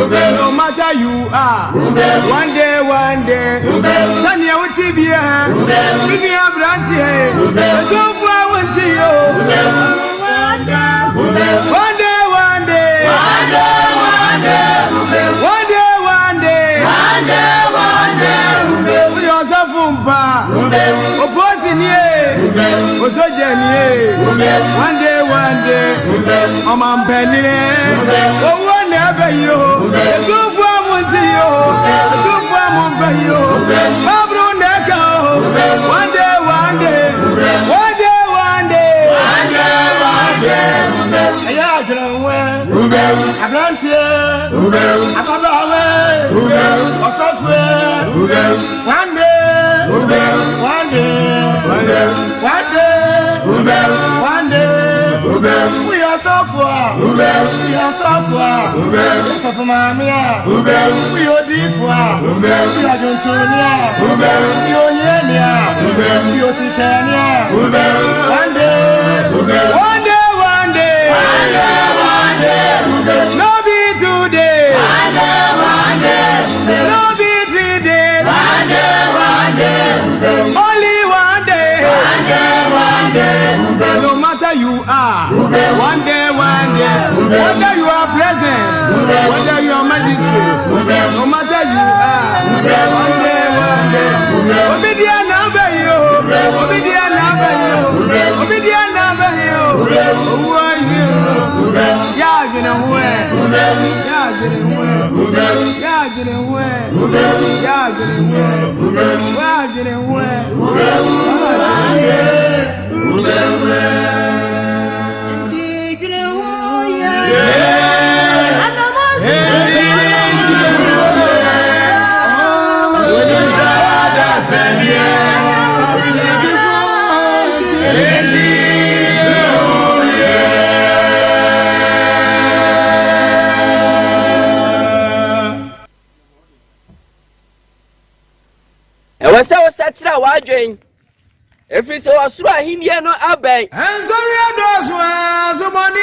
no matter you are. One day, Tanya Utibia, Vinia Brantie, so far went to you. One day, we are Sompa, opposing ye, Osojani, one day, Amam Penny, oh, whenever you, so far went to you, so far for you, Pablo Neco, one day, one day, we are so far, we are so far, we are different, we are Juntonia, we are Yenia, we are Sicania, one day, no be today, no be 3 days, only one day, no matter you are, one day, whether you are present, whether you are magistrate, no matter you are, one day, obedient number you, who are you? What's our such a wide drain? If it's our swine, he no obey. And sorry, the money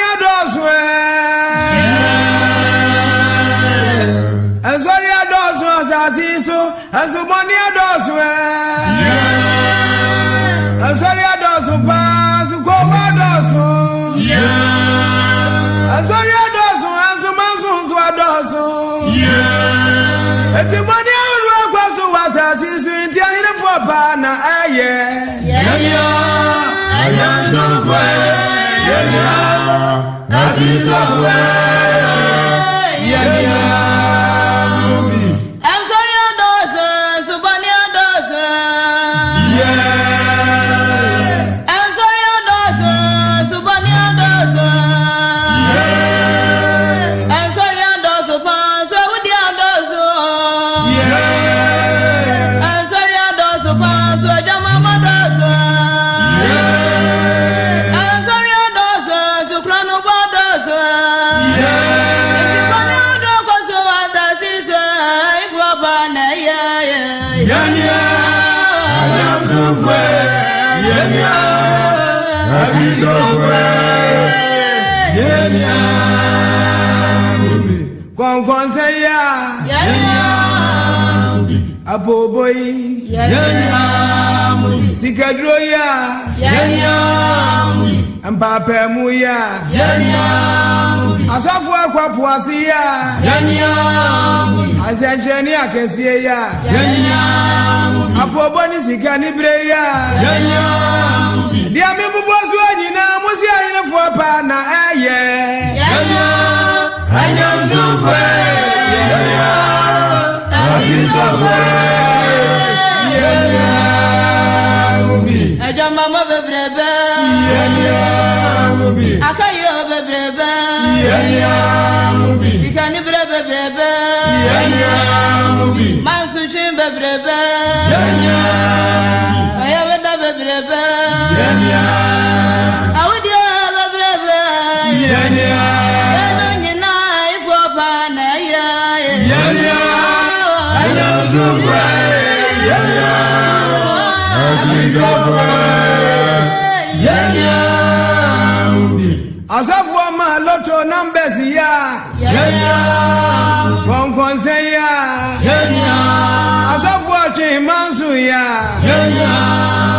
and sorry, as he so, and the money and sorry, pass, go and sorry, and the man's and the money was as is in the for Bana, Kwan say ya aboboy sikadro ya ampapa mu ya asafu akwapo ase ya asencheni akesie ya apoboni sikani bre ya dia mebubozu anyina musi anyina fo pa na eye Anyam Zufwe, Mubi, Ajamama Bebrebe, Mubi, Akayo Bebrebe, Mubi, Ikani Bebrebe, Mubi, Mansuchin Bebrebe, Ayaveda Bebrebe, Audia Bebrebe, Asafu ma loto numbers ya Konseya Asafuati Mansuya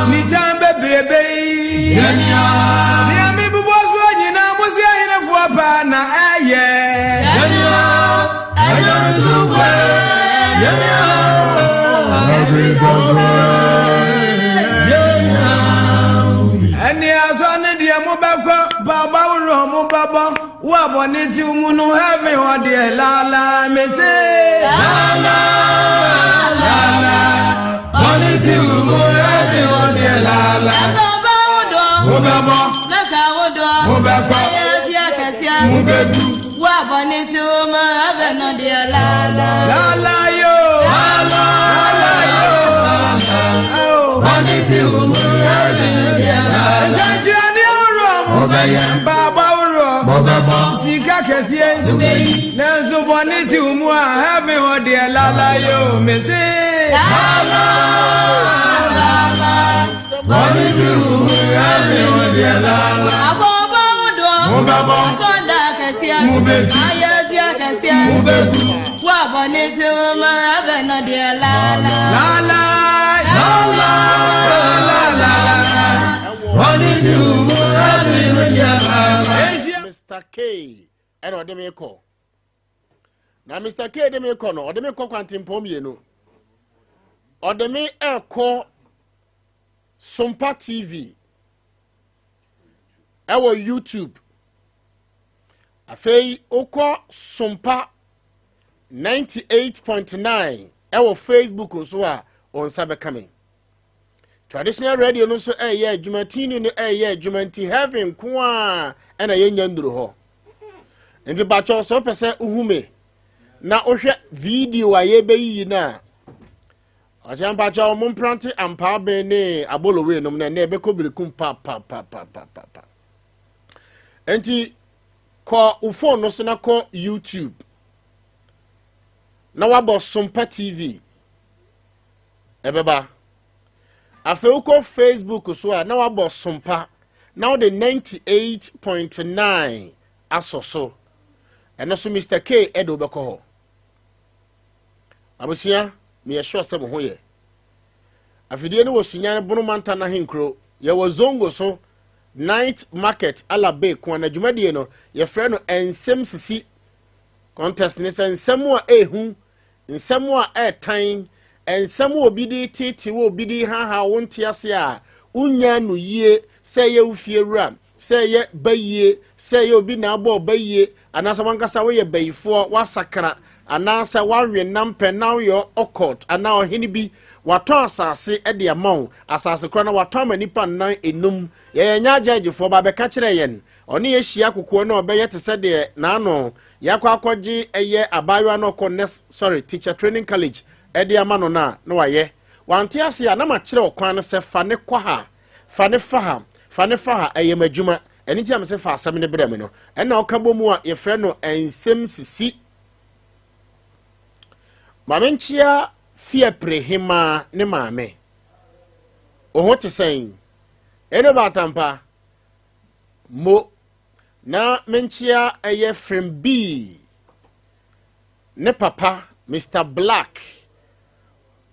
Nitambe Brebe Niami Bubozu Nina Musia Inafuapa na Aye Any azane dia mubako baba uro mubaba waboniti umunu heaven or dear la me say la boniti umunu heaven or dear la mubaba mubaba mubebu waboniti umunu heaven or dear la yo boniti umunu heaven or dear la Baba uro Sika kesie Nenzo boniti umua Have o dear lala yo Mese Boniti umua Have o dear lala Mubaba Sonda kesie Mubesi Ayafia kesie Mubebu Wa boniti umua Have o dear lala Lala Mr. K and Odemeko. Now, Mr. K, Demeko, no, Odemeko Quantimpom, you know. Odeme Eko Sompa TV. Our YouTube. Afei Oko Sompa 98.9. Our Facebook also on Sabekame. Traditional radio no so Jumatini no Jumanti heaven kwa na yenduru ho. Nti bacho so pese uhume na ohwe video ayebe yi na. Ajan bacho mo prante ampa be ne abolowe no na ebe ko birikum pa. Nti ko ufon no so na ko YouTube. Na wabo Sompa TV. Ebeba Afeuko Facebook so na wabo Sompa now the 98.9 asoso and also Mr. K Edo beko ho abusia me yesho asem ho ye afidie no Sunyani bunu manta na hinkro ye wazongo so night market alabe kwa na dwumadie no ye frɛ no Nsem Sisi contest ni se nsem a ehu nsem a etan ensem obi di titi wo obi di ha wonte ase a unya no yie se ye ufiewura se ye bayie se ye obi na abo bayie anasa wankasa wo ye bayifo wasakra anasa wawe nampe na yo okot ana ohini bi wato asase e de amon asase kro na wato amanipa nan enum ye nya judgefo ba be ka kire yen oni ye hia kokuo na obeye te se de na ano yakwa akogye eye abayo na teacher training college edi amano na waye wante ase na ma kire okwan no se fa ne kwa ha fa ne fa ayemadwuma eni ti am se fa asem ne brem no ena okabo mu a ye frɛ no Nsem Sisi mamenchia fie prehima ne maame oho te sen eno batampa mo na menchia eye from B ne papa Mr. Black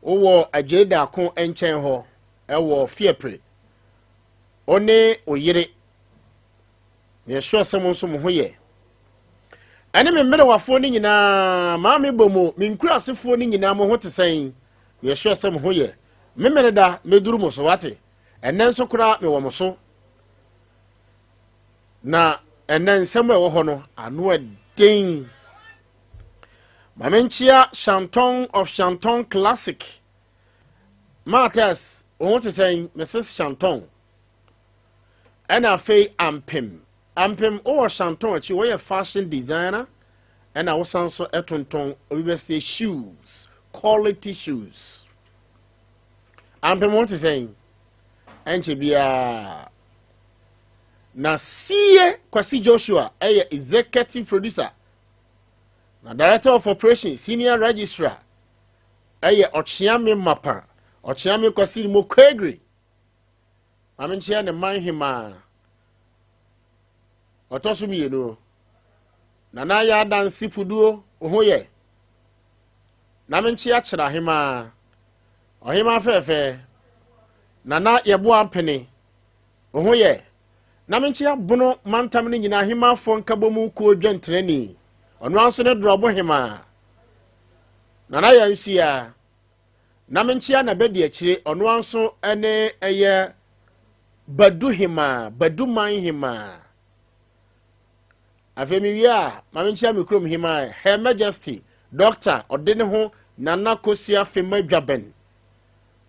owo ajeda kon enchen ho ewo fiepre one oyire me sure someone mo hoye ane me mere wafo ni nyina maame bomo me nkura asefo ni nyina mo ho tesen me sure some hoye me mere da meduru mo so wate enen so kura me wo mo so na enen nsem e wo ho no ano edin Mamenchia Chanton of Chanton Classic. Martes, want to say Mrs. Chanton. And I say Ampim. Ampim or Chanton, she was a fashion designer. And I was also a tonton, we will say shoes, quality shoes. Ampim want to say, and she be a na see Kwasi Joshua, a executive producer. Na director of operations senior registrar eye Ochiame Mapa Ochiame Kwasi mo kwegri amenchia ne manhima otosumi no na ya dansi puduo ohoye na menchi achira hima ohima fefe na yebo ampene oho ye na menchi abono mantam ne nyina hima afo nkabomu ko dwentreni ono anso ne drobo hima na yansia na menchi na bedi akire ono anso ene eye badu hima badu man hima afemi wia ma menchi amikrom hima Her Majesty Doctor odene ho nana kosia fema dwaben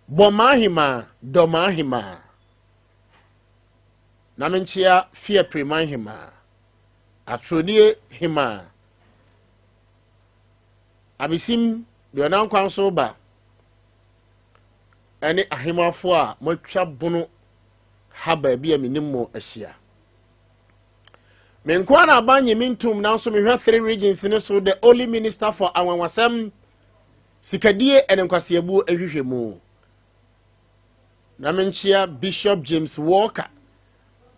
boma hima doma hima na menchia fie priman hima atronie hima abisim de na nkwanso ba ene ahimafo a matwa bono haba bia minimmo ahia menkwa na abanye mintum nanso mehwa 3 regions ne so the only minister for anwanwasem sikadie enenkwasiabu ehwehwemu na menchia Bishop James Walker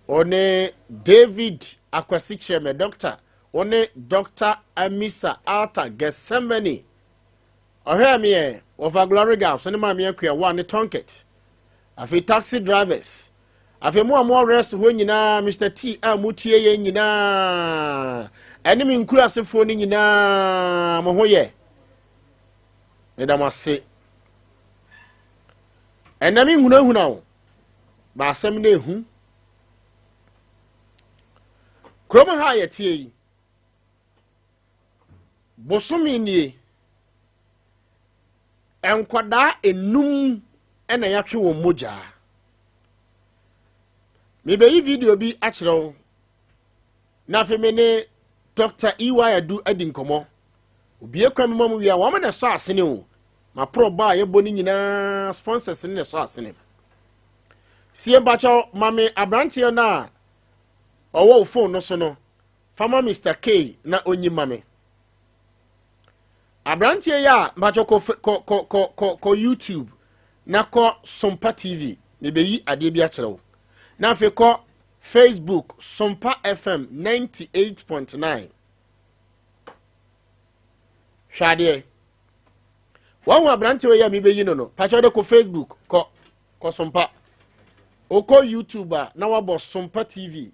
one David Akwasichireme doctor one Dr. Amisa Alta Gesemeni ohia of Glory Gap so ne ma me akua one tonket afi taxi drivers afi mo rest ho nyina Mr. T amutie ye nyina enemi nkuru asefo ni nyina mo hoye medamase enemi hunahuna wo ba asem na ehu kroma ha yetie yi bosomi nie enkwada enum ena yatwe wo moja mebe yi video bi akyerew na femene Dr. Iwayadu adinkomo obi ekwam mamu wi a wo me na so asene o ma pro ba ye boni nyina sponsors ne so asene sie bacho mame abrantie na owo phone no so no fama Mr. K na onyi mame abrantie ya bacho ko YouTube na ko Sompa TV mebe yi ade bi akyerew na fe ko Facebook Sompa FM 98.9 Shade Wa branch we ya mi be yino no pacho de ko Facebook ko Sompa oko YouTuber na wa bo Sompa TV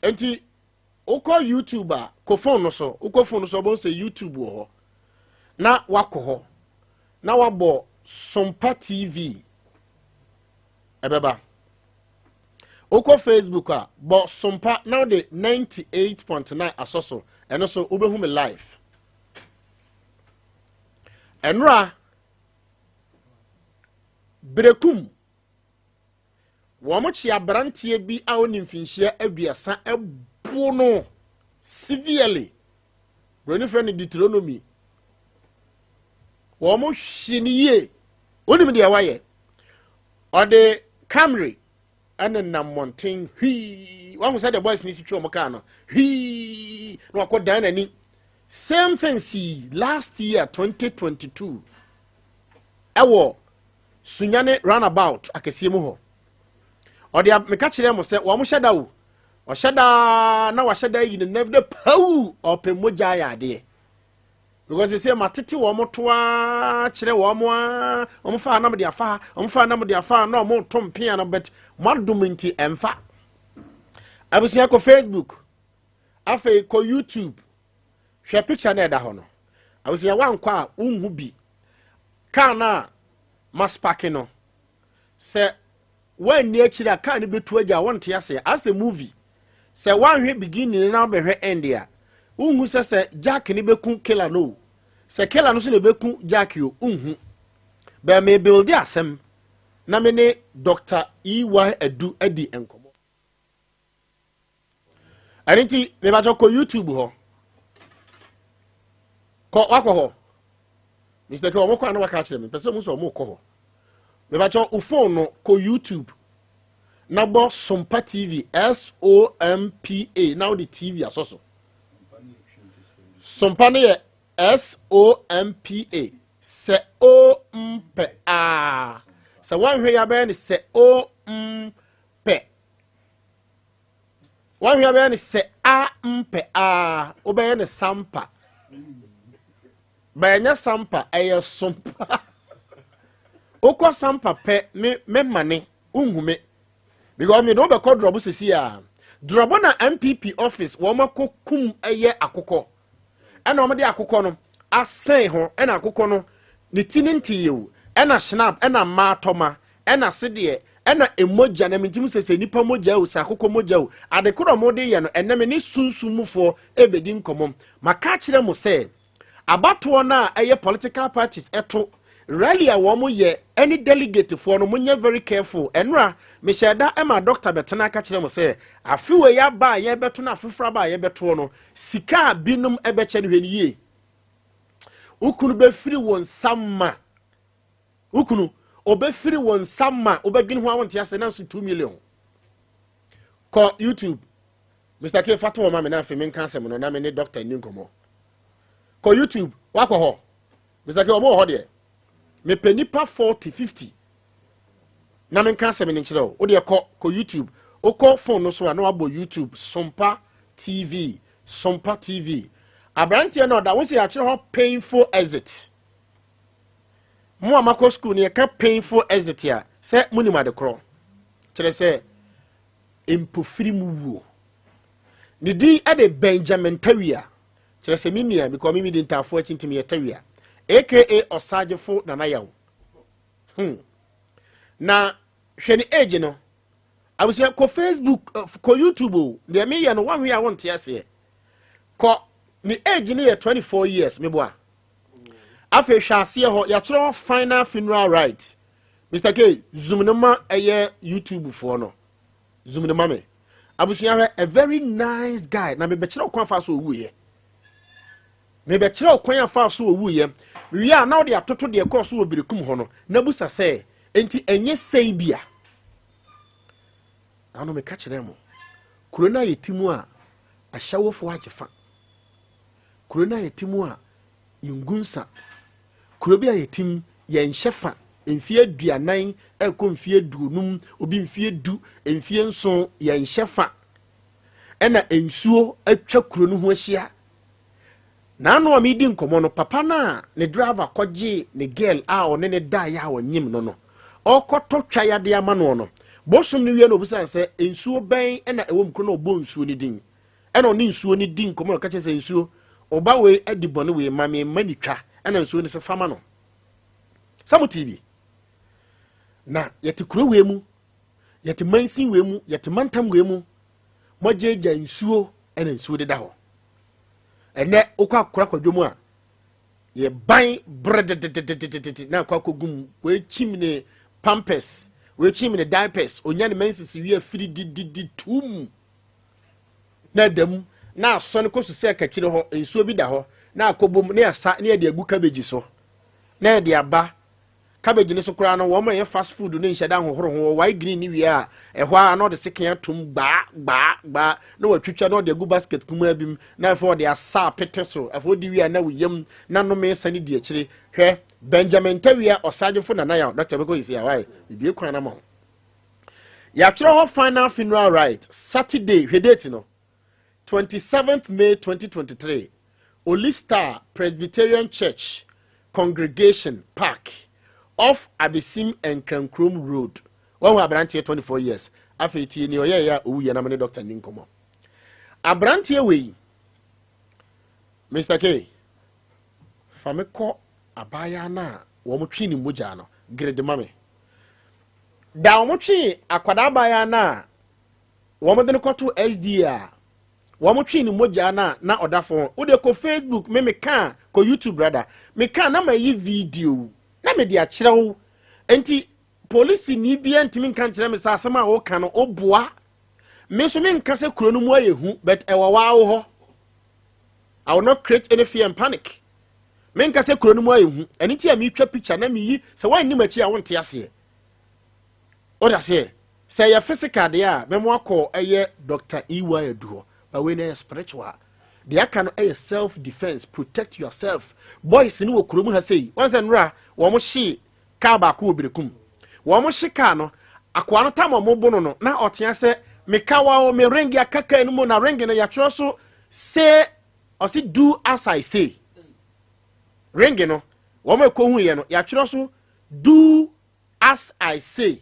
enti oko YouTuber ko phone no so oko phone so bo se YouTube ho na wako ho na wa bo Sompa TV ebeba oko Facebook a bo Sompa now the 98.9 asoso eno so obehu me live enra brekum wo mo chi abrantie bi a oni mfinhia aduasa ebu no severely broni friend Deuteronomy wo mo hwiniye oni me de waye ode Camry ane na mountain hi wa mo say the boys ni si twa mo ka no hi no akodan nani same thing see last year 2022 ewo Sunyani roundabout akese mu ho ode me ka kire mo say wo mo hyeda wo o hyeda na wa hyeda yi ne nevde pau opemogya ya de because they say matete wo mo toa kire wo mo fa na mo de afa na mo tom pia na but maduminti emfa abusia ko Facebook afa ko YouTube hwe picture na eda ho no abusia wankwa a unhu bi kana maspake no se wani akira kana betu agya wonte ase as a movie se wanhwe beginning na behwe end ya unhu se Jack ni beku killer no se killer no so ne beku Jack yo unhu be me build asem na me ne Dr. Iwayadu adi enkomo aniti me ba ko YouTube ho ko wako ho Mr. K omo kwa na waka kire me pese mu so omo ko ho me ba u phone no ko YouTube na bo Sompa TV SOMPA now the TV asoso Sompa ne SOMPA se o mpe a se wanhwe ya be ni se o mpe wanhwe ya be ni se a mpe a obeye ne sampa banya sampa eye sompa okwa sampa pe me mane unhume because me do be call drobo sesi a drobo na MPP office wo makokum eye akokọ ena omde akokọ no asen ho ena akokọ no ne tininti yewu ena snap ena matoma ena sede ena emoja na mintim sese nipa moja o sa akokọ moja o adekoro mode ye no eneme ne sunsumufo ebedi nkomom maka kire mo se abato na eye political parties eto rally a womo ye any delegate for no munye very careful enra me sheda ema doctor betena ka kire mo se afiwe ya ba ye beto na afufra ba ye beto no sika binum ebeche no hweniye ukunu be free won samma ukunu obefiri won samma obedwin ho awonte ase na 2 million ko YouTube Mr. K fato o ma me na afi men kansem no na me ne doctor ni nkomo ko YouTube wako ho Mr. K o mo ho de me penipa 40-50 na men kansem ni nkire o de ko YouTube o ko phone no so na wabo YouTube Sompa TV Abrantie no da wo se ya kire ho painful exit mo amako school ne ka painful exit ya se muni ma de kro kire se empofiri mu wuo ni di ade Benjamin Tawia kire se minua because mi di ntafo achintimi ya Tawia aka osagefo na yawo na hwene age no abusia ko Facebook ko YouTube de me ye no wan hwe a wonte ase ko ni age ni 24 years me boa afi hwase ho ya tro final funeral right Mr. K zoom no ma eye YouTube fo no zoom no ma me abusia a very nice guy na me be kire okwan fa so owu ye me be kire okwan fa so owu ye wi a na de atoto de ko so obirikum ho no na busa se enti enye sei bia ano me ka kire mo kurona yetimu a ahyawofo agefa kurona yetimu a ingunsa kurobi ayetim ye nhyefa emfie aduanan eko mfie duonum obi mfie du emfie nso ye nhyefa ena ensuo atwa kuro no ho ahia na anu amidi nkomo no papa na ne driver koje ne girl a one ne da ya wonyim no okoto twa yade ama no bosum ne wie no obusan se ensuo ben ena ewom kuro no obo nsuo ni din ena oni nsuo ni din nkomo no kache se ensuo oba we adibone we mame manitwa ena nsuo ni se fama no Samu TV na yete kuro we mu yete mansin we mu yete mantam we mu mojeja nsuo ena nsuo de da ho ene okwa akora kwadwomu a ye ban bred na akwa kogum we chimne pampers we chimne diapers onyane mansisi we afiri di tum na dam na asone kosu se ka kire ho nsuo bi da ho na akobom na asa na de agu cabbage so na de aba cabbage ni so kura no wo ma fast food no nheda hohoro ho why green ni wi a ehwa na de seken atom gba na watwitwa na de agu basket kuma abim na for de asa pete so afo di wi a na wiyam na no me sani di akire hwe Benjamin Tawia osagefo na ya Dr. Beko isi ya why bibie kwan na mo ya tro ho final funeral right Saturday hwe date no 27th May 2023 Olista Presbyterian Church Congregation Park off Abisim and Krankrum Road. One who Abrantie 24 years. Afeti ni oye ya uye na mane Dr. Ninkomo. Abrantie we Mr. K. Fameko abaya na wamutwi ni moja no grade mame. Da wamutwi akwada abaya na wamode ne koto SDA. Wamutwi ni moja na odafo. Ude ko Facebook me ka ko YouTube brother. Me ka na mayi video. Na me dia kirewo enti police ni bia ntimi kan kire me sa asema wo kan no oboa me so me nka se kuro no mu ayehu but ewa wa ho I will not create any fear and panic me nka se kuro no mu ayehu eni ti a me twa picture na me yi se wan ni machi a wonte ase o da se ya physical dia me mo akọ eye Dr. Iwa Eduho but we na spiritual they can self defense protect yourself boys ni wo kuromu ha sei once nra wo mo hye ka ba ko obirikum wo mo hye ka no akwa no tam mo bono no na otea se mekawa o me ring ya kaka no mo na ring no ya tro so say or say do as I say ring no wo me ko hu ye no ya tro so do as I say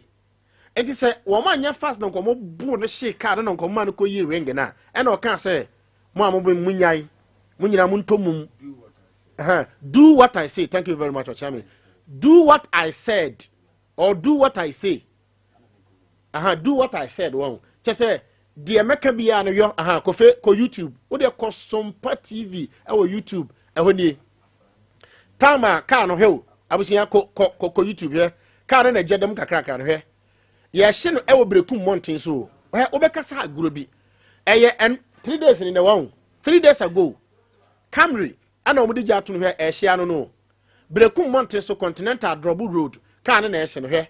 it is wo ma nya fast no ko mo bu no she card no ko ma no ko yi ring na e na o kan say mo ambo munyai munyina mu ntomum do what I say. Thank you very much, Ochami. Do what I said or do what I say. Do what I said. Wow. Just say the America be an yo ko YouTube. What they call Sompa TV or YouTube. Ni Tama car no hell. I was here ko YouTube here. Car na jedam kakra kan here. Ye hye no e wo brekum mountain so. Obekasa agurobi. And 3 days in the one. 3 days ago. Camry ana omudi jato no hwe ehia no brekum mountain so continental drop road car na ehia no hwe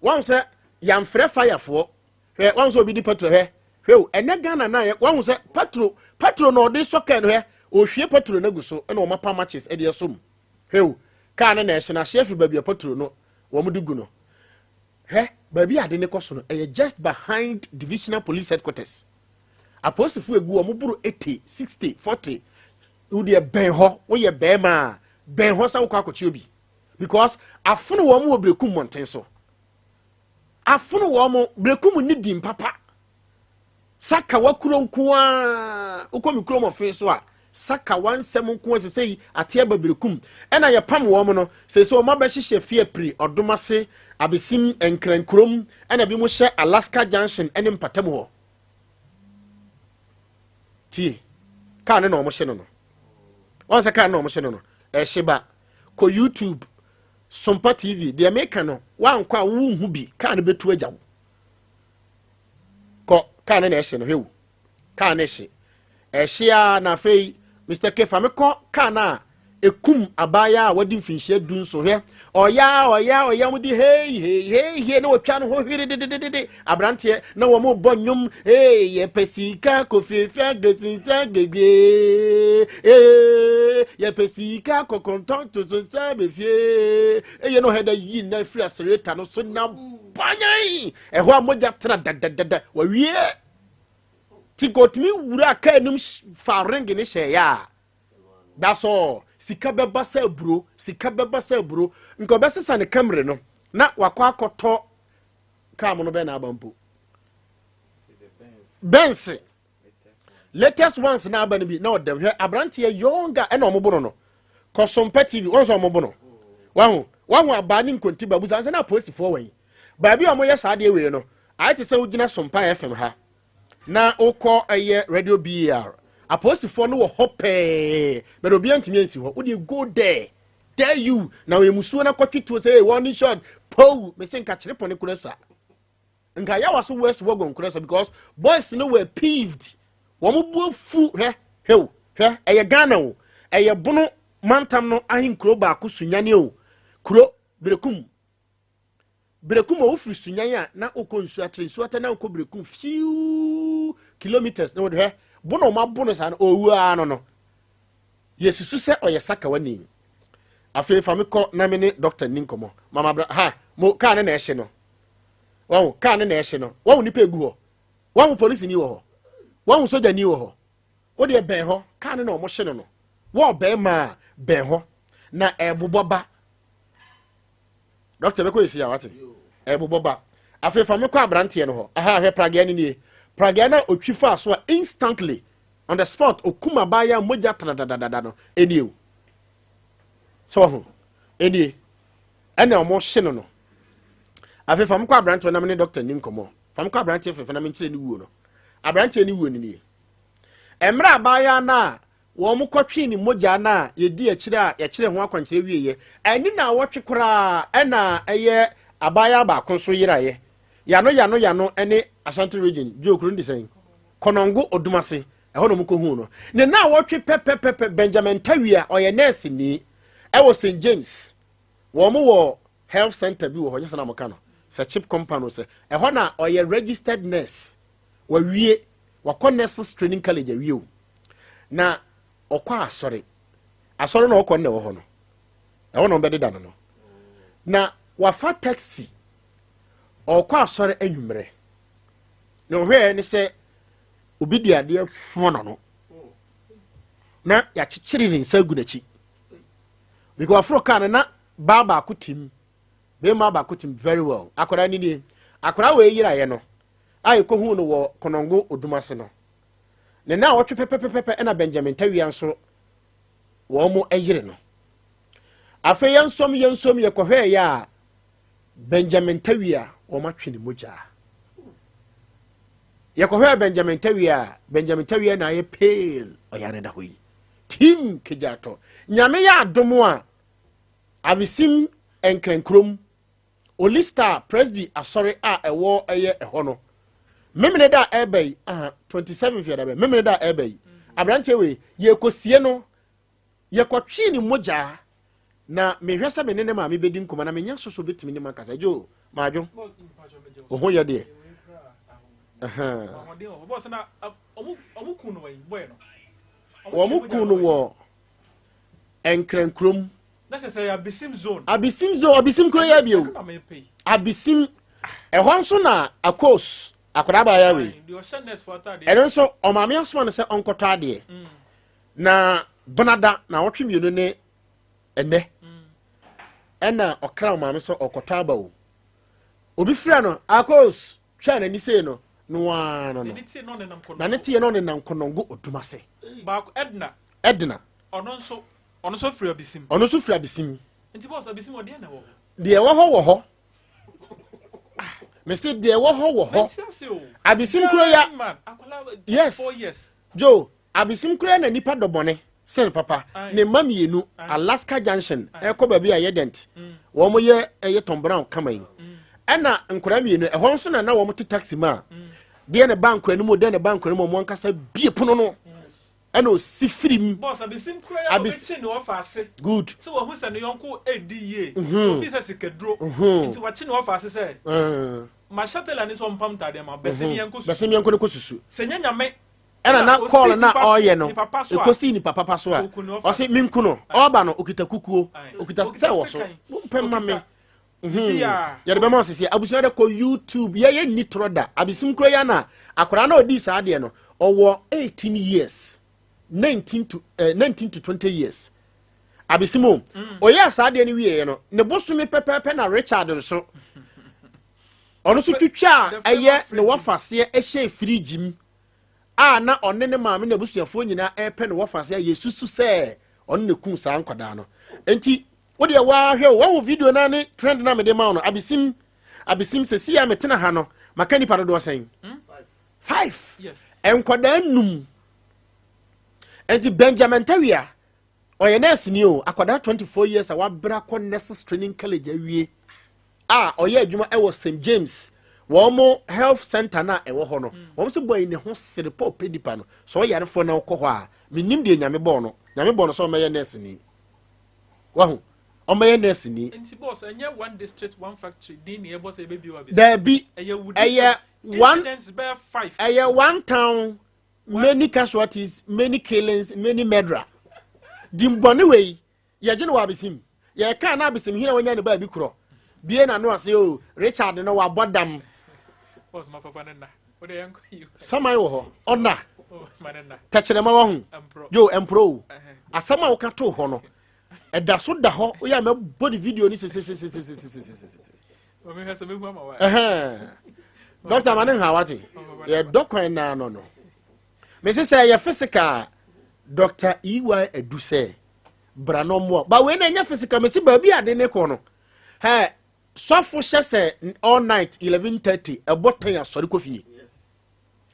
wan se yamfre firefo hwe wan se obi di petrol hwe ene Ghana na wan se petrol no de so kan hwe ohwie petrol na guso na o mapa matches e de som hwe car na ehia na chef baby petrol no wo mudu gu no hwe baby ade ne koso no just behind divisional police headquarters aposifu egu o muburu 80 60 40 Udia benho, we ye bema, benho sa ukwakochi obi. Because afunu wo mu brekum mountain so. Afunu wo mu brekum ni dim papa. Saka wakuro nkoa, ukomi kuro mo fe so a. Saka wansem nkoa sesei atia ba brekum. Ena ye pam wo mu no, sesei o mabe hihye fie pri odomase abesim enkrankrom, ena bi mu hye Alaska Junction ene mpatam ho. Ti. Ka ne no mo hye no. Once I can't know no Sheba ko YouTube Sompa TV the American no wan kwa wu hu bi kan betu agya ko kan na ehye no hewu kan na ehye na fei Mr. Kefa me ko kan na ekum abaya wadi mfinhye dun so he oya mudi hey na otwa no ho hwire de abrante na wo mo bonyum ye pesika ko fefia getinsa gege ye pesika ko konton to so sabe fie ye no heda yi na free accelerator no so na banyan ho amogya tra da wa wie ti gotimi wura ka enum fa ring ni hye ya. That's all. Sika beba se bro. Nko besesa ne kamre no. Na wakwa akoto ka mo no be na abampo. Benz. Latest ones na aba bi na odem hwe abrante younger e na omobono no. Ko Sompa TV wonso omobono. Wahu aba ni nkonti babu anse na posifo wan. Ba bi omo ye saade we no. I te se ugina Sompa FM ha. Na ukọ eye radio BR. Aposifo no wo hope but obi antimi ansi ho wo dey go there tell you now emusuo na kwatwito say one shot po me sen ka kire pone kurasa nka ya waso west wagon kurasa because boys no were peeved wo mo buafu he eye Ghana o eye bono mantam no ahin kuro ba ko Sunyani o kuro brekum o firi Sunyani a na okonsu atrensu ata na okọ brekum few kilometers no he bono ma bono san owu no yesusu se oyesaka wani afi fami ko na me ne doctor ninkomo mama bra mo ka ne na ehye no wawo ka ne na ehye no wawo nipa egu ho wawo police ni wo ho wawo soja ni wo ho wo de ben ho ka ne na omo hye no wo ben ma ben ho na ebuboba doctor be ko yesi ya wate ebuboba afi fami ko abrante no ho hwe pragya ni Pragana otwifa so instantly on the spot okuma baya moja tradadada no eniu so ho enie ene omo hye no afi fam kwa branch na me doctor ni nkomo fam kwa branch fefe na me nkire ni wuo no abrante ni wuo ni emra baya na wo mo kotwe ni moja na yedi akire a ya kire ho akwankire wieye eni na wotwe kora ena eye abaya ba konso yiraye yano ene Ashanti region jokuru ndi sen konongo odumase eho no mko hu no ne na wotwe pepepepe Benjamin Tawia oye nurse ni e wo St James wo mo wo health center bi wo ho nyesa na mo no se chip company se eho na oye registered nurse wa wie wa nurses training college wie na okwa asore na okọ ne wo ho no eho no be deda no na wa fa taxi okwa asore anwumre no hwe ne se obi di ade fono no na ya chichiri ne nsa gu nachi because afro kan na baba akutim be ma ba akutim very well akora ni akora we yira ye no ai ko hu no wo konongo odumase no ne na wo pepepepepe na Benjamin Tawia nso wo mo ayire no afa yansom ye ko hwe ya Benjamin Tawia wo ma twene moja ye ko hwe Benjamin Tawia na ye pale oyare da hoyi tim kejato nyame ya adomo a abisim enkrenkrom olista presby asori a ewo eye eho no memene da ebey 27 fia da be memene da ebey abrante we ye kosie no ye kwatwe ni moja na mehwesa me ne ma me bedi nkoma na menya soso betimi ni makasa jo majo oho ye de Wamukunu wo enkrenkrom na say abisim zone abisim kro ya bio abisim ehon so na akos akoda ba ya we eno so o maame aso na se onkoto ade na bonada na wotwe mienu ne ene ena okra o maame so okoto aba o obi fira no akos twa na ni sei no no wa no na ne tie no ne nam konongo odumase ba Edna ono so free abisim nti boss abisim ode na wo de wo ho me say de wo ho abisim kuro ya yes 4 years Joe abisim kuro na nipa dobone sen papa ne mamienu Alaska Junction e ko ba bia yedent wo mo ye Tom Brown kaman ena nkura mienu e ho nso na wo mo taxi ma de ne bank kura ni mo de ne bank kura ni mo nkasa bie pono no ena o sifrim boss abisim kura ya obechi ne ofase good so wo hu se ne yonko ediye officer sikadro nti wachi ne ofase se ma shatela ni so mpam tade ma besemi yanko ne ko susu senya nyame ena na call na oye no ekosi ni papa so a o se minkuno oba no okita kukuo okita se wo so mpem ma me ya de ma sisi abusu de ko YouTube ye nitroda abisim kura ya na akora na odi sa ade no owo 18 years 19 to 20 years abisimo oya sa ade ni wiye no ne bosumi pepepe na Richard nso ono so twitwa eye ne wafase ehye fridge m na onne ne maame na busuafo nyina epe ne wafase yesusu se onne ne kun sa nkoda no enti wo de wa hwe wo video na ne trend na me de ma no abisim sesi ya metena ha no makani parodo sen 5 yes enkoda num enti Benjamin Tawia oye nurse ni o akoda 24 years a wabra ko nurse training college awie oye adwuma e wo St James wo mo health center na e wo ho no wo se boy ne ho sere po pedipa no so yare fo na ko ho a menim de nyame bo no so meye nurse ni wa ho o meye nurse ni enti boss enye one district one factory din ne boss e be bi wa bi there be eye one 5 one town many casualties, many killings, many murder. Dimboni way, ya jeno wabisim. Ya ka na abisim hina wanya ne ba bi kro. Bie na no ase o Richard no wa bodam. Boss ma papa nna. O de yanko you. Samai wo ho. Ona. Oh manna. Ka kire ma wo hu. Yo empro. Asama wo ka to ho no. Eda so da ho, o ya me body video ni se. O me ha se me hu ama wa. Doctor manen ha wati. Ya dokwan na no. Mesi say ya physical Dr. EY Eduse Branomwo. But when enya physical mesi baby ade ne ko no. Sofo shese all night 11:30 e botan ya sori kofi.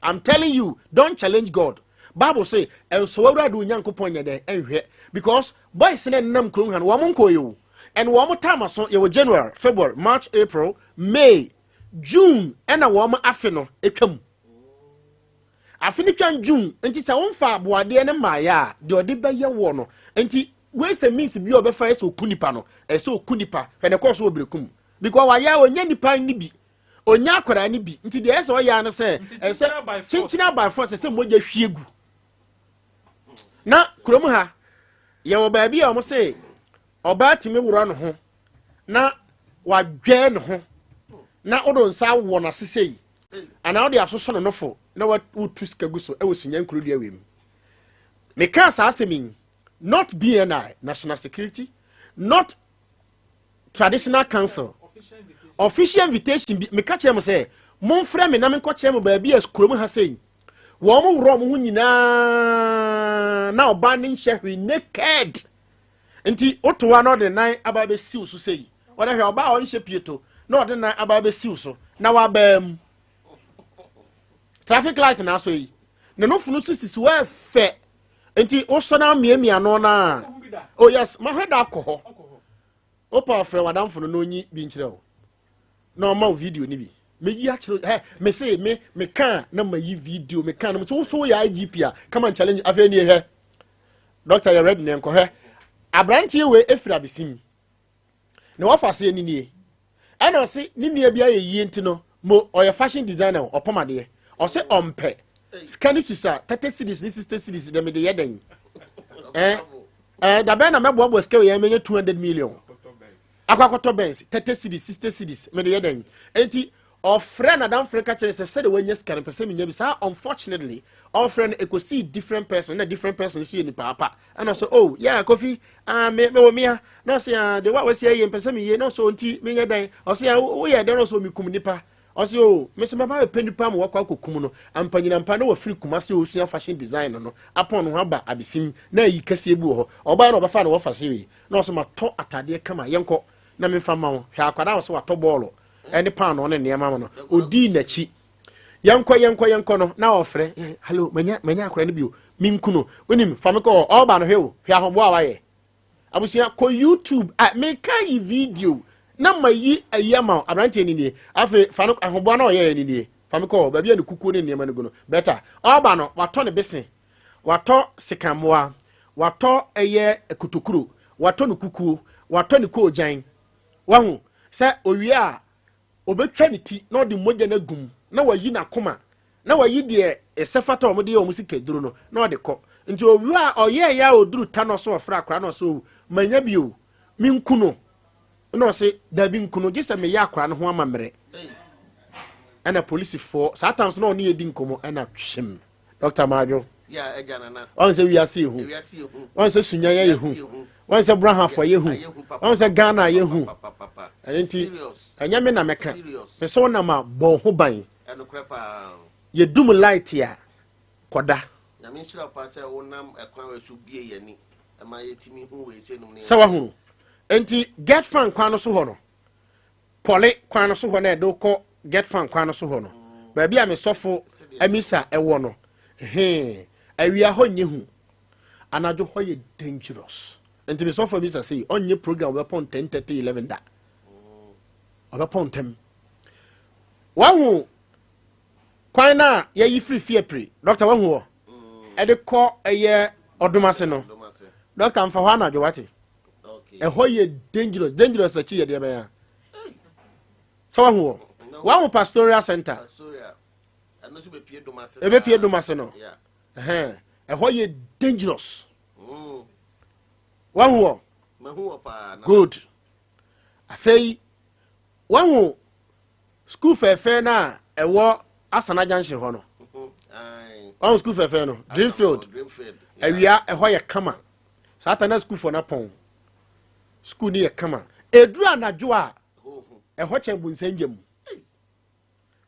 I'm telling you, don't challenge God. Bible say enso awura do nyankopon nye de enhwe because boys ne nam kron han wo mo nkoyo. And wo mo time so ye January, February, March, April, May, June ena wo mo afe no etwam. Afini twan June enti se wonfa aboade ne maaya de ode beye wo no enti we se means bi obefa ese okunipa no ese okunipa hene ko so obrekum because wa ya onya nipa ni bi onya akwara ni bi enti de ese o ya no se ese chinchina by force se moja hwiegu na kurom ha ye wo ba bi a mo se oba timi wura no ho na wa dwe no ho na odo nsa wo na sesei ana odi asoso no nofo na wotu sika gu so e wosunya nkuru dia wem me ka sa asemi not BNI national security not traditional council official invitation me ka kire mo say mon frɛ me na me ko kire mo ba bi eskurom ha sei wo mo woro mo hu nyina na oba ne nhwe naked nti otowa no de nan aba be siw so sei wona hwe oba on hye pieto na ode nan aba be siw so na wa bam traffic light na so yi na no funu sisi wa fe nti o so na miamia no na oh yes ma hweda akọ opa frɛ wadam funu no nyi bi nkyerɛ o na ma video ni bi me yi akire me say me kan na ma yi video me kan no so ya IGP a come and challenge afa ni he doctor you ready nenko he abrantie we efira bisim na wafase ni nie ana se ni nua bia ye yi ntino mo oye fashion designer opomade o se ompe scan to sa 30 cities ni 60 cities dem de yeden da be na mebo scale ye menye 200 million akwakoto Benz 30 cities 60 cities me de yeden enti of friend Adam Africa church said when you scan person me bisa unfortunately our friend e go see different person na different person see ni papa and I say oh yeah coffee me na say the what we say here person me no so nti me dan o say we here don so me kum nipa o say oh me say baba pe nipa mo wakwa kokum no ampanyina mpa na wa free kuma say osua fashion design no upon ho aba abisim na yi kase ebu ho oba na obafa na wo fa we na o say ma to atade kama yenko na me fa ma wo hwa akwada wo so wa to ball any pound on the yama no odi nachi yanko no na ofre hello manya akora ne bio minkuno wonim famiko oba no hwe hwe ahobo awaye abusia ko YouTube me kai video na mayi ayama abrante ni nie afi fano ahobo na oye ni nie famiko ba bia ne kuku ne niam ne go no better oba no wato ne bese wato sikamoa wato eye kutokuro wato ne kuku wato ne ko jan wahu se owie a obetwa ne ti na odi mogya na gum na wayi na koma na wayi de esefata omde ye omusika duro no na odi kɔ nti owi a oye ya oduru ta no so ofra akra no so manya bio minkuno no se da bi nkuno gise me ya akra no ho amamre ana police for satans no ne yedi nkomo ana twem Dr. Majo ya ejanana on se wiase hu on se sunyanya ye hu on se brahafo ye hu on se Ghana ye hu enti anya me na meka me so na ma bon ho ban enokrepa ye dum light ya koda na me shira pa se wonam ekwan wesu bie yani ama yetimi hu we se num ne sawa hu enti get fan kwan no so ho no pole kwan no so ho na do ko get fan kwan no so ho no ba bia me sofo amisa ewo no awia ho nye hu anajo ho ye dangerous enti me sofo amisa say onye program we pon 10:30 11 da oba pon tem wahu kwan na ye yi free fear pre doctor wahu wo e de ko eye odomase no doctor mfa ho anajo wate okay ho ye dangerous achi ye de ba ya so wahu wo wahu pastoral center no so be pie domase e be pie domase no yeah ho ye dangerous wahu wo mahu pa na good afei wahu school fefe na ewo asana junction ho no wahu school fefe no Dreamfield awia ho ye kama satana school for na pon school ni ye kama eduru anajo a ho chembu nsanjam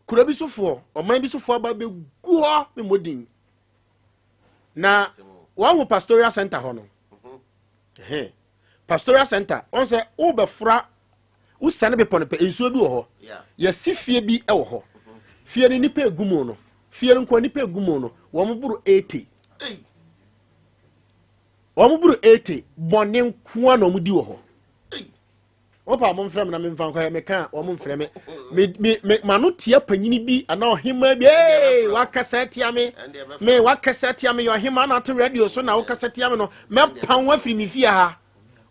kura bi sofo oman bi sofo ba be guo me modin na wahu pastoral center ho no pastoral center on say wo be fra usane be pon pe ensuo bi wo ho ye sifie bi e wo ho fie ni nipa egumo no fie nko nipa egumo no wo mburu 80 wo mburu 80 bone nko na omudi wo ho opa mo mfrem na me mfa nko me ka wo mo mfrem me manu tie panyini bi ana ohima bi wakasa tia me wakasa tia me yo ohima na to radio so na wakasa tia me no me pan wa firi mi fie ha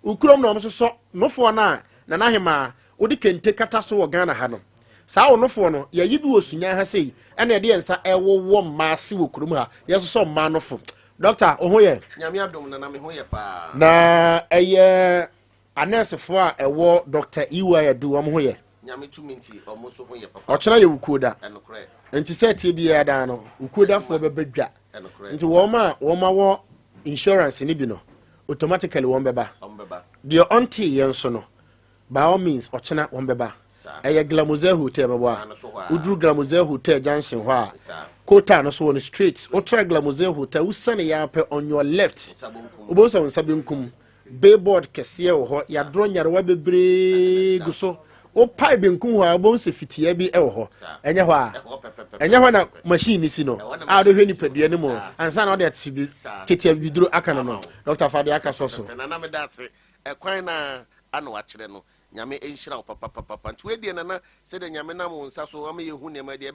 ukrom na omso nofo na na hema odi kente kata so wo Ghana ha no saa wo nofo no ya yibi wo sunya ha sei ena de ensa ewowo maase wo krom ha yeso so ma nofo doctor ohoye nyame adom na me hoye pa na eye anese fo a ewo doctor Iwa ya du wo hoye nyame tu minti almost ho ye papa ochena ye wukoda enokre enti se tie bia da no wukoda fo bebedwa enti wo ma insurance ni bi no automatically won beba the onti yenso no by all means ochena won beba eye glamour hotel bebo udru glamour hotel junction ho a kota no so on street o try glamour hotel usane ya pe on your left obo so nsabinkum billboard kese wo ho ya dro nyarewa bebre guso o pipe benkum ho abo se fitia bi e wo ho enye ho na machine si no a do hwe ni padua ni mo ansa na o de tibi tetia biduro aka no Dr. Fadi aka so na me da se ekwan na ano akire no nyame enhira wo papa nti we die na se de nyame na mo nsa so ama yehu ne ma de ye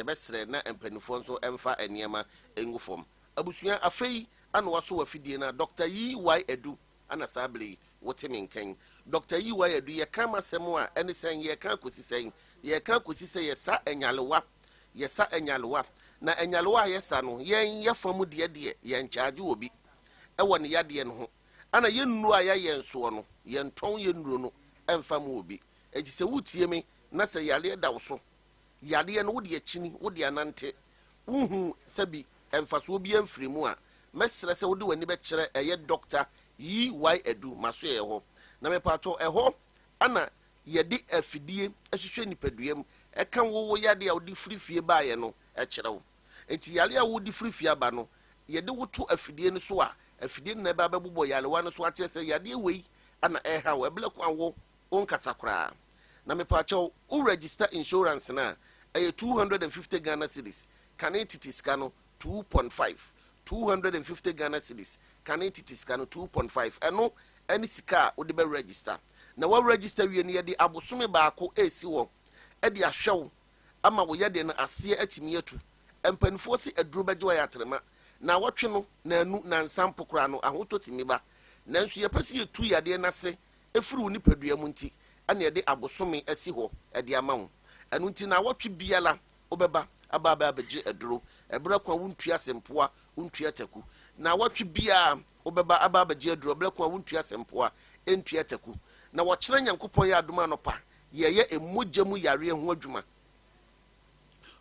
besre na empanifo nso emfa eniema engufom abusua afei ano waso wafidie na Dr. Y Edu ana sabli wotemi nken Dr. Y Edu ye kama semo a ene sen ye kan kosi sen ye sa enyalewa na enyalewa ye sa no ye famu de ye nchaage obi ewo ne yade no ho ana ye nnu a ye nso no ye nton ye nnuro no emfa mu obi enti se wutie me na se yale da wo so yade no wode akini wode anante wuhu sabi emfaso obi amfiri mu a mesre se wode wani be kire eye Dr. Y Edu maso ye ho na me pato eho ana yedi afidie ahwehwe nipaduam eka wo yade a wodi frifie baaye no kire wo enti yale a wodi frifie aba no yede woto afidie no so a afidie na ba bebobɔ yale wa no so ate se yade wei ana ha wo ebele kwa wo onkasa kra na me pato wo register insurance na 250 Ghana cedis kanetiti skano 2.5 250 Ghana cedis kanetiti skano 2.5 eno eni sika wo de be register na wo register wie ne ye de abosome baako esi wo e de ahwew ama wo ye de na ase atimi atu empanifo si aduro bejo ya trema na wotwe no na anu na nsampo kra no ahoto timi ba nanso ye pese ye tu yade na se efuru wo nipadua mu nti ana ye de abosome asi ho e de ama wo anu nti na wotwe biala obeba ababa abeje aduro ebra kwa wontua sempoa wontua taku na wotwe bia obeba ababa abeje aduro ebra kwa wontua sempoa entua taku na wokyere nyankopon ya adoma no pa ye emogyamu yare ho adwuma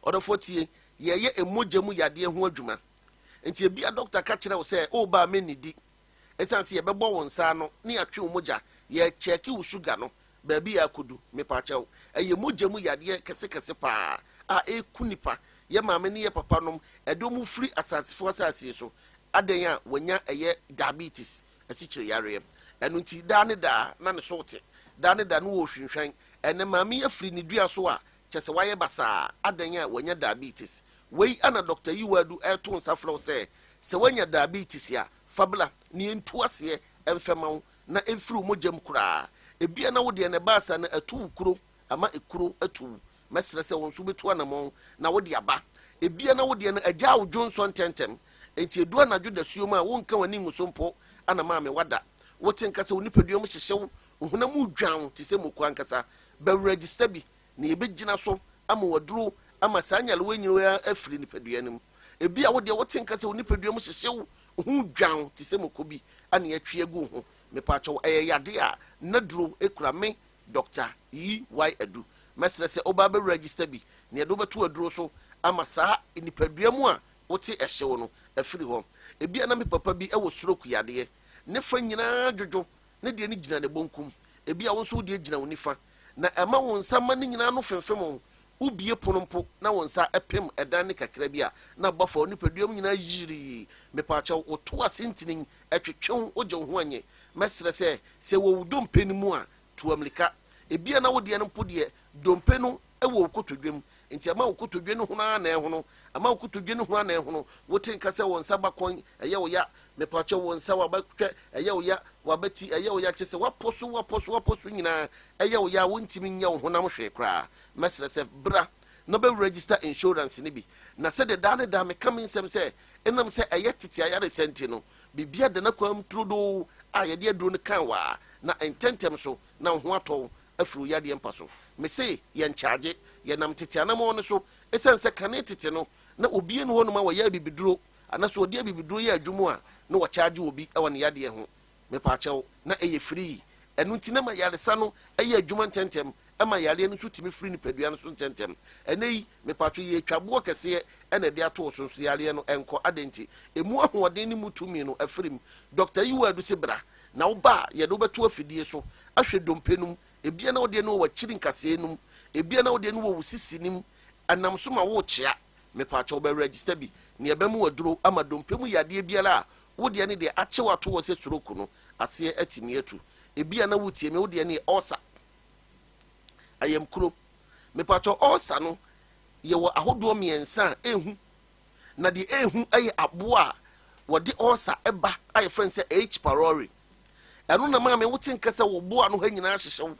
odofotie ye emogyamu yade ho adwuma enti bia doctor ka kyerɛ wo sɛ o ba menidi esanse ye bɛbɔ wo nsa no ne atwe wo mogya ye check wo sugar no baabi ya kudu me pa kyɛw eye mogyamu yade kese pa a ekunipa ye maame ne ye papa nom edomu free asasefo asase so adan a wanya eye diabetes asikyire yare enu nti da ne na so te da ne no wo hwinhwan ene maame ya free ne dua so a kyese waye basa adan a wanya diabetes wei ana Dr. Y Edu eto nsafro se wanya diabetes ya fabla ne entu ase emfemawo na efiri mogyam kura ebia na wo de ne basa na atu kuro ama ekuro atu mesre se won so betu anamon na wo de aba ebia na wo de na agya wo Johnson tentem enti edu anadwo da suom a wo nka wani ngusompo ana ma me wada wo tenkasa woni paduam hyehyew ohuna mu dwan ti se moku ankasa be register bi na ebegina so ama waduro ama sanyale wenyi ya afiri ni paduanim ebia wo de wo tenkasa woni paduam hyehyew hu dwan ti se mokobi ana yatwe agu ho me pacho yade a naduro ekura me Dr. Y Edu mesre se oba be register bi ne do beto aduro so ama saa nipaduamu a wote ehyew no afiri ho ebia na me papa bi e wo soroku yade ne fa nyina dwojo ne de ne gina ne bonkum ebia wo so de gina wonifa na ema wo nsama ne nyina no femfem ubie ponompo na wo nsa epem edan ne kakra bi a na bafo nipaduam nyina yiri me pacho woto asentinin etwetwen oje ho anye mesre se wo dompe ni mu a to amlika ebia na wo de no pode dompe no e wo kotodwem enti ama wo kotodwe no ho na ehono ama wo kotodwe no ho na ehono wotin ka se wo nsa bakon eye wo ya me pacho wo nsa wa batwe eye wo ya wa bati eye wo ya kyese waposo nyina eye wo ya wontimi nya wo honam hwe kra mesre se bra no be register insurance ni bi na se de dane da me kam nsem se enam se eye tete ayare senti no bibia de na kwam trudo a ye de aduro ne kan wa na ententem so na ho atɔ afuru ya de mpaso me se ye nchaage ye nam tete anamo no so esense kane tete no na obie no ho no ma wa ya bibiduro anaso odi bibiduro ya adwumu a na wa charge obi e won ya de ho me pa kyɛw na eye free enu nti na ma yare sa no eye adwuma ntentem ama yale no so timi free ni pedua no so ntentem ene yi me patro ye twabo kese ene de ato so so yale no enko adenti emu ahoden ni mutumi no afrim Dr. Yiwadu Sibra na wo ba ye do beto afidie so ahwe dompenum ebia na wo de no wa chiri nkase enum ebia na wo de no wa wusisinim anam so ma wo chia me patro be register bi ne eba mu waduro ama dompemu yade biala wo de ne de ache wato wo se suroku no ase atimi atu ebia na wutie me wo de ne osa ayam kuro me patro osa no ye wo ahodo miensa ehu na de ehu aye aboa wo de osa eba aye friend say H parori eno na ma me wo tin kasa wo boa no ha nyina hyehyew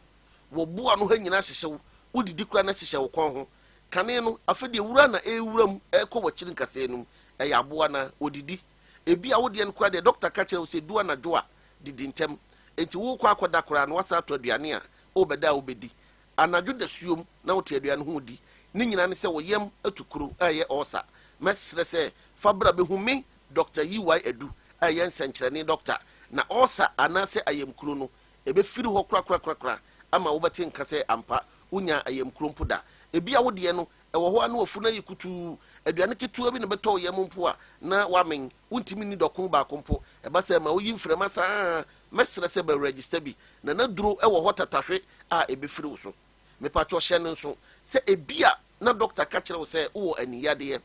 wo boa no ha nyina hyehyew wo didi kura na hyehyew kon ho kane no afede wura na ewuram ekọ wachiri nkasa enum eya aboa na odidi ebia wo de en kura de doctor ka kire wo se duwa na doa didi ntem enti wo kwa akoda kura na wasa to aduane a obeda obedi anadwo da suom na wo te aduane ho di ni nyina ne se wo yem atukuru eye osa mesre se fabra behumi Dr. Yiwai Edu eye nsenkyerene doctor na osa anase ayemkuru no ebe firi ho kura ama wo bete nkase ampa unya ayemkuru mpoda ebia wo de no ewo ho anu ofuna yikutu aduane ketu bi ne beto yem mpo a na wamen untimi ni dokun ba kompo eba se ma oyi mfrema sa mesre se be register bi na duro ewo ho tatahwe a ebe firi wo so me patcho hye nso se ebia na doctor ka kire wo se wo aniyade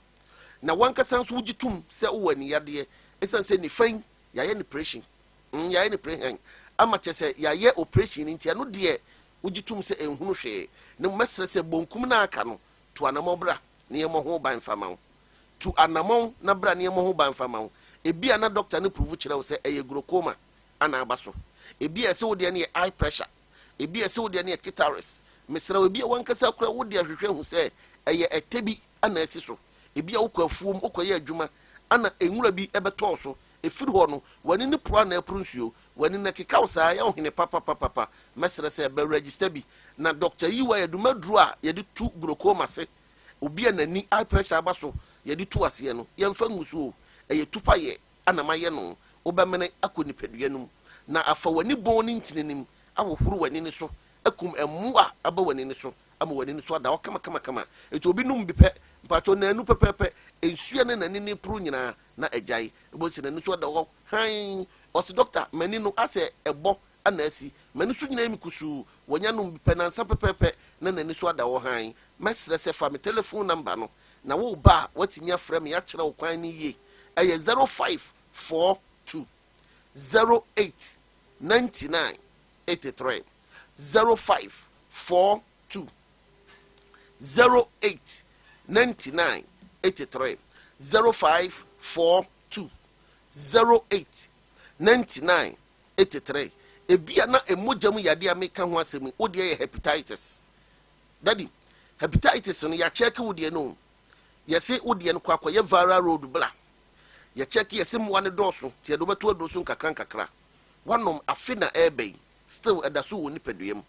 na wankasa nso wugitum se wo aniyade esan se ni fan yaye ni pressing yaye ni pressing ama chese yaye operation ntia no de wugitum se enhunu hwe ne mesre se bonkum na aka no to anamo bra ne yemo ho ban fama to anamo na bra ne yemo ho ban fama ebia na doctor ne prove kire wo se eye glaucoma ana abaso ebia se wo de ne eye pressure ebia se wo de ne cataracts mesra ebia wankasa kura wo de ahwehwe hu se eye etebi ana asiso ebia wo kwafuom okoye adwuma ana enwura bi ebeto so efiri ho no wani ne pro na epru nsuo wani na keka usa ya ohine papa mesra se be register bi na Dr. Yiwai Edu maduru a ye de tu glaucoma se obi anani eye pressure abaso ye de tu ase no ye mfa ngusuo eye tupa ye ana maye no obemene akoni peduanum na afa wani bon ni ntininim awohuru wani ne so akum emua aba wani ne so ama wani ne so ada kama eti obi num bipe mpacho na anu pepepe ensuya na nani ne pro nyina na ajai ebo si na nu so ada ho han osi doctor mani no ase ebo ana asi mani so nyina emikusu wonya num bipe na nsa pepepe na nani so ada ho han mesre se fa me telephone number no na wo ba watimi afra me ya kire wo kwan ni ye eye 0542 08 99 83 0542 08 99 83 0542 08 99 83 ebia na emojam yade ameka ho asemi wo de hepatitis daddy hepatitis no ya check wo de no yesi wo de no kwakwa ye viral road bla ya check yesi mo ne doso tie do beto doso nkakra wanom afina ebe still edaso wo nipaduam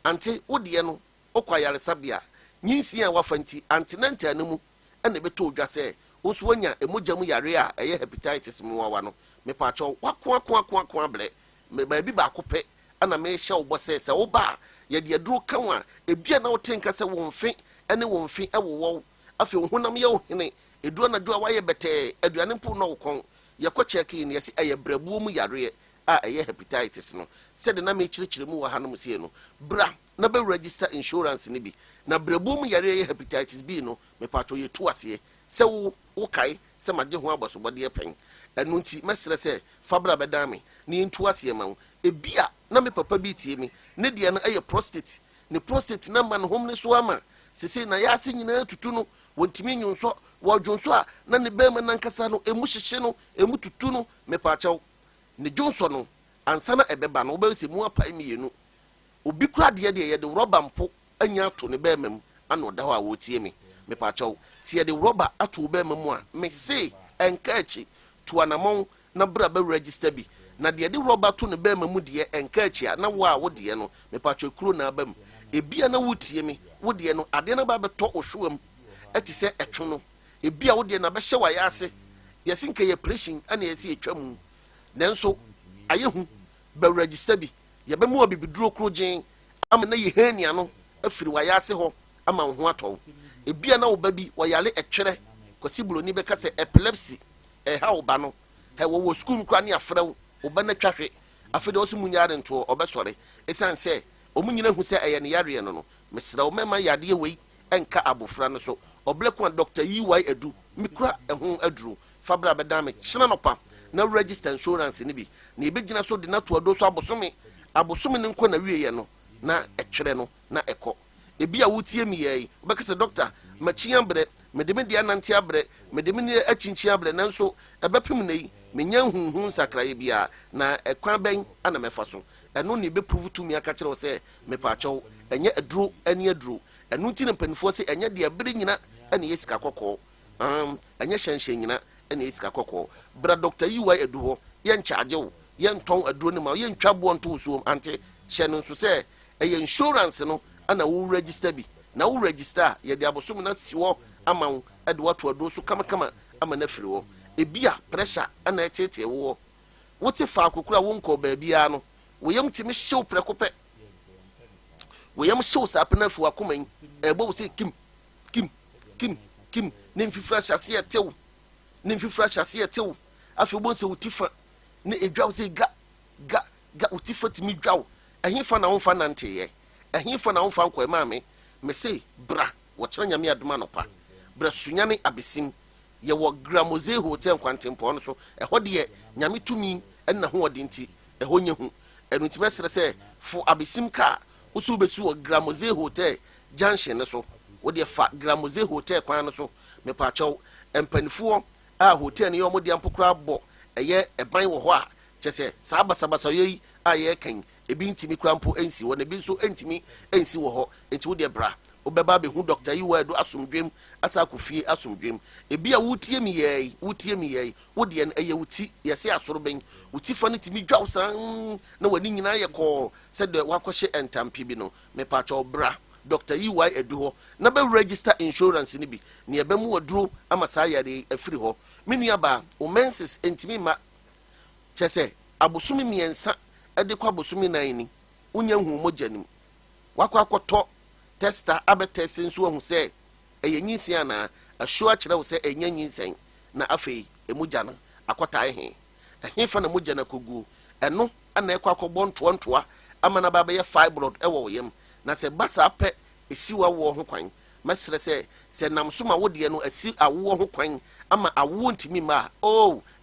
ante wo de no okwa yare sabia nyinsi a wafanti antinanta anemu ene beto odwa se oso wanya emojam yare a eye hepatitis mu wawa no me pacho wakwa ble me ba bi ba kope ana me hye wo bose se wo ba ye de aduro kanwa ebia na wo tenka se wo mfe ene wo mfe ewo afi honam ye wo hene eduro na do a waye bete aduane mpo no wokon ye ko check in ye se eye brabuo mu yare a eye hepatitis no se de na me kirikire mu wa hanom sie no bra na be register insurance ni bi na brabuo mu yare eye hepatitis B no me pato ye tu ase se wo kai se magye ho abosobode pen enu nti mesre se fabra bedame ni ntu ase ma ebia na me papa bi tie mi ne de na eye prostate ne prostate number no hom ne so ama sese na ya ase nyina tutu no wontimi nyunso wodwonso a na ne bema nankasa no emu hyehye no emu tutu no me pacho ne jonso no ansana ebeba no oba se mu apai mienu obi kura de ye de rubber mpo anya to ne bema mu ana oda ho a wotie mi me pacho si ye de rubber ato bema mu a me say enkachi to anamon na bra be register bi na de rubber to ne bema mu de enkachi a na wo a wo de no me pacho kuro na abam ebia na wotie mi wo de no ade na ba beto ohwam eti se etwo no ebia wo de na be hye wa ya ase yesinka ye pressing ana yesi etwam nanso ayehu be register bi ye be mu obibiduro krojin am na ye hania no afiri wa yase ho ama ho atɔ ebia na wo ba bi wɔyale ɛtwere kwasi buloni bɛka sɛ epilepsy ha wo ba no ha wo school kra ne afrɛ wo ba na twahwe afede wo so munyare nto ɔbɛsɔre esan sɛ omunyina hu sɛ ɛyɛ ne yare no mesrɛ wo mema yade wei enka abofra no so oblekwa Dr. EY Edu mikura ehun aduru fabra bɛda me kyena no pa na register insurance ni bi na ebegyina so de na to ado so abosome ne nko na wieye no na ɛtwere no na ɛkɔ ebi a wotie mi yɛ obɛkase doctor machian bre medeme dia nante abre medeme ne achinchi abre nanso ɛbɛpem nei menya hunhun sakraye bia na ɛkwan bɛn ana mɛfa so ɛno ne be prove to me aka kyerɛ sɛ mepa kyɛw ɛnyɛ aduro ɛne aduro ɛno nti ne mpanifo sɛ ɛnyɛ de abere nyina ɛne yesika kɔkɔ ɛnyɛ hyɛnhyɛ nyina ɛne yesika kɔkɔ bra Dr. EY Edu hɔ yɛn charge wo yɛn tɔn aduro ne ma yɛn twa bo nto so ante hyɛ no nso sɛ ɛyɛ insurance no ana wo register bi na wo register yɛ de abosom na siwo ama wo ɛde wato aduro so kama ama na firi wo ebia pressure ana ɛtete wo wote fa akokura wo nkɔ ba bia no wo yam timi hyew prekopɛ wo yam hyew sapena fu akoman ɛbɔ wo sɛ kim ne mfifra hyase ɛtew ne mfifra hyase ɛtew afi bo nse utifa ne edwa wo sɛ ga utifa timi dwawo ɛhefa na wo fa nante yɛ ɛhefa na wo fa nkɔ ma me say bra wo kyerɛ nyame adoma no pa bra Sunyani abesim ye wo Gramoze Hotel kwantempo no so ɛhɔ de nyame tumi ɛna ho odinti ɛhɔ nye hu ɛno nti mesere sɛ fo abesim ka usu besu wo Gramoze Hotel junction ne so wo de fa Gramoze Hotel kwan no so me pa kyɛw empanifuo a hotel ne yo mo de ampokra bɔ ɛyɛ ɛban wɔ hɔ a kyɛ sɛ saa basabasa yi a yɛ kan ebi ntimi krampo ensi wɔ na ebi nso entimi ensi wɔ hɔ enti wo de bra obeba be hu Dr. EY Edu asomdwem asa akofie asomdwem ebi a wutie mi yɛ wo de en ɛyɛ wuti yɛse asoro ben wuti fa ne timi dwaw san na wani nyina yɛ kɔ sɛ de wakɔhye entampi bi no me pa cha obra Dr. EY Edu hɔ na be register insurance ni bi ne ebe mu waduro ama saa yare afiri hɔ menu aba o menses entimi ma kyɛ sɛ abosumi miensa ɛde kwa abosumi nan ni unya hu mogyanim wakɔ akɔtɔ testa abe test nso ahu sɛ ɛyɛ nyinsia na ahwo akyerɛ wo sɛ ɛnya nyinsen na afei emugya no akɔta ehe ɛhefa na mogya na kogu ɛno ana ɛkɔ akɔbɔ ntoa ama na ba bɛyɛ fibroid ɛwɔ wo yam na sɛ basa pɛ esiwa wo ho kwan mesrɛ sɛ nam so ma wo de no asi awo ho kwan ama awo ntimi ma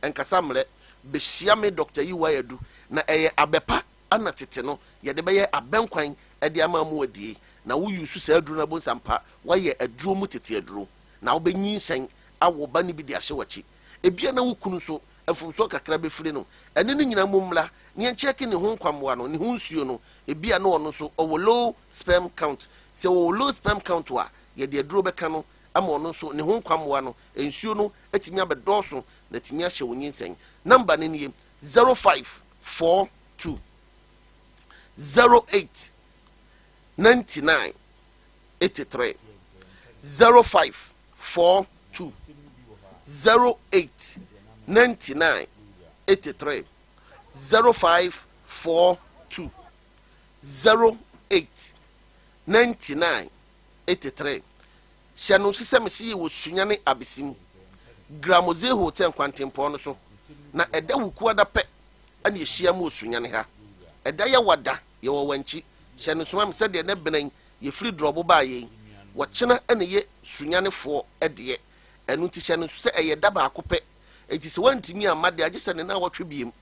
enkasa mre behyia me Dr. EY Edu na ɛyɛ abepa ana tete no yɛde bɛyɛ abenkwan ɛde ama mu adie na wo yusu sa aduru na bo sampa wayɛ aduro mu tete aduro na wo benyin hyɛn awo ba ne bi de ahye wachi ebia na wo kunu so afumso kakra befiri no ɛne ne nyina mumla ne nkyɛke ne ho kwamwa no ne ho nsuo no ebia na ɔno so ɔwɔ low sperm count sɛ ɔwɔ low sperm count wa yɛde aduro bɛka no ama ɔno so ne ho kwamwa no nsuo no atimi abɛdɔso na timi ahyɛ wonyin sɛn number ne nie 0542 08 99 83 0542 08 99 83 0542 08 99 83 Shanu sisem si wo Sunyani abesim Gramoze Hotel kwantempo no so na ɛda wuku ada pɛ ana yɛhyia mu Sunyani ha ɛda yɛ wada yɛ wɔ wanchi hyɛno soma me sɛ de ne benan yɛfiri drobo ba yɛ wɔkyena ana yɛ Sunyani fo ɛdeɛ ɛno ti hyɛno sɛ ɛyɛ da ba akopɛ enti sɛ wantimi amade agye sɛ ne na wɔtwe biem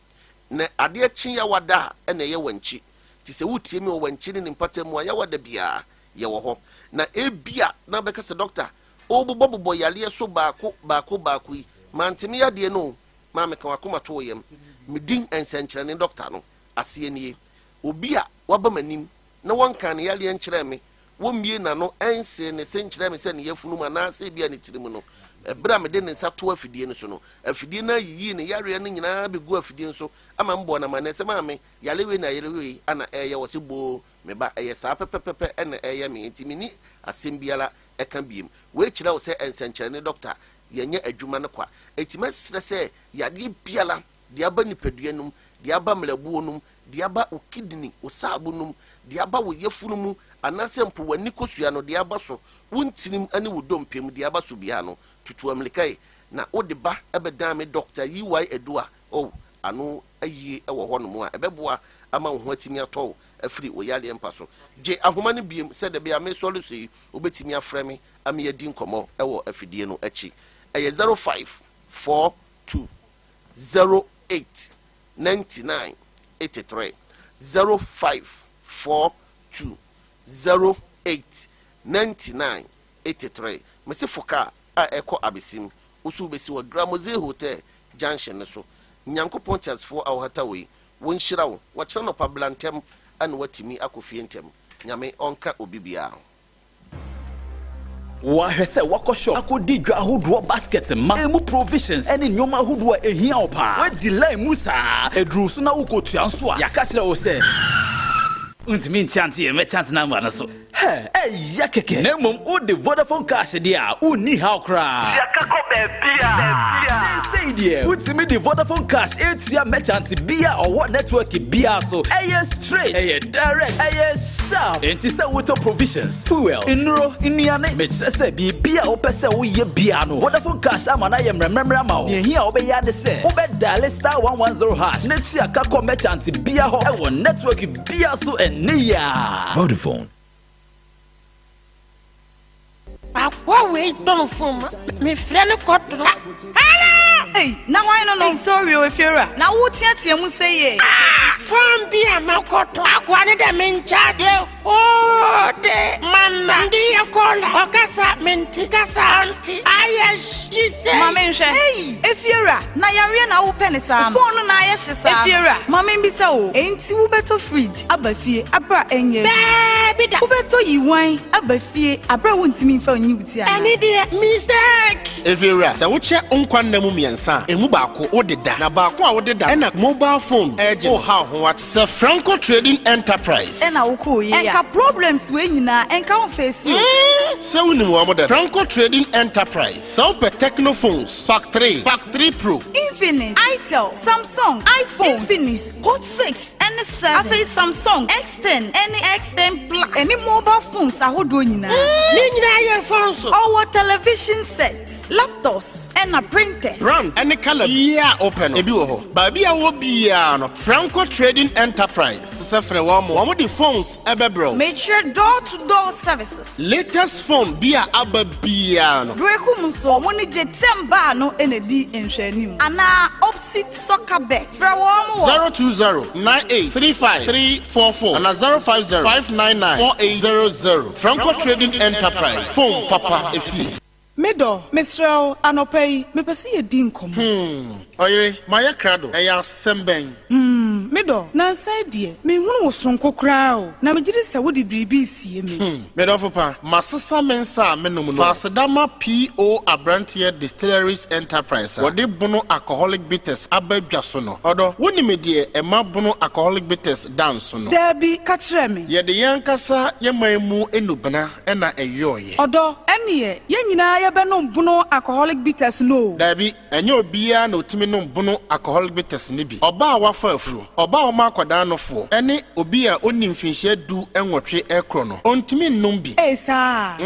na adeɛ kye ya wada ana yɛ wanchi ti sɛ wutie mi wɔ wanchi ne mpata mu a yɛ wada bia yɛ wɔ hɔ na ebia na bɛka sɛ doctor obobobobɔ yale so baako yi mantimi yade no ma me kan akoma to yam medin ensenkyerɛ doctor no asie nie obi a waba manim na wonka ne yale enkyerɛ me wommie na no ense ne senkyerɛ me sɛ ne yafunu ma na sɛ bia ne tirimu no ebra me de ne nsa to afidie no so no afidie na yiyi ne yare no nyinaa begu afidie so ama mbo na ma na sɛ ma me yale we na yare we ana ɛyɛ wɔ se bo me ba ɛyɛ saa pɛpɛpɛpɛ ɛna ɛyɛ me ntimi ni asɛm biala ɛka biem we kyerɛ wo sɛ ensenkyerɛ ne doctor yenye adwuma no kwa etima srɛ sɛ yade biala de aba nipaduanum de aba mlabuonum de aba o kidney o sabunum de aba wo yefunu mu anase mpo wani kosua no de aba so wontinim ane wo dompem de aba so bia no tutu amlikai na wo de ba ebedan me doctor yiwai edua oh ano ayi ewo ho no mu a ebeboa ama wo ho atimi atɔ afiri wo yale empa so je ahoma no biem sɛ de bia me solo sei obetimi afrɛ me am yedi nkomo ewo afidie no achi eye 0542 08 99 83 0542 08 99 83 mesi foka a eko abesim usu besi wa Gramoze Hotel Junction so nyankopon tiasfo a hata we wonhyira wo wakyerɛ no pablantem ane watimi akofie ntem nyame onka obibia Wahwɛ sɛ wakɔ shop akɔdi dwa ahodoɔ basket ma emu provisions ɛne nneɛma ahodoɔ ehia wo paa wadi line mu saa eduru so na wokɔtua nso a yɛaka kyerɛ wo sɛ untimi nchante ye me chance number na so ya keke na mom o de Vodafone cash dia o ni how cry ya kako be bia say dia untimi de Vodafone cash etua merchant bia or what network bia so straight direct sharp enti say water provisions fuel inro iniane me kyerɛ sɛ bia o pɛ sɛ wo ye bia no Vodafone cash ama na ye mremremra ma wo ye hia wo be ya de sɛ wo be dial star 110 hash na tua kako merchant bia ho e wo network bia so Vodafone. We don't form me friend Cotton. Hey, now I don't know. Sorry, if you're now what you say, from dear Makoto, I wanted them in charge. Oh, the man, dear caller, Ocasa, Menticasa, auntie. She said, Mamma, hey, if you're now you're now open a phone on Ayash, if you're Mamma, be so, ain't you better fridge, Abafi, Abra, and ye, better you wine, Abafi, Abra won't mean for you. An idiot mistake. If you're so what's your own quandamumiansa, a mubako or the da, Nabako or the da, and a mobile phone, edge or how what's a Franco Trading Enterprise. And I'll call you. And problems when you na and can't face you. So we know about the Franco Trading Enterprise. Sompa Technophones, Pack 3 Pro, Infinix, Itel, Samsung, iPhone, Infinix, Hot 6, and 7. I face Samsung, X10, any X10 Plus, any mobile phones are who doing now. Our television sets, laptops, and a printers. Brand any color. Yeah, open. Baby, I will be Franco Trading Enterprise. Sefre wamo the phones ebebro. Major door-to-door services. Latest phone be a ababiano. Dwekumso money jetemba no enedi enhwenim. Ana opposite soccer bet. Fra wamo 020-9835-344 and 050-599-4800. Franco Trading Enterprise. Phone Papa Efi. Medo, Mr. Anopei, me pesi edin kom. Oyere, maya krado, eya semben. Medo, na say die, me hunu wo sonko kra o. Na me gire se wo de bribi sie me. Medo fopa, masesa mensa menum no. Fasedama PO Abrantier Distilleries Enterprise. Wode bono alcoholic bitters abadwa so no. Odo, woni me die e ma bono alcoholic bitters dance no. Debi ka kire me. Ye de yankasa ye maimu enubena ena eyoye. Odo, eniye, ye nyina ye be no bono alcoholic bitters no. Debi, enye obia na otimi no bono alcoholic bitters ni bi. Oba wafa afuru. Oba oma kwadan no fo. Ene obi a oni mfinhye du enwotwe ekro no. Ontimi nnum bi. Sa.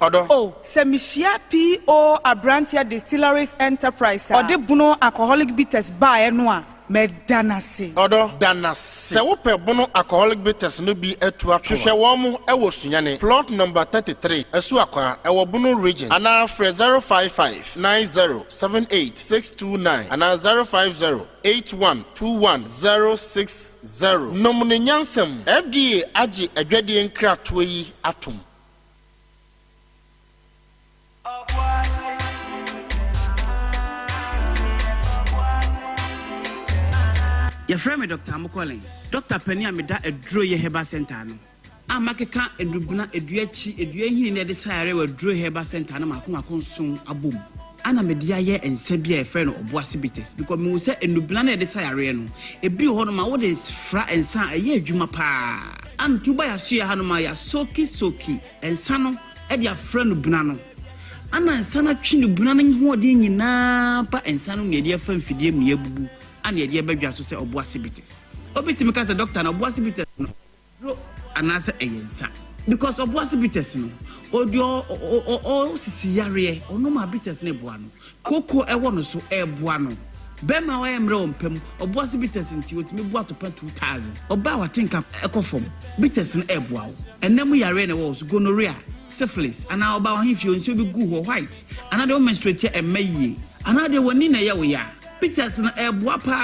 Odo. Oh, semishia PO Abrantia Distilleries Enterprise. Ode bono alcoholic bitters ba e no a medanase. Odo danase. Se wo pe bono alcoholic bitters no bi atu ahwehwe wo mo e wo Sunyani. Plot number 33. Esu akwa e wo bono region. Ana fre 055-9078-629 ana 050-8121-060. Nomune nyansem FDA agi adwade nkratoa yi atom. Your friend Dr. Amokolens. Dr. Penny Amida a draw your Heba Center. Amakeka and Dubuna Eduachi, Eduahi in the desire will draw Heba Center and Makuma soon a boom. Anna Media and Sebia a friend of Boisibitis because Musa and Dublana desire a bill on my orders fra and sa a year Jumapa. And to buy a share Hanumaya soki and Sano at your friend of Bunano. Anna and Sana Chin Bunaning who are in Napa and Sano, your dear friend Fidim Yebu. and the idea baby to say obuasibitis. Obiti because the doctor and obuasibitis no anasa eyensa. Because obuasibitis no odio o sisiyare onoma bitis ne boano. Koko ewo no so eboano. Bema wa emre ompem obuasibitis nti otimi bua to 2000. Oba wa tinka ekofom bitis no eboawo. Enemu yare na wo so gonorrhea, syphilis, and now about him you be good white. Another menstruate and may another one in a ya. Peters na eboapa.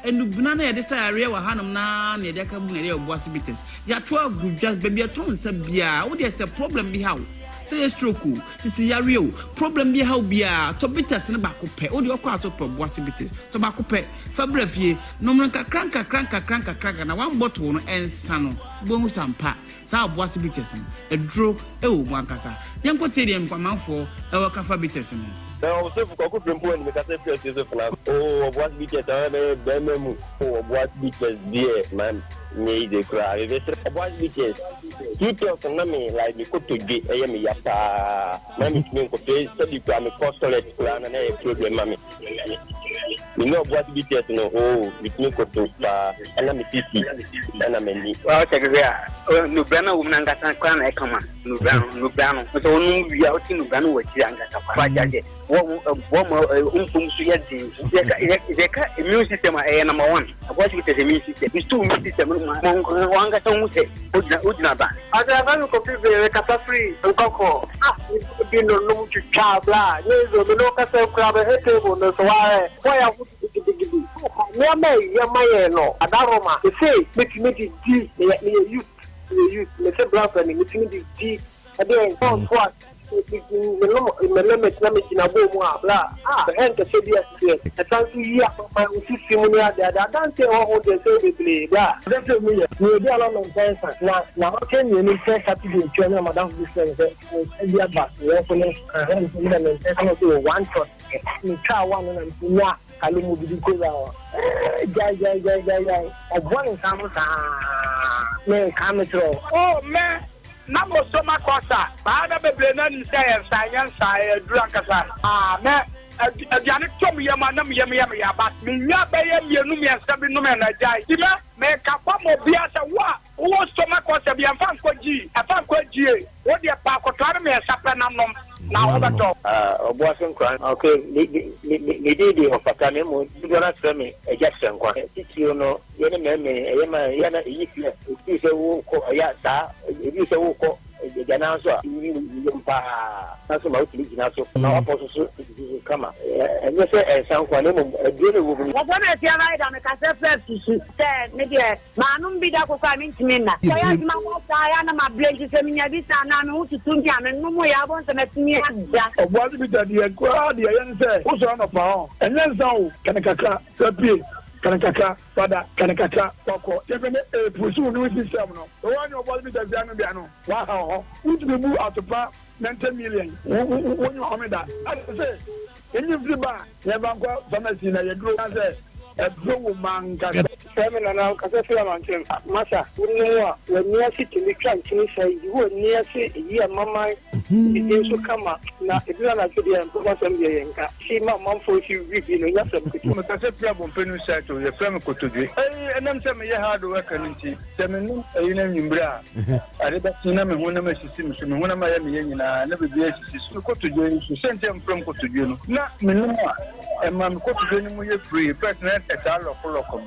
And banana this area wa hanum na near the community of Bossibitis. Ya 12 good just baby a ton sabia. Oh, there's a problem be how. Say a stroke, Sisi Yario, problem be how be a tobitas and tobacco pay. Oh, your class of Bossibitis, tobacco pay, Fabrefie, no man cranka, and one bottle and sano, bones and pat. Sa Bossibitis, a draw, one casa. Young Potadium come out for our Cafabitis. Now, so for Poku Piesie, because I feel this oh, what beaches are there, Bememu, oh, what beaches, dear man, need the cry. What beaches? You talk to me like you could to get a yummy yapa. Mammy, you could pay, so you can postulate plan and a problem, mammy. You know what beaches, no, oh, with me could to and I'm a Sisi, and I'm a knee. Well, Secretary, Nubana woman got a crown, I come on, Nubano, but only we are out in Nubano with Yanga. What more immune system number one. What is the immune system? It's two immune system. One got on say, Ujnaba. I have completely free and cocoa. You know, to Chabla, no castle crab, a table, no why I would Yamay, no, Adaroma, the say, making it deep, you, let's say, bluffing, making it deep, again, what? Me limit na me kina bo mu abla the hand to say yes I can't see here my system near there I don't say what they say be blah that's me we dey along on sense na how can you need to Saturday to madam this say e advert we police and we na sense no one shot me try one na nya kalu mu bi ko ja one come me come through oh man Namo soma kosa, baada beblena ni science drankasa. Me adiane tom yema na me ya ba. Me nya be ye mienu me asabi no me na jai. Dime me ka kwa mo bia se wa. Wo soma kosa bia mfa nko ji e. Wo de pa akotware me asapra na nom. Na wo beto. Obuasen kran. Okay, ni di ofata me mo dora treme ejasen kwa. Titio no ye ne me yema yana yikle. Ti se wo ko ya sa, ebi se wo ko jana so yimpa. Na so ma utili jina so. Na aposo so kama. Enye se ensan kwa ne mo edire wo bi. Wo na ti ala da me ka se first su. Se me de manum bi da ko kwa mi ntimi na. Ya ma ko sa ya na ma blend se mi nya bi sa na me ututu nti ame no mo ya bon se metimi ada. Obuazi bi da de kwa de yen se wo so na pa ho. Enye nsan o kanakaka sapi kanakaka pada kanakaka poko yebene pusu no system no the one you boy be da bia no wa ha ho would be move out of 90 million when you how me that I say any friba ya banko pharmacy na yedro say ebro manga feminine na kase fira manchen masa unwa wani asiti ni kan chini sai wo ni asi yi mama bi so kama na ebira na kedi en ko fasem ye yenka si ma manfo si wi no yasem ko mo kase fira bon penu sai to ye fem ko to dwe enam se me ye hard work nti se me nu na nyimbra are da tina me ho na ma sisi me so me ho na ma ye me nyina na be bi sisi ko to dwe so sentem frem ko to dwe no na me nu a ma me ko to dwe ni mo ye free president etalo ko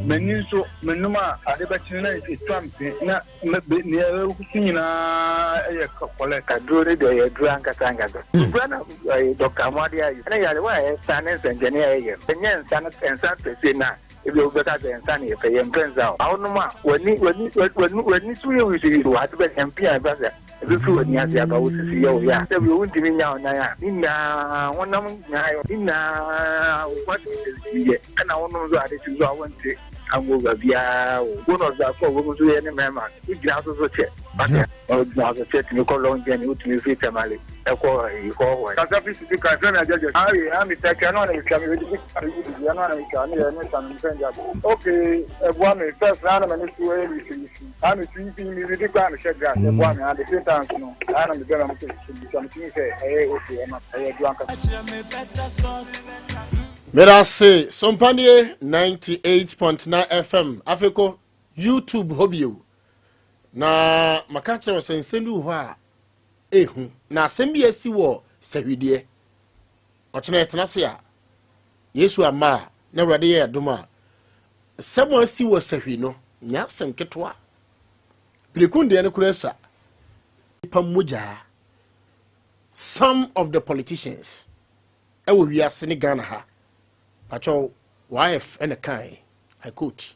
meni so menuma adebati na etwampe na ne kunyina e kokole ka dure de ye dranka tanga brana Dr. Amadi ayi na yale wa science engineer ye enyen science pese na ebi obeka de ensan ye fe ye mpenza awonuma wani suye wisi wa adebe MP abaza ebi fu wani asia ba wosisi ye o ya se bi wunti mi nya ona ya ina wonam nya yo ina what is ye kana wonu zo ade ti zo awonte ango bia wono za ko wo zo ye ne mema ujina so che baka o za so che ti ko longe ni utimi fi tamale e ko ho ka fi si ka na jaje ai ami ta ka no na ka mi di ya no na ka ni ne tan mpenja okay e bua me first na na me su e ni si ami ti mi di ka mi she gas e bua me ade tin tan no ana mi bela mo ti se e o ti e ma e du anka Merase Sompa 98.9 FM Afeko YouTube hobby na makacha wa sensendu hwa ehu na asembi esi wo sahwidie ochena etenase a Yesu ama na wrade ye adoma semo esi wo sahwi no nya senketwa Grekunde ne kuresa pamuja some of the politicians ewo wiase ne Ghana ha Pacho wife and a kai I quote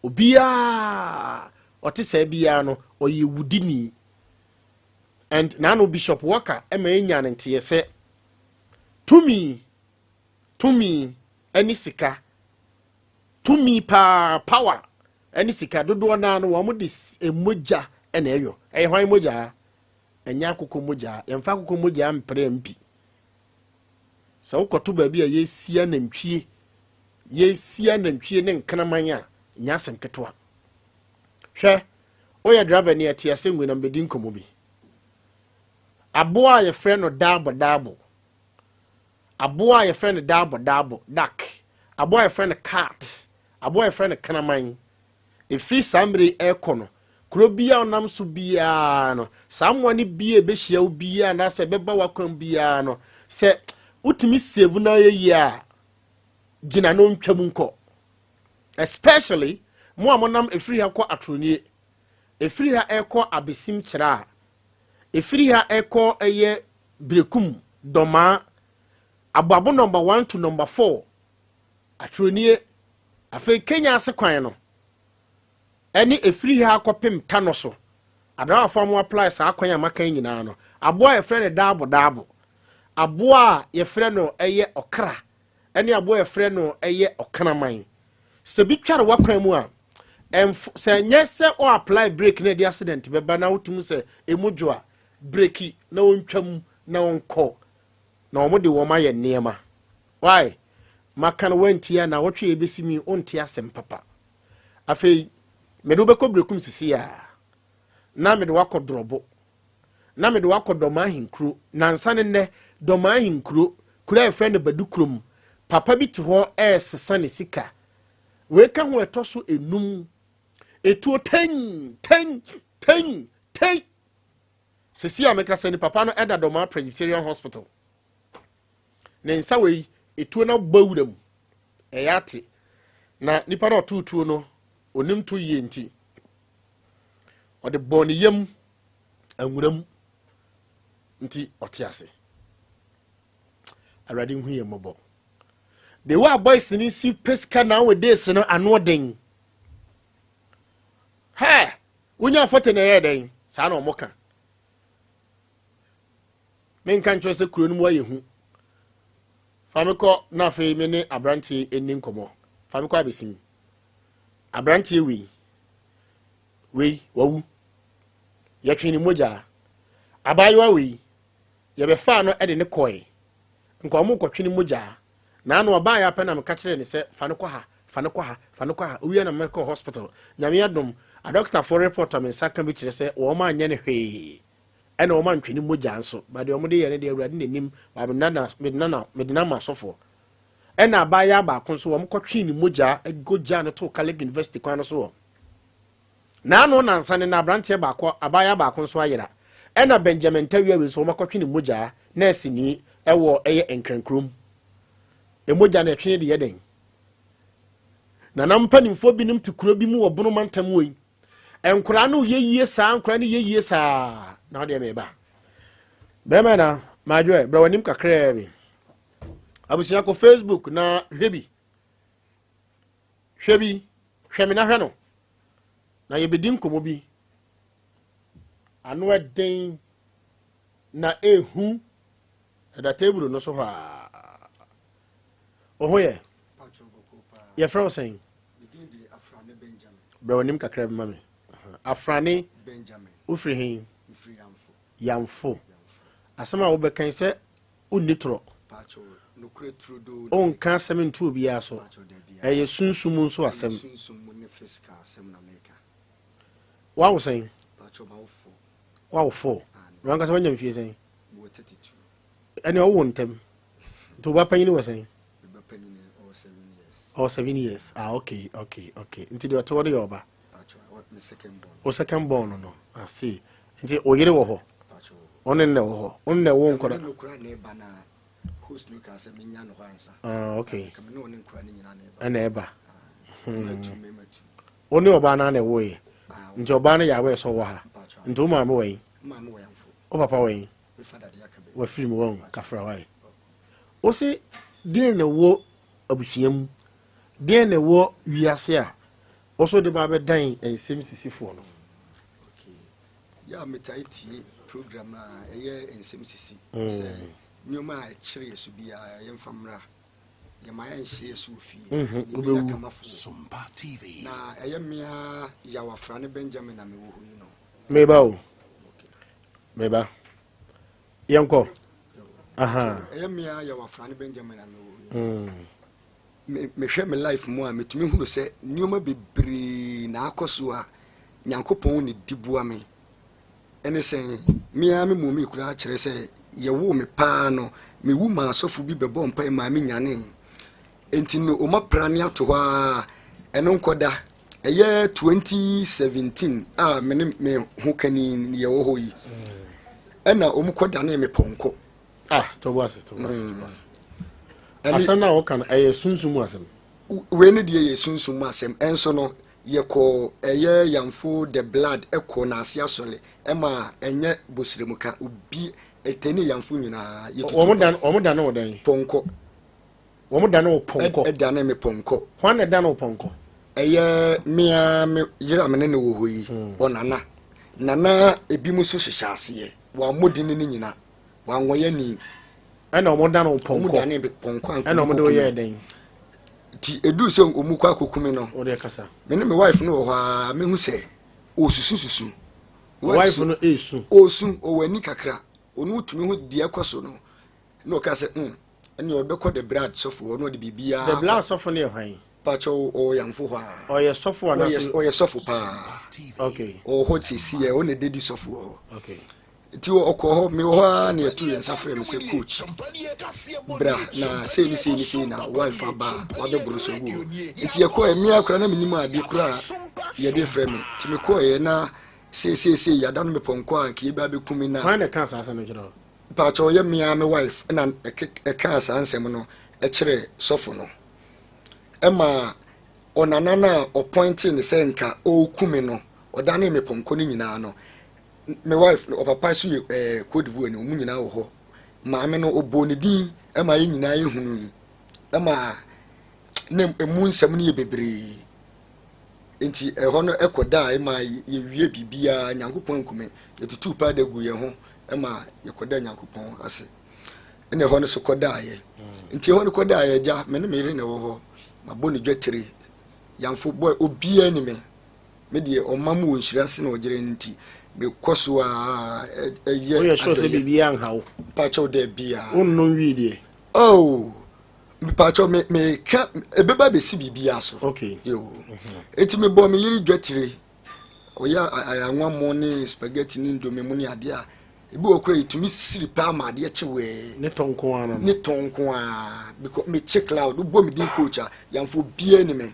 Obia otise bia no oye wudini and nano Bishop Walker enya ntie se to me any sika to me power any sika dodo na no wo dis emoja ena eyo hwan moja enya akoko moja yemfa akoko moja ampre mpi sa ukoto baabi a yesia nantwie ne nkramanya nya asem ketwa hwe oya driver ne atia sengwe na mbedi nkomo bi aboa ye frɛ no dabo aboa ye frɛ no dabo duck aboa ye frɛ no cat aboa ye frɛ no kraman efri sambre ekono kuro bia onam so bia no samwani bia behia wo bia na se beba wakwan bia no se utimi save na ye a gina no ntwam nko especially mo amonam efiri ha kɔ atronie efiri ha ekɔ abesim kyera efiri ha ekɔ eye brekum doma ababo number 1 to number 4 atronie afi Kenya ase kwan no eni efiri ha akɔpem tano so adawa fam apply sa akwan ya maka nyina no abo a efre ne dabo aboa ye frɛ no eye okra ene aboa ye frɛ no eye okanaman se bitware wakwan mu a se nyese o apply break na di accident beba na wotum se emudwo a breaki na wontwam na wonko na omode wo ma ye niema why maka no wantia na wotwe ebesimi onti asem papa afei medo beko brekum sisi a na medo wakodrobo na medo wakodoma hinkru na nsane ne doma hinkru kura e friend badukrum papa bi te ho sesa ne sika we ka ho etoso enum etuo ten sisi a meka sani papa no eda doma Presbyterian Hospital ne nsa we etuo na bawuram eyate na nipa na otutuo no onim to yenti ode boni yam anwuram nti otiase already hu ye mobo the wa boys ni si pesca nowadays no anoden he wonya foto na ye den sa na omoka men kan twese kuro nu waye hu famiko na fe me ne abrantie eni nkomo famiko abesim abrantie we wawu ye twini moja abayo we ye be fa no ede ne koy nko mo ko twini moja na no oba ya pena me ka kire ne se fa ne kwa ha owi na medical hospital nyame adom a doctor for report am saka bi kire se wo ma anya ne hwe ena wo ma ntwini moja nso ba de omo de ye ne de awurade nenim ba medina masofo ena abaya ba kon so wo mo ko twini moja goja ne to College University kwan so na no nansane na brantie ba ko abaya ba kon so ayira ena Benjamin Tawiya we so mo ko twini moja nurse ni ewo eye enkrankrum emoja na etwe de yeden na nampanimfo binim te kuro bi mu wo bono mantam wei enkura no yeyie saa enkura no yeyie saa na de meba be na majo bra wanim kakra bi abusia ko Facebook na hwebi hwemi na hwe no na yebedi nkomo bi anu eden na ehu da table no so ha ohoye ye frɛ saying bro nim kakra bi mame afrane Benjamin ufri hin yamfo asema wo bekan sɛ unitro pacho no kretrudo on ka sementu obi aso eye sunsum nso asem sunsum ne fiscal asem na meka wa wo saying pacho ma wo fo ranka sɛ wanya mfie saying wo 32 ene wo wontem to ba panyi ni wo saying Oh, 7 years. Ah, okay. Into the tour over. Second born, no. I see. Into Oyero. On in the won't call it. Okay. A neighbor. Only a banana way. Into a banana ya wear so wa. Into my way. Oh, papa way. We're free wrong, Kafra way. O say, dear no war abusiam. Dear no war we are here. Also the Bible dying and Nsem Sisi for no. Okay. Yeah, me tight program a year Nsem Sisi. Say, nyoma chiri subia yem famra. Yemaya share sufi. Sompa TV. Na ayemia ya wafrane Benjamin ame wo you know. Meba. Yanko. Aha. Ayemia ya wafrane Benjamin ame wo. Me hwe me life mu a metumi hunu se nyoma bebre na akoso a nyankopon ni dibua me ene sen me a me mu me kura kire se ye wo me pa no me wu ma asofu bi bebo mpa ma me nyane enti no o ma prane ato ha eno nkoda eye 2017 a me hu kani ye wo ho yi ena o mu koda na me ponko to was asana o kan aye sunsumu asem we ne de ye sunsumu asem enso no ye ko eye yamfo the blood eko na ase asole ema enye bosremuka obi eteni yamfo nyina yetutu omudan odan ponko omudan o ponko edane me ponko hwan edan o ponko eye mia me yira me ne wo hoyi onana nana ebi muso hyehyɛ ase wa modini ni nyina wa nwoye ni ana omudan o ponko omudan be ponko ana omudo ye den ti edu se omukwa kokumi no o de kasa me ne me wife no ho a me hu se osusususu wife no esu osu o wani kakra onu tumi hu de ekoso no no ka se ene obekọ the blood sofo no de bibia the blood sofo ne hwan pacho o yamfo ho a o ye sofo na o ye sofo pa okay o ho tisi e o ne dedi sofo okay ti o ko ho me ho a na etu yen safre me se coach bra na se ni na wife aba wa be buru so gu ti ye ko emi akura na minima ade kura ye de frɛ me ti me ko ye na se ya dan me ponko an ki ba be kumi na why the cancer asa no jiro pacho ye me me wife na e cancer ansem no e kire sofo no ema onana na appointing ne se nka o kumi no odane me ponko ni nyina no my wife no papa so Cote d'Ivoire ni omu nyina wo ho maame no oboni din e ma ye nyina ye hunu e ma nem emu nsam ne ye bebre enti e ho no ekoda e ma ye wie bibia nyankopon kume ye tutu pa da gu ye ho e ma ye koda nyankopon ase ene ho no so koda ye enti ho no koda ye ja me ne me re ne wo ho ma boni dwetire yamfo boy obia ni me de o mamu wo nhira se na ogere nti me koso a ye we so se bibia nhawo pacho de bia onno wi de oh pacho me ka ebeba be si bibia so okay yo eti me bo me yiri dwetire oya ayanwa mo ni spaghetti ni ndomi mu ni ade a ebi okura itumi siri pa ma ade chewe ne tonko ana ne tonko a because me check cloud bo me din coach a yamfo bia ni me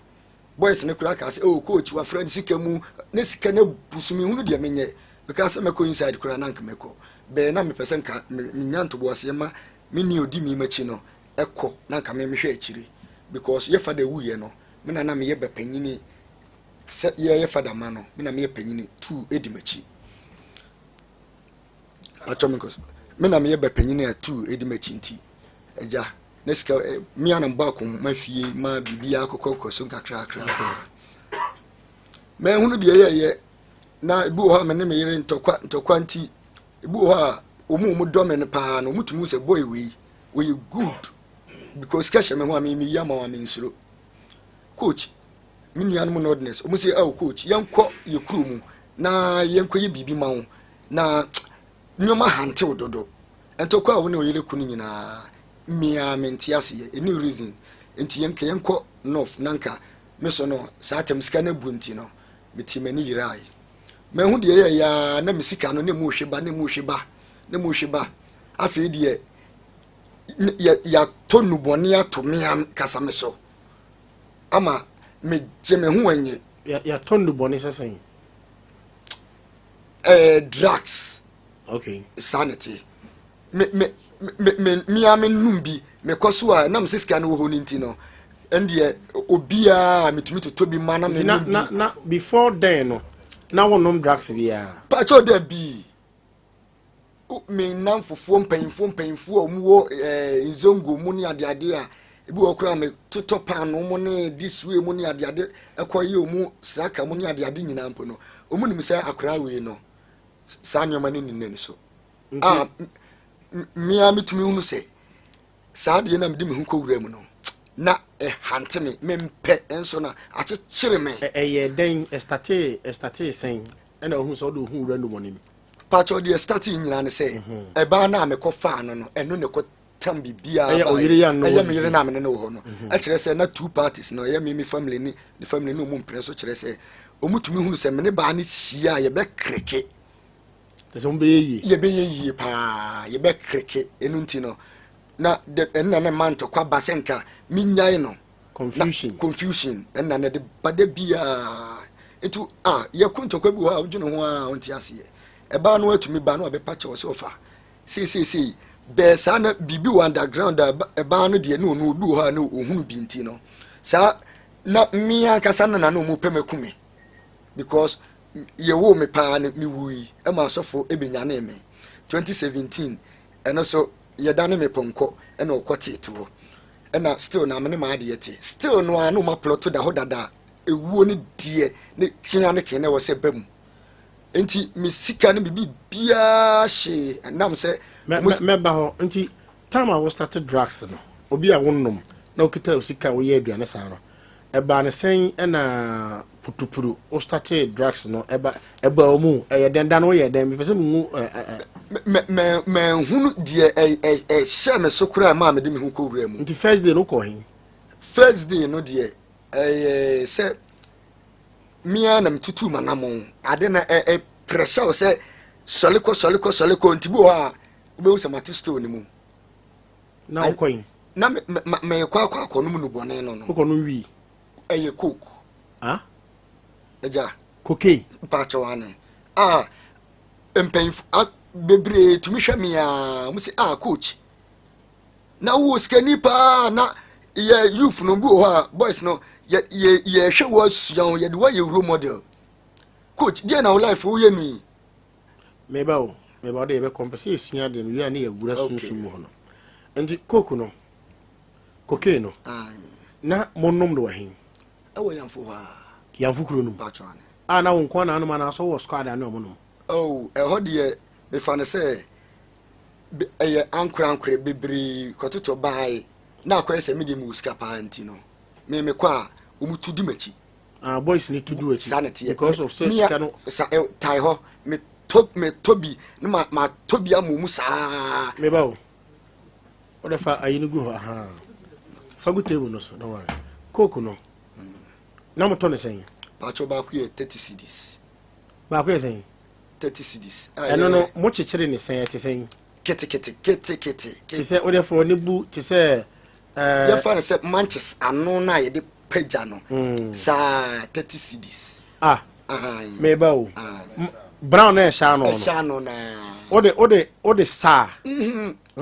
boys ne kura ka say oh coach wa friend sika mu ne sika ne busumi hunu de menye because me ko inside kura na nka me ko be na me person ka nyanto bo ase ma me ni odi mi machi no ekọ na nka me hwe akiri because ye father wu ye no me na me ye be panyini se ye father ma no me na me ye panyini tu edi machi atomikos me na me ye be panyini tu edi machi nti eja neska mi anam ba ko mafie ma bibia akokọ so kakra me hunu de ye na ebu ho me ne me yire ntokwa nti ebu ho a omu domen pa no mutumu se boy we good because kasha me ho me yama wa me nsuro coach me nuanu no ordinance omu se coach yanko ye kuru mu na yanko ye bibi ma wo na nyoma hante ododo entokwa wo ne oyire kunu nyina mia mentiase ye any reason enti yanko north nanka me so no saatem sika na bunti no metimani yirai me hu de ya na misika no ne mu hweba afi de ya tonu boni ato me kasa me so ama me jeme ho anye ya tondu boni sesen drugs okay sanity me am numbi me koso a na me sika no ho ninti no ende obia metumi to bi mana me na before then no na wonom drugs bia pa cho da bi me nam fufuo mpanyimfo omuwo nzongo mu ni ade a ebi okura me toto pan no mu ne this way mu ni ade ekoye omu sraka mu ni ade nyina mpo no omu ni misa akura we no sa nyoma ni nani so me amitumi hunu se sa de na me de me hu kowura mu no na hante me mpe enso na akyekyere me den estate sen ena hu so do hu wura no monim pacho de starting nyina ne se e ba na me ko fa no eno ne ko tam bibia ba ya me yire na me ne wo no a kire se na two parties no ya me family ni the family no mu mpre so kire se omutumi hunu se me ne ba ne hia ye be kreke so mbe ye pa ye be kreke enu nti no na de enna ne manto kwa basenka minyai no confusion enna ne de bade bia etu ye kunto kwa bi ho a odwene ho a onti ase eba no atumi ba no abepache wo se ofa si be sa na bibi underground eba no de no obi ho a no ohunu bi nti no sa na mi akasa na no mu pemekume because ye wo me pa na mi wui e ma sofo ebenyane me 2017 eno so ye dane me ponko ena okwoti eto ena still na me ma de yete still no anu ma plot da ho dada ewuo ni die ne kian ne ken na wo se bam enti me sika ne bibi bia she nam se me ba ho enti time I was started drugs no obi a wonnom na okita sika wo ye aduane sa no e ba ne sen ena putupuru o started drugs no eba omu ye den dan wo ye den me pese mu me hunu die share me sokura ma me de me hu ko wura mu nti first day no ko hin first day no die se mia na mtutu manamo ade na pressure se soliko ntibu ha ube se matisto ni mu na koyin na me kwa no mu no bone no ko no wi coke eja cocaine pacho wane empenf bebre tumi hwa me musi coach na wo skani pa na ye youth no bu ho boys no ye hwe wo suyan ye de wo ye role model coach dia na life wo ye mi me ba de be compensate suyan de wi na ye gura sunsun mu ho no enti coke no cocaine no na monnom do hin awo yamfo ha yamfo kuro no pacho ane na won kwa na anuma na so wo squad na omonom ho de me fa ne se ankra bebre kototo bai na akwa se me de mu ska pa anti no me kwa omutudi machi boys need to do it sanity because of such kind of tie ho me tobi no ma tobi amumu sa me bawo o da fa ayinu gu fa gu table no so don't worry coke no na mo to ne sen pacho ba ku ye 30 cedis ba ku ye sen 30 cedis no mo chechire ne sen te sen kete ti se o da fa ne bu ti se ya fa se manches anu na ye de pagya no sa 30 cedis me bawo brown na sha no na o de sa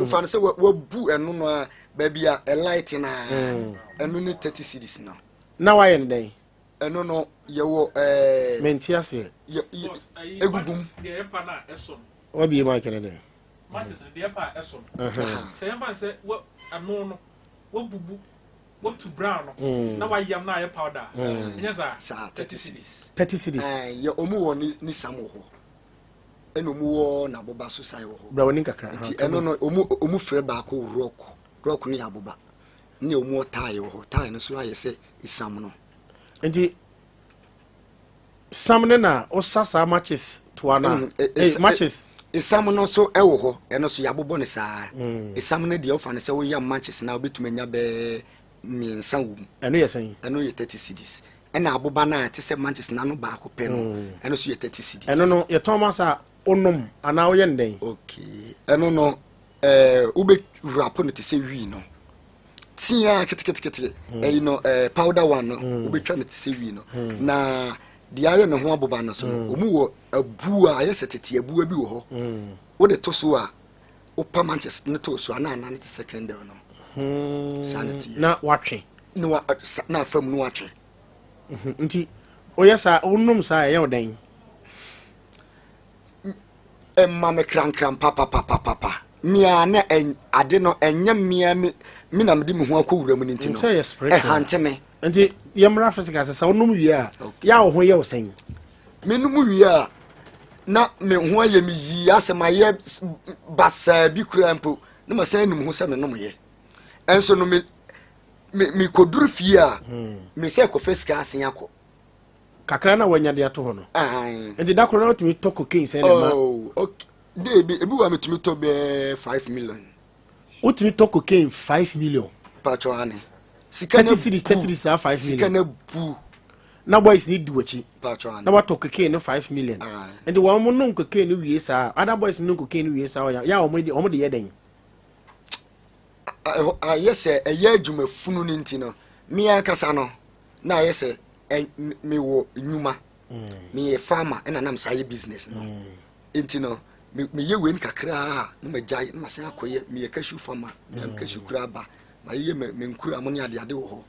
fa se wo bu enu no ba bia a light na enu ni 30 cedis no na wa ye ndai enu no ye wo mentiase egugum de pa na eso wa bi ma kene de matches de pa eso se yan fan se wo anu no wo bubu wo to brown no na wa yam na ye powder nya sa 30 cedis ye omu wo ni samo ho eno mu wo na boba so sai wo bra woni kakra eno no omu frɛ ba ko rock ni aboba ni omu tie wo tie no so aye se isam no enti samne na o sasa matches to ana matches isam no so ewo ho eno so yabobo ne saa isam no de ofa ne se wo yam matches na obetumanya be miensa wo eno yesen eno ye 30 cedis ena aboba na te se matches na no ba ko pe no eno so ye 30 cedis eno no ye Thomas onum ana o ye ndɛn okay eno no ube rap no te se wi no tia kete you know powder one no we try to see we no na the aye ne ho aboba no so no omu wo abu a aye setete abu abi wo ho wo de to so a o permanent ne to so ana ne second no sanity na watwe no na fam no watwe nti oyesa onum sa ye odan emma me kran papa mia na ade no enya mia mi na mede me ho akowura mu nti no hante me nti yemra physical sa onum wi a ya wo ho ye wo sen menum wi a na me ho aye mi yi asema ye basa bi kura mpo na ma san num ho se me nom ye enso no me koduru fie a me se ko fiska asen akọ kakra na wanya de ato ho no nti da koro na otumi to cocaine sen ma okay debi ebi wa metumi to be 5 million otumi to cocaine 5 million pacho ane sika na 30 5 million sika na bu na boys need duachi pacho ane na wato cocaine 5 million nti wa mo no cocaine wie sa other boys no cocaine wie sa ya o mo de yeden ayese eye adwuma funu ni nti no mi akasa no na ayese me wo nyuma me farmer na nam say business no nti no me ye wen kakra na magya na say akoye me cashew farmer me cashew kura ba ma ye me nkura mo ne ade wo ho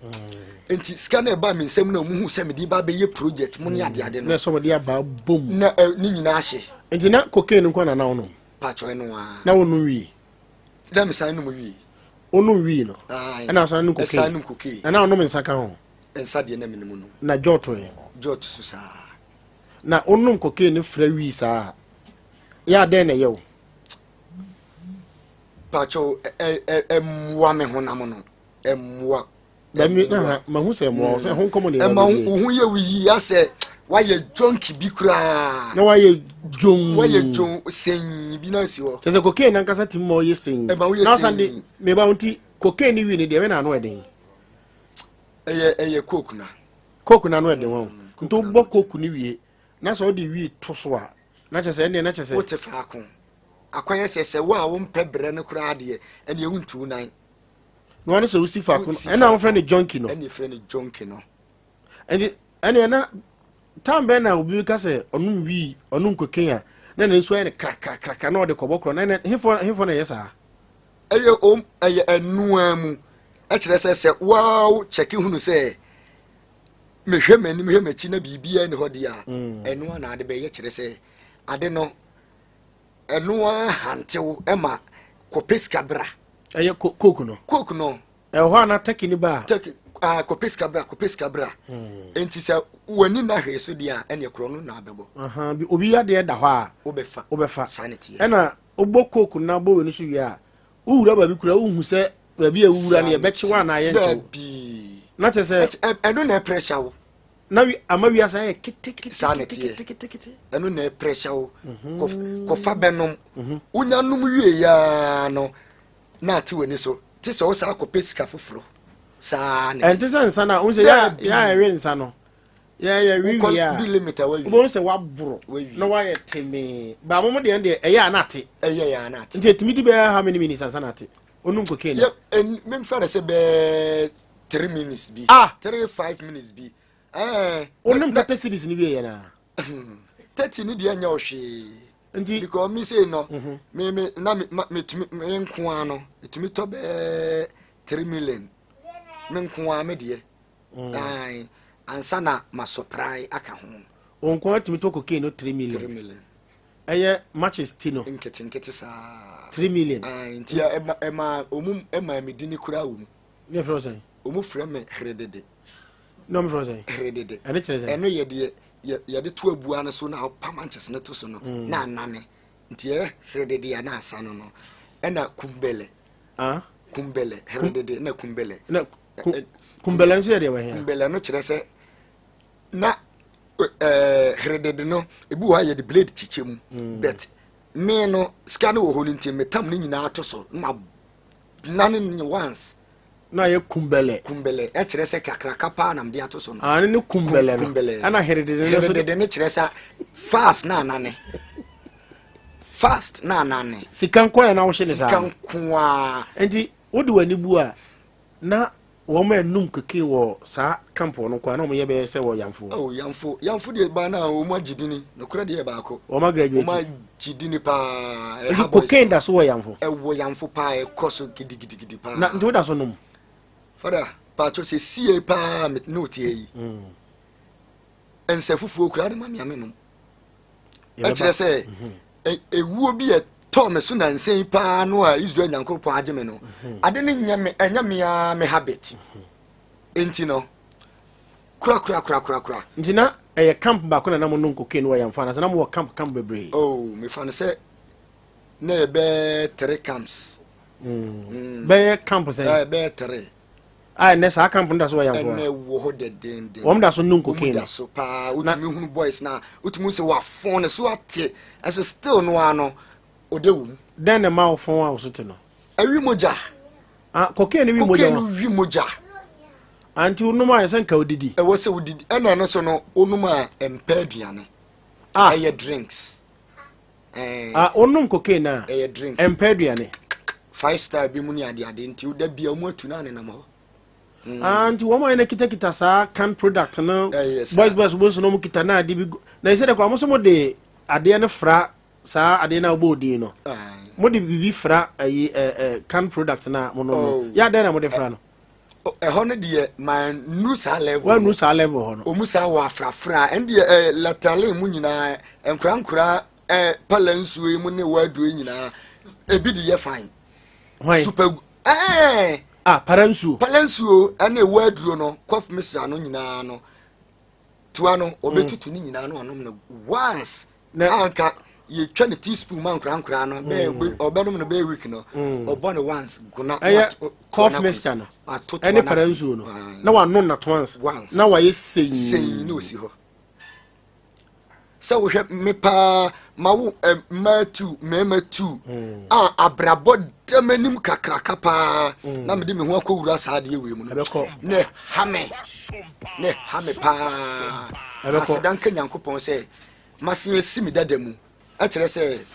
nti sika na ba me nsem na mu hu se me di ba be ye project mo ne ade no na so de aba bom na ni nyina ahye nti na cocaine nko na wo no pacho no wa na wo no wi da me say no mo wi onu wi no na so no cocaine na ono me nsaka ho ensa de na minimu no na joto so sa na onum cocaine fra wi sa ya de na yew pacho emwa me honam no emwa da mi na ma hu se mo se ho komo ne ma hu ye wi ya se wa ye jonki bi kura na wa ye jon sen bi na si ho se cocaine na nkasa tim mo ye sen na sande me ba unti cocaine wi ne de we na no eden eye coke na no eden won nto bo coke ni wie na so de wi to so a na chese ene na chese wo te fa ko akwanye sese wa wo mpebre ne kura ade ene ehuntu nan no ane so usi fa ko ene am friend junkie no ene friend junkie no ene na tambe na obi ka se onum wi onum cocaine a na na nso ene krak na ode kobokro na hefo na yesa eye enuamu a kire se wow check hunu se mehwe machi na bibia ne hode a enu na ade be ye kire se ade no enu hantew ema kopeska bra eye coke no ho na tekini ba kopeska bra enti se wani na hwe so dia ene kro no na abebo bi obi ya de da ho a obefa sanity ena ogbo coke na bo we no so wi a uwura ba bi kura uhu se ba bi awura ne be chiwa na ye ncho na tese enu na pressure wo na wi amawi asa ye sanity enu na pressure wo ko fa benom unyanum wie ya no na ati wani so ti so sa kopeska foforo sanity entese nsa na unse ya ewe nsa no ya wi ya bi limiter wa wi bo se wa bro na wa ye teme ba mo de ende eya anate ya anate nti etimi di be how many minutes ansa nate onum cocaine mem fa se be 3 minutes bi 3-5 minutes bi onum kata series ni bi ye na 30 ni de anya ohwe nti because me say no me na me tumi me nko ano etumi to be 3 million me nko a me de ansa na ma surprise aka ho onko atumi to cocaine no 3 million eye matches tino nkete sa 3 million nti ema medini kura wo mu ne frozen omu frɛ me hredede no me frozen hredede ene kyereze eno ye de to abua no so na pa manches ne to so no na anane nti hredede ya na asa no ena kumbele kumbele hredede na kumbele na kumbele nso de we kumbele no kyerɛ sɛ na hredede no ebi wa ye de blade chichemu bet me no scan wo ho nti metam ni nyina ato so na nane once na ye kumbele e kyerɛ sɛ kakraka pa na mde ato so no ne kumbele no ana hredede no so de ne kyerɛ sɛ fast na anane fast na anane sikan kwa na wo hye ne sa sikan kwa enti wodi wani bu a na woman num cookie or sa campo no kwa no me be say wo yamfo oh yamfo de ba na o ma gidini no kura de ba ko o ma graduate o ma gidini pa e cocaine da so wo yamfo wo yamfo pa e koso gidi pa na ndo da so num fada pa cho se sie pa no tie yi ense fufuo kura de ma me num e kire se ewuo bi e Tom so na nsen pa no a Israel nyankopon ageme no ade ne nyame anyame me habit enti no kura ntina e camp ba ko na mo nunko ken wa yamfa na mo camp bebre oh me fa no se na e be 3 camps be camp say be 3 ai ne sa camp nda so wa yamfa na wo ho de den wom da so nunko ken da so pa utumi hunu boys na utumi se wa phone so ate as still no ano odewum den na ma ofon a osote no awi moja cocaine wi moja anti unuma ya san ka odidi e wo se odidi e na no so no onuma empa aduane eye drinks onum cocaine na eye drinks empa aduane 5 star bi mu ni ade nti wo da bia mu atu na ne na mo anti wo ma ina kita sa can product no boys no mu kita na ade bi na ise de kwa mo so mo de ade ne fra sa ade na obo di no mo de bibi fra can product na mo no ya de na mo de fra no hono de man nusa level wa nusa level hono o musa wa frafra ende latale mu nyina enkura palansu mu ne wadu nyina ebi de ye fine super palansu ene wadu no kof misa no nyina no tuwa no obetutu ni nyina no anom no once anka ye twa ne teaspoon man kran no be obedum no be week no obone once guna cough mixture no any parenzu no na wa no na once na wa ye sei no si ho so we me pa mawu matu abrabo damanim kakraka pa na me de me ho akowura saade we mu no ne hame pa asedan kanyankopon se masie simi dadamu a kire se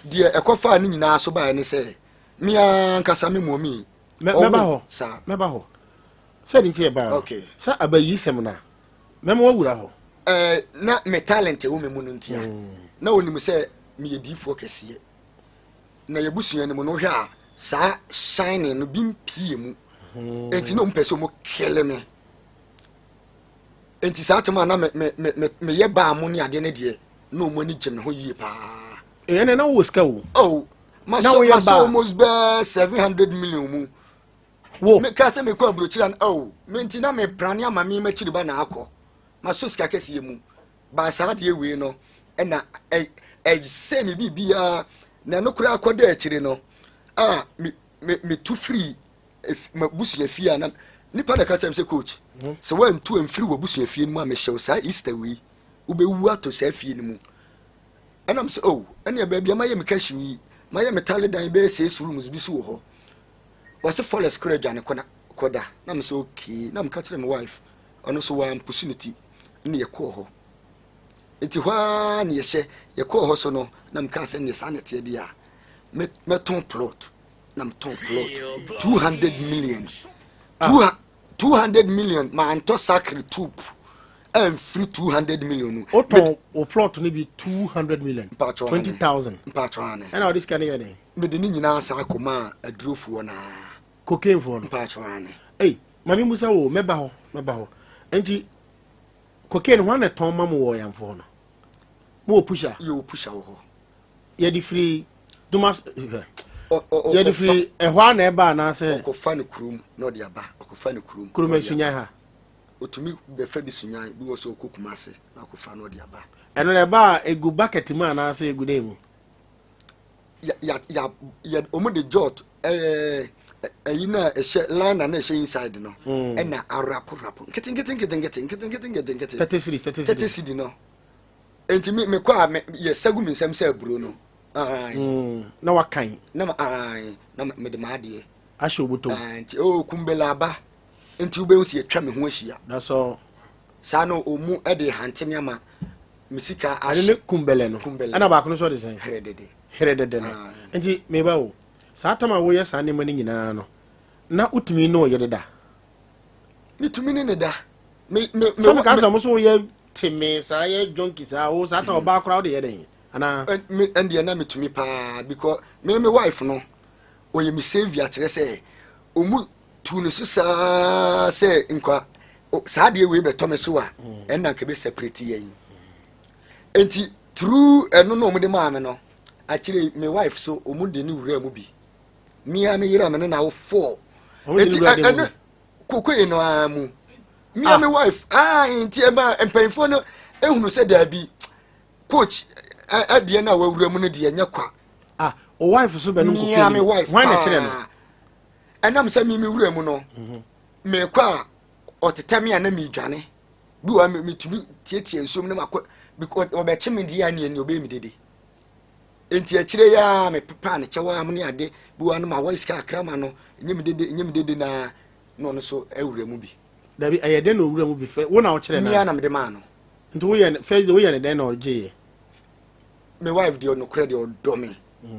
die ekofa ni nyina so ba ni se mia nkasa me momi meba ho se di tie ba okay sa abayi sem na mema wawura ho na me talent wo me mu ntia na onim se me yedifo kese na yebusuan ni mu no hwe a sa shine no bimpie mu enti no mpese mo kele me enti sa atema na me ye ba mu ni ade ne de no mo ni gem ho yie pa ene na wo ska wo maso almost be 700 million mu wo me ka se me ko abrochira me enti na me prane ama me machiri ba na akọ maso ska kese mu ba sa de we no na se me bibia na no kura akoda akire no me tu free mabusu afia na nipa da ka tell me coach so when tu amfiri wabusu afia mu a me show sa Easter we ubewu ato sa afia ni mu enam se ene ba bia maye me kashi wi maye me tale dan be se suru muzubi su ho was forest courage an koda na me se okay na me ka tell me wife ono so wa opportunity ni ye ko ho enti hwa ni ye hye ye ko ho so no na me ka se ne sa nete dia me ton plot na me ton plot 200 million 200 million ma anto sacre tup and free 200 million o plot ni be 200 million 20,000 patron and all this kind of thing me de ni nyina sa akoma adurofo na cocaine for patron mami musa wo meba ho enti cocaine one na ton mam wo yam for no mo pusha ho ye di free dumas ye di free ehwa na eba na se okofa ne krum no de aba okofa ne krum esunya ha otumi be fa bi sunyan bi wo so okokumase na okofa no de aba eno le ba egu bucket mu na se egu dem ya omo de jot na ehye line na ehye inside no na arapo getting 30 cedi no enti me kwa ye sagu mi nsem se aburo no na wakan na me de maade asho buto enti kumbela aba enti ube usi etwa me ho ahia that's all sa no omu e de hanteme ama misika ne kumbele no ana ba kono so de sen heredede no enti me ba wo sa atama wo ye sa ne mani nyina no na utumi no ye da me tumi ne da me some ka so so ye teme sa ye junkie sa o sa ta oba kra o de ye den ana and ye na me tumi pa because me wife no o ye me savior kire say omu tu ne so sa say nkwa sa de we beto me so a en na ke be separate yen enti through eno no de ma me no akire me wife so omu de ni wura mu bi me a me yira me na wo 4 enti eno kokoye no amu me and my wife enti e ba empanfo no ehunu se da bi coach adie na wawura mu no de nya kwa o wife so be no me and my wife why na kire no enam se me wura mu no me kwa otetame ana me dwane bi wa me tumi tietie nsom no makọ because obeche me de ani ani obe me dede enti akire ya me papa ne chewa mu ne ade bi wa no ma voice ka krama no nyem dede na no so ewura mu bi dabi ayede no wura mu bi fe wo na o kire na me ana me de ma no nti wo ye first wo ye ne den na o je me wife de no credit o do me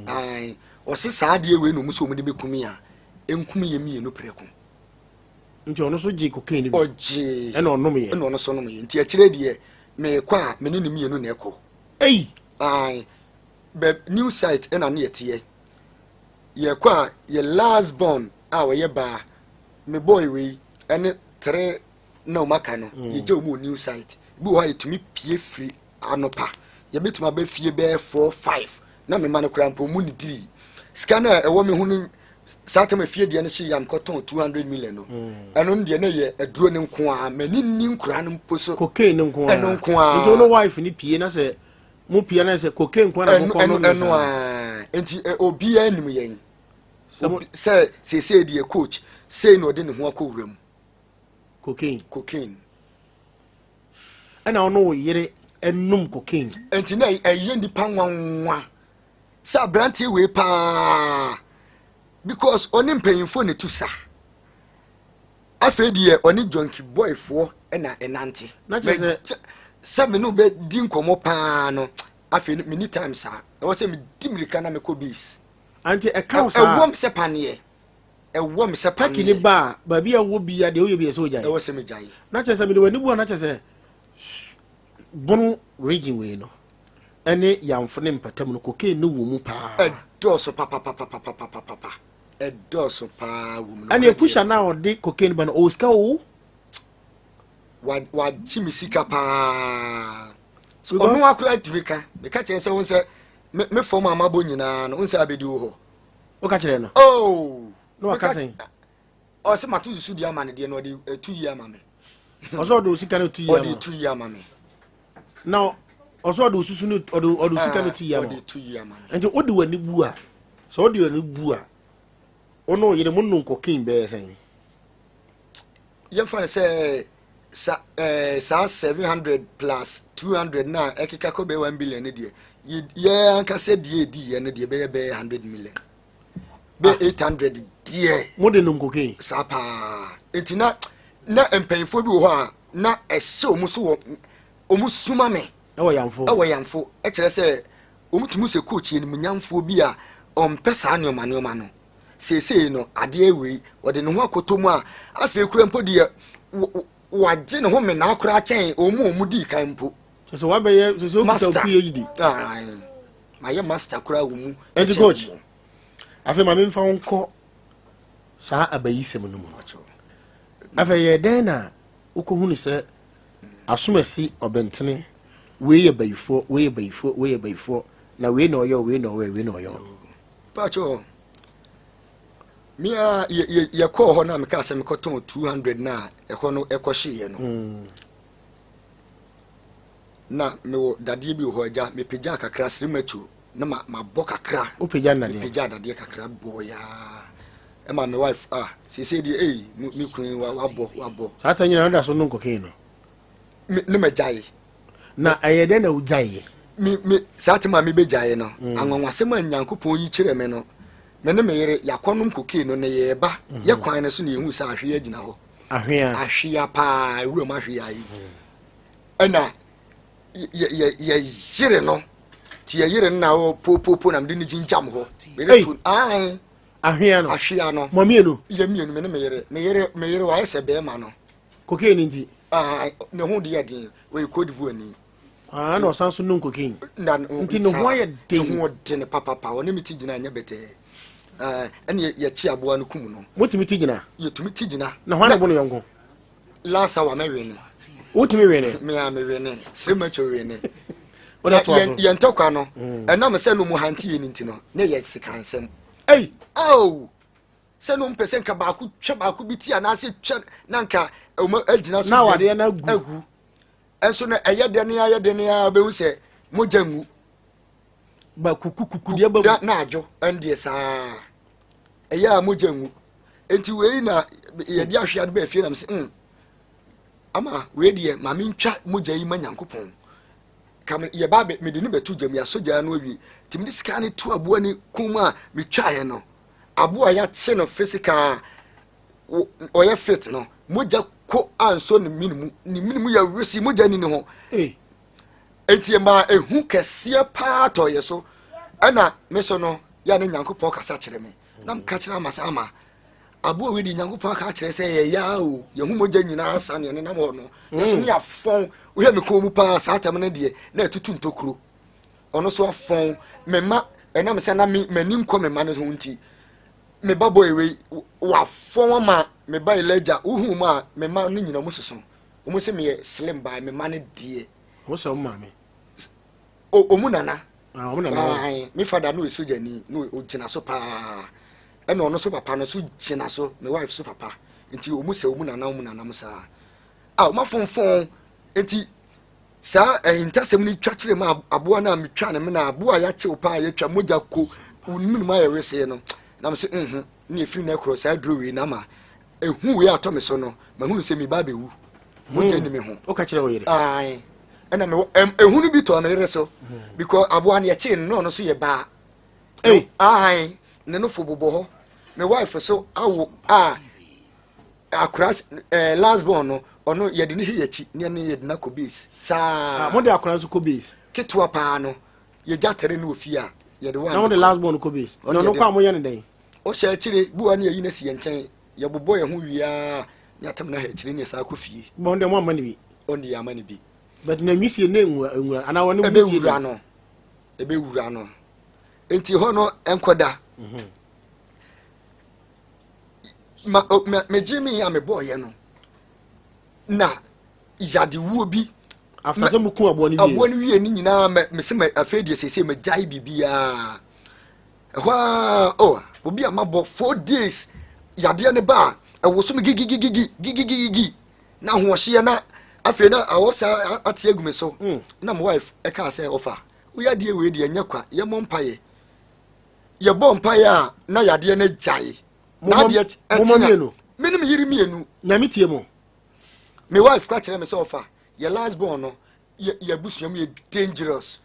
ai o se sa de we no mu so mu de bekumi a enkumi ye mi no preko nti ono so je cocaine bi oje e na onom ye e na ono so nom ye nti akire de me kwa me ne mi no na eko ai be new site e na na yete ye kwa ye last born a we ye ba me boy we ene 3 na maka no ye je mu new site bi wo ha yetumi pie free anopa ye betuma ba fie be 4 5 na me man krampo mu ni diri scanner e wo me hunu sata me fie de ne hye yam koton 200 million no eno de na ye aduro ne nko a mani ni nkura no poso cocaine nko a eno nko a nti no wife ni pie na se mu pie na se cocaine nko na ko no eno a enti obi anim yen se de coach say no de ne ho akowura mu cocaine ana ono yire enum cocaine enti na eye ndi panwanwa sa brantie we pa because oni mpanyimfo ne tu sa afedi e oni junkie boy fo na enante na chese se me no be di nkomo pa no afedi many times a e wo se me dimrika na me ko bis anti e ka sa e wo me se panie e wo me se panie ni ba bia wo bia de wo ye bia so jai e wo se me jai na chese me de wani bu na chese bon region we no ene yamfo ne mpatam no cocaine no wo mu pa e doso papa e doso pa wo mu ane pusha na o de cocaine ban o ska o wa jimi sika pa onu akura tibika me ka chen se won se me form amabo nyina no unsa abedi wo ho o ka kire no no aka sen o se matu su di amane de no de 2 year mame o so do sika no 2 year o de 2 year mame now also do susu no odo sika no 2 year o de 2 year mame enti odi wani bu a so odi wani bu a ono yire munnu cocaine be sen ye fa se sa 700 plus 200 na ekika ko be 1 billion de ye anka se die di ye ne de be 100 million be 800 die modern cocaine sapa etina na empayfo bi ho a na ehye omuso omusuma me ewo yamfo e kire se omutumu se coach ni munyamfo bi a ompesa ne oma no sesei no ade ewi ode ne ho akotomu a afi kura mpo de waje ne ho me na akura chen omu di kan mpo so wa be ye so okuta ku ye yidi ma ye master kura wo mu enti coach afi ma me mfa nko sa abayisem no mu afi ye den na ukohunu se asomasi obentene we ye bayifo na we no yo pacho mia ye ko ho na me ka se me koton 200 na e ho no e ko hye no na me wo dade bi ho aja me pegya kakra srimatu na ma bokakra o pegya na de pegya dade kakra boya e ma me wife se di mi kun wa bo sata nyina nda so no cocaine no ne me jai na ayede na ujai mi sata ma mi be jai no anwanwase ma nyankopon yi kire me no me ne me yere yakonum cocaine no ne ye ba ye kwan ne so ne hu sa ahwe agina ho ahwe pa ewura ma ahwe ayi ana ye yire no ti ye yire na o popo na mde ni jinjam ho me tu ahwea no mamienu ye mienu me yere wa ese be ma no cocaine ndi ne ho de yadin we code vuani na osanso no cocaine na nti no ho ye de ne papa woni miti gina nya bete ene ye chi aboa no kum no motimi ti gina ye tumi ti gina na ho na bo no yongo lasa wa me wene wotimi wene me wene sema cho wene oda to aso ye ntokwa no ena me se no mu hanti ye nti no ne ye sikansem se no mpese nka baaku twa baaku biti anase twa nanka agina so na wade na agu enso no eye de ne ya be hu se mojangu ba kukukuku de ba na ajo ende saa eye a mojangu enti wei na ye di ahwe ade ba fie na me se ama wei de ma me ntwa mojayi manyankopon kam ye ba me de ne betu jam ya soja no wi timni sika ne tu aboa ni kuma me twa ye no aboa ya che no physical oye fit no moja ko anso ne minimu ya wesi moja ni ho enti ma ehu kese pa to ye so ana me so no ya ne nyankopon kasa kire me na mka kire amasa ama aboa we di nyankopon ka kire se ye ya o ye hu moja nyina asa ne na mo no yeso ne afon we me ko mu pa sa atam ne de na etutu ntokuro ono so afon mema ena me se na manim ko mema no ho nti me babo ewe wa fon ma me ba eleja uhu ma me ma no nyina musoso omo se me slim by me ma ne die wo so ma me omu nana me father no soja ni no ogina so pa ena ono so papa no so gina so me wife so papa nti omu se omu nana musa ma fonfon enti sa entasem ni twakire ma aboa na me twa ne me na aboa ya che pa ya twa moja ko unum ma ya wese no na me se ni efiri na cross sa dro we na ma ehu we ato me so no ma hunu se mi ba bewu moja ni me ho o ka kire wo yire ena me ehu no bi to na yire so because aboa na ya che no so ye ba ne no fo bobo ho me wife so awo crash last born no ono ye de ne hiyachi ne ye de na ko base sa mo de akora so ko base ketwa pa no ye jatere no ofia ye de one na mo de last born ko base no kwa mo ye ne den o sha chire buwa ne yi na si ye nchen ye bobo ye ho wia ya tam na ha chire ne sa ko fie bo de mo amani bi on de amani bi but na misie ne nwura ana woni misie ebe wura no enti ho no enkoda me jimi ya me boy no na yade wo bi afase mu ku abo ni wie ni nyina me se me afedie sese me jai bibia obi amabo 4 days yade ne ba ewo so me gigi na hohye na afi na awosa ate agume so na my wife e ka say offer wo yade we de nyakwa ye mompaye ye bompaye a na yade ne jai na de etiano menim yiri mienu nyame tie mo my wife ka kire me say offer ye last born no ye busuam ye dangerous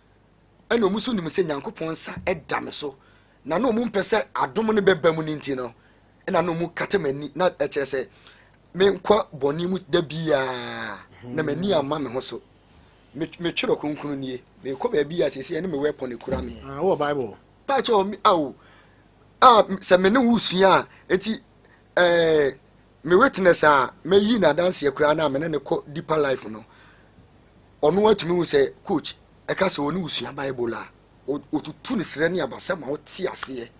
eno musu nim se nyankopon sa eda me so na no mu mpese adom ne beba mu ninti no na no mu katamani na ekire se me nkwa boni mu da bia na mani ama me ho so me twero kunkunu nie me ko ba bia sese ne me weapon ekura me wo bible pa cho se me ne wusua eti me witness me yi na dance ekura na me ne ko deeper life no ono atumi wu se coach e ka se oni wusua bible a otutu ne sere ne abasa ma oti ase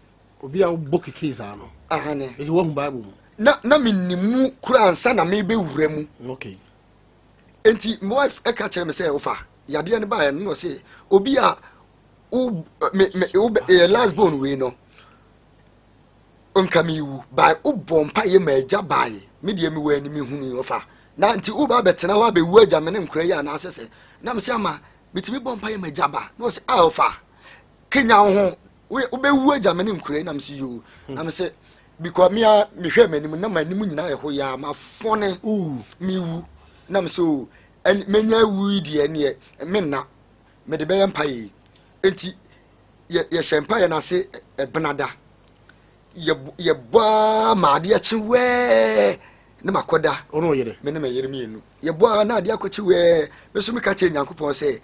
obi a book case ano ne e wo bible na minimu kura ansa na me be wura mu okay enti my wife e ka kire me se ofa yade ne ba no se obi a last born we no onkamiwu by ubompa ye maja by me de me wani me hunu ofa na nti uba betena wa be wu aja me ne nkura ya na asese na me se ama mitimi bompa ye maja ba no se ofa kenya ho we ube wu aja me ne nkura na me se yo na me se because me hwe manim na manim nyina ye ho ya ma fone mi wu na me se o menya wu die ne me na me de be yempa yi enti ye shempa ye na se benada ye boa ma ade achi we ne makoda ono yere me ne mayere mienu ye boa na ade akochi we me so me ka che nyankopon se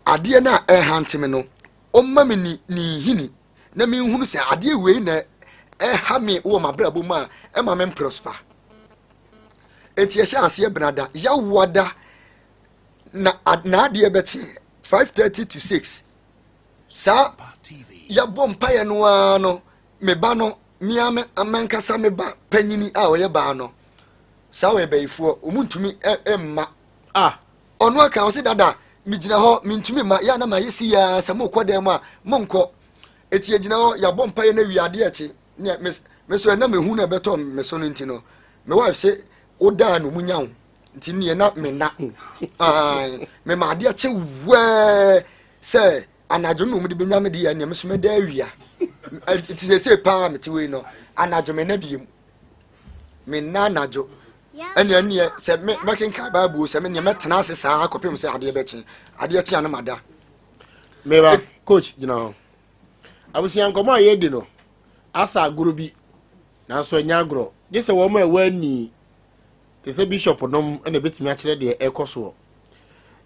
ade na hante me no omma me ni hini na me hunu se ade we na hami wo mabrabo ma e ma men prosper enti ye sha ase benada ya woda na ade beti 5:30 to 6 sa ya bompa ye no ano me ba no miame amankasa me ba panyini a oye ba no sa we baifuo omuntumi emma ono aka o se dada mi gina ho mintumi ma ya na ma yesi ya sa mo kodem a monko eti agina ho ya bompa ye na wiade achi ne me so na mehu na beto me so no ntino me wife say oda no munyawo nti ne na me na me ma ade achi we say anajo no mu de benya me de ya ne me so me da awia eti say pa me ti we no anajo me na biem me na anajo ene se me making ka bible se me ne metena ase saa akopem se ade be chi ade chi anamada me ba coach you know abusian komo aye di no asa aguru bi na so anya agro je se wo ma wani te se bishop nom ene betimi a kire de ekoso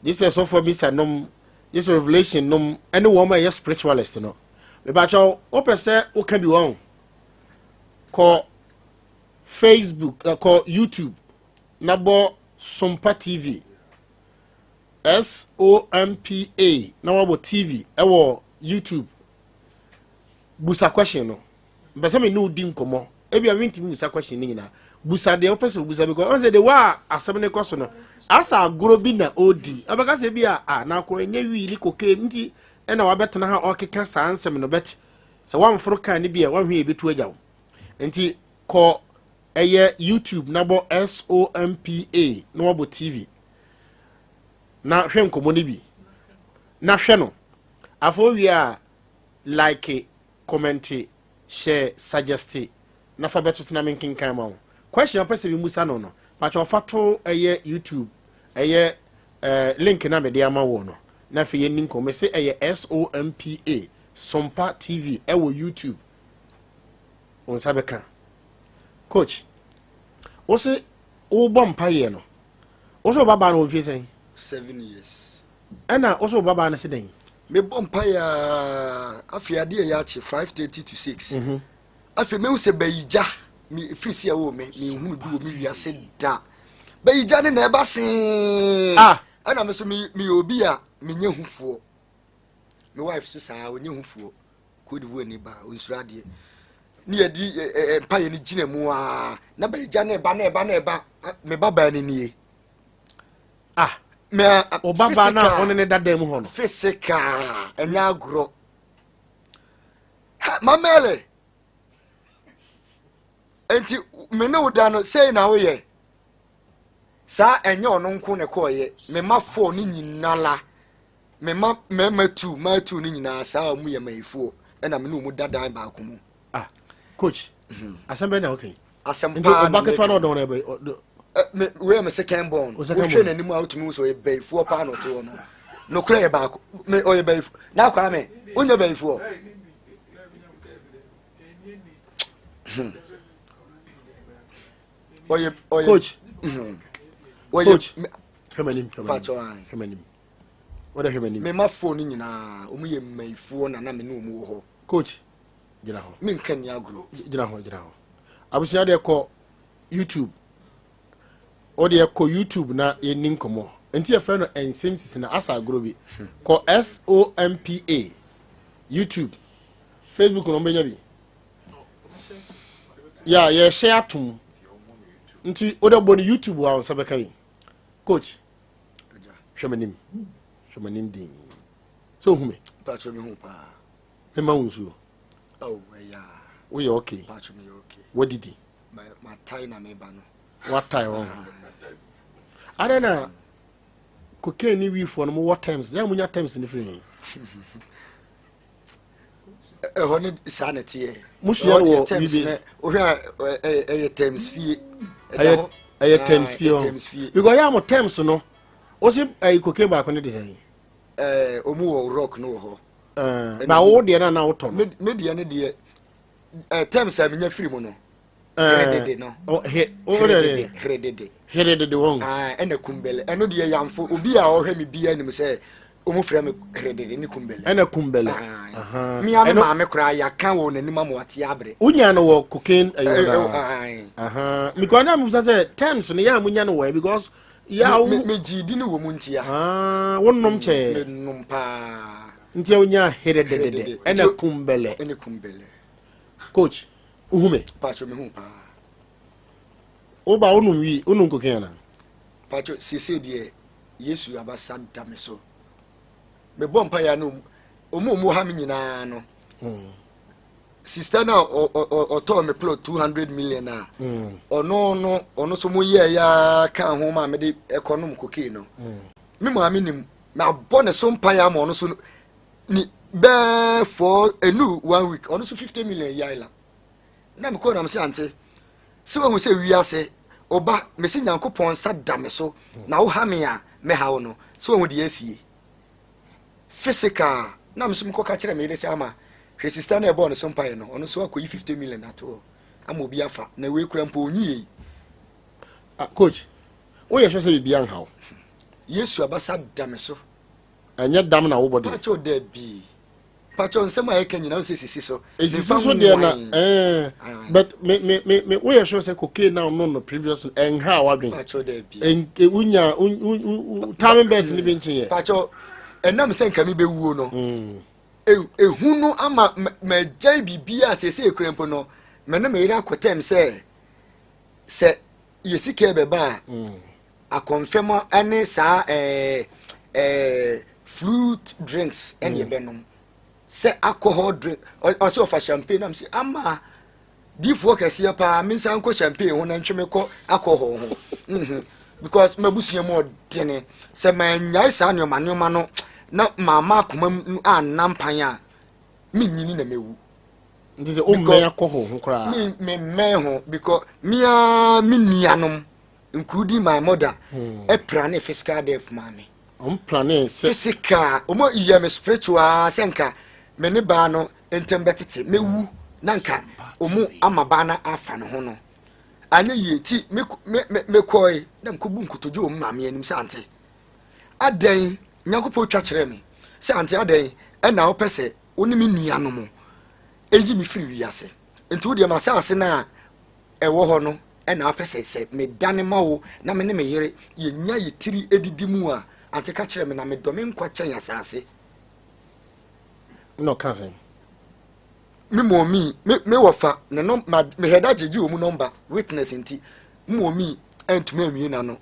je se so for misa nom je se revelation nom ene wo ma ye spiritualist no me ba cho o pese o kan bi won ko Facebook ko YouTube nabo Sompa TV SOMPA na wabo TV ewo YouTube busa question no mbese me no di nkomo ebi a winti busa question ni na busa de opese busa because on say the wa asem ne koso no asa agoro bi na odi abaka se bi a na ko enye wi ni koke nti e na wabetena ha okeka sa ansem no bet se wan foro kan ni bi a wan hwe ebetu agyawo nti ko eye YouTube nabo SOMPA na wabo TV na hwe nkomo ni bi na hwe no afo wi a like comment share suggest na fa beto na menkin kan ma question person bi musa no pa cha ofato eye YouTube eye link na me de ama wo no na fe yen nko me se eye SOMPA Sompa TV ewo YouTube on sabeka coach o se o bom paye no o so baba no fi sen 7 years ana o so baba na se den me bompa ya afiade ya chi 5:30 to 6 afi me use bayija mi frisi ya wo me hunu bi wo mi wiase da bayija ne na eba sen ana me so mi obi a me nya hufuo me wife so sa onye hufuo ko di wo ni ba onsurade ni edi paye ni gina mu a na bayija ne ba me baba ni nie me obaba na one ne dada mu ho no physical enya agro mamele enti me ne woda no sei na wo ye sa enya ono nko ne ko ye me ma 4 ni nyinala me ma 2 ni nyina sa mu ye maifuo na me no mu dada ba ko mu coach asembe na okay asempa obaka fa no do na be we am second born we hwe nanim out mu so e baifuo pa no to no kura ye ba me o ye baifu na kwa me onye baifuo oye coach coach hemanim what hemanim me ma phone nyina omu ye maifuo na me no mu ho coach gina ho me nkan ya agro gina ho abusia de ko YouTube o de ko YouTube na yenin komo enti e fra no Nsem Sisi na asa agro bi ko SOMPA YouTube Facebook no benya bi ya ye share atum nti o de bo ni YouTube wa so be kai coach hwemanim din so hume patcho me hu pa e ma unsu oh yeah we okay patcho me okay what did he my tie na me ba no what time I don't know cocaine ni we for no what times there munya times ni free hone sanity mushia wo bibi o hwa times fee times fee because ya mo times no o si cocaine ba ko ne dey omu wo rock no ho na wo de na wo to me de ne de times a menya free mo no redede no redede won ena kumbele eno de yamfo obi a ohwe me bia nim se omu frɛ me redede ne kumbele ɛna kumbele me ame ma me kura ya kan wo n'anim am wate abre unya no wo cocaine ayo mikwana mu say times no ya munya no wo because ya me gidi ne wo mu ntia wonnom che me nnom pa ntia unya redede ɛna kumbele coach uhume pacho me hu pa oba unum cocaine na pacho sese de Yesu abasa dame so me bompa ya no omo ha me nyina no sister na o to me plot 200 million na ono so mo ye ya kan ho ma me de econom cocaine no me ma me nim me abone so mpa ya ma ono so ni be for enu 1 week ono so 50 million ya ila na me ko na me se ante se wo se wiase oba me se nyankopon sa dame so na wo ha me a me ha wo no so wo de asie physical na me so mko ka kire me de se ama hwe sister na e born so mpa no ono so akoyi 50 million ato ama obi afa na we kura mpo onyi coach wo ye hwe se bibia nha wo Yesu abasa dame so anya dam na wo body pacho de bi pacho nsema e kanyina wo se sisi so sisi so de na but me wo ye hwe se cocaine now no previous nha wadwen pacho de bi unya timing bet ni bi nche ye pacho enam se nka mi bewuo no ehunu ama magya bibia sese ekrempo no me na me ira kotem se yesike beba a confirm any sa fruit drinks any benom se alcohol drink or so for champagne am say ama before kese pa me san ko champagne ho na ntweme ko alcohol ho because mabusia mo dene se manyai sa nyoma no na mama akoma anampan a menyini na mewu ndize o me akoho ho kra me ho because me nuanom including my mother e plan physical death mama plan physical omo iye me spiritual senka me ne ba no entembetete mewu nanka omo amaba na afa ne ho no anya yeti me koi na mkobu nkutojo omo mama anim sante adan nyankopɔ twa kyerɛ me sɛ ante adan ɛna wo pɛsɛ woni me nuanom eyi me firi wiase nti wo de ma saase na ɛwɔ hɔ no ɛna wo pɛsɛ sɛ me dane ma wo na me ne me yere yenya yetiri edidi mu a ante ka kyerɛ me na me dɔme nkwa kyɛn asase no kafen me momi me wofa ne no me heda jeji omu number witness nti momi entuma anwie na no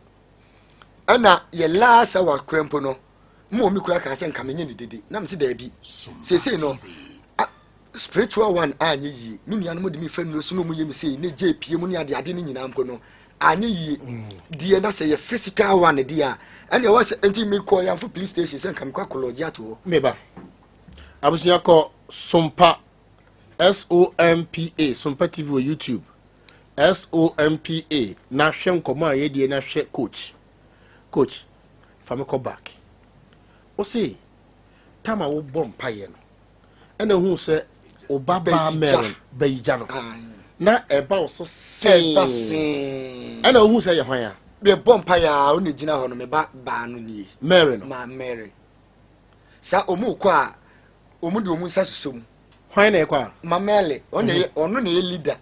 ɛna ye last wa krempo no mo mi kura ka se nka menye ni dede na me se da bi sese no spiritual one anye yi mi nua no mo de mi fa nuro so no mo ye mi se ne je pie mu ne ade ne nyina mpo no anye yi die na se ye physical one de a ene wa se enti mi call ya for police station se nka me kwa kology ato me ba abusia ko Sompa SOMPA Sompa TV o YouTube SOMPA na hwe nkomo a ye die na hwe coach famiko back o say tama wo bom paye no ena hu se obaba meren bayija no na eba o so sen ena hu se ye hwan ya be bom paye a oni gina ho no me ba no nie meren no ma meren sa omu kwa omu de omu sa susom hwan na kwa ma mele ono na leader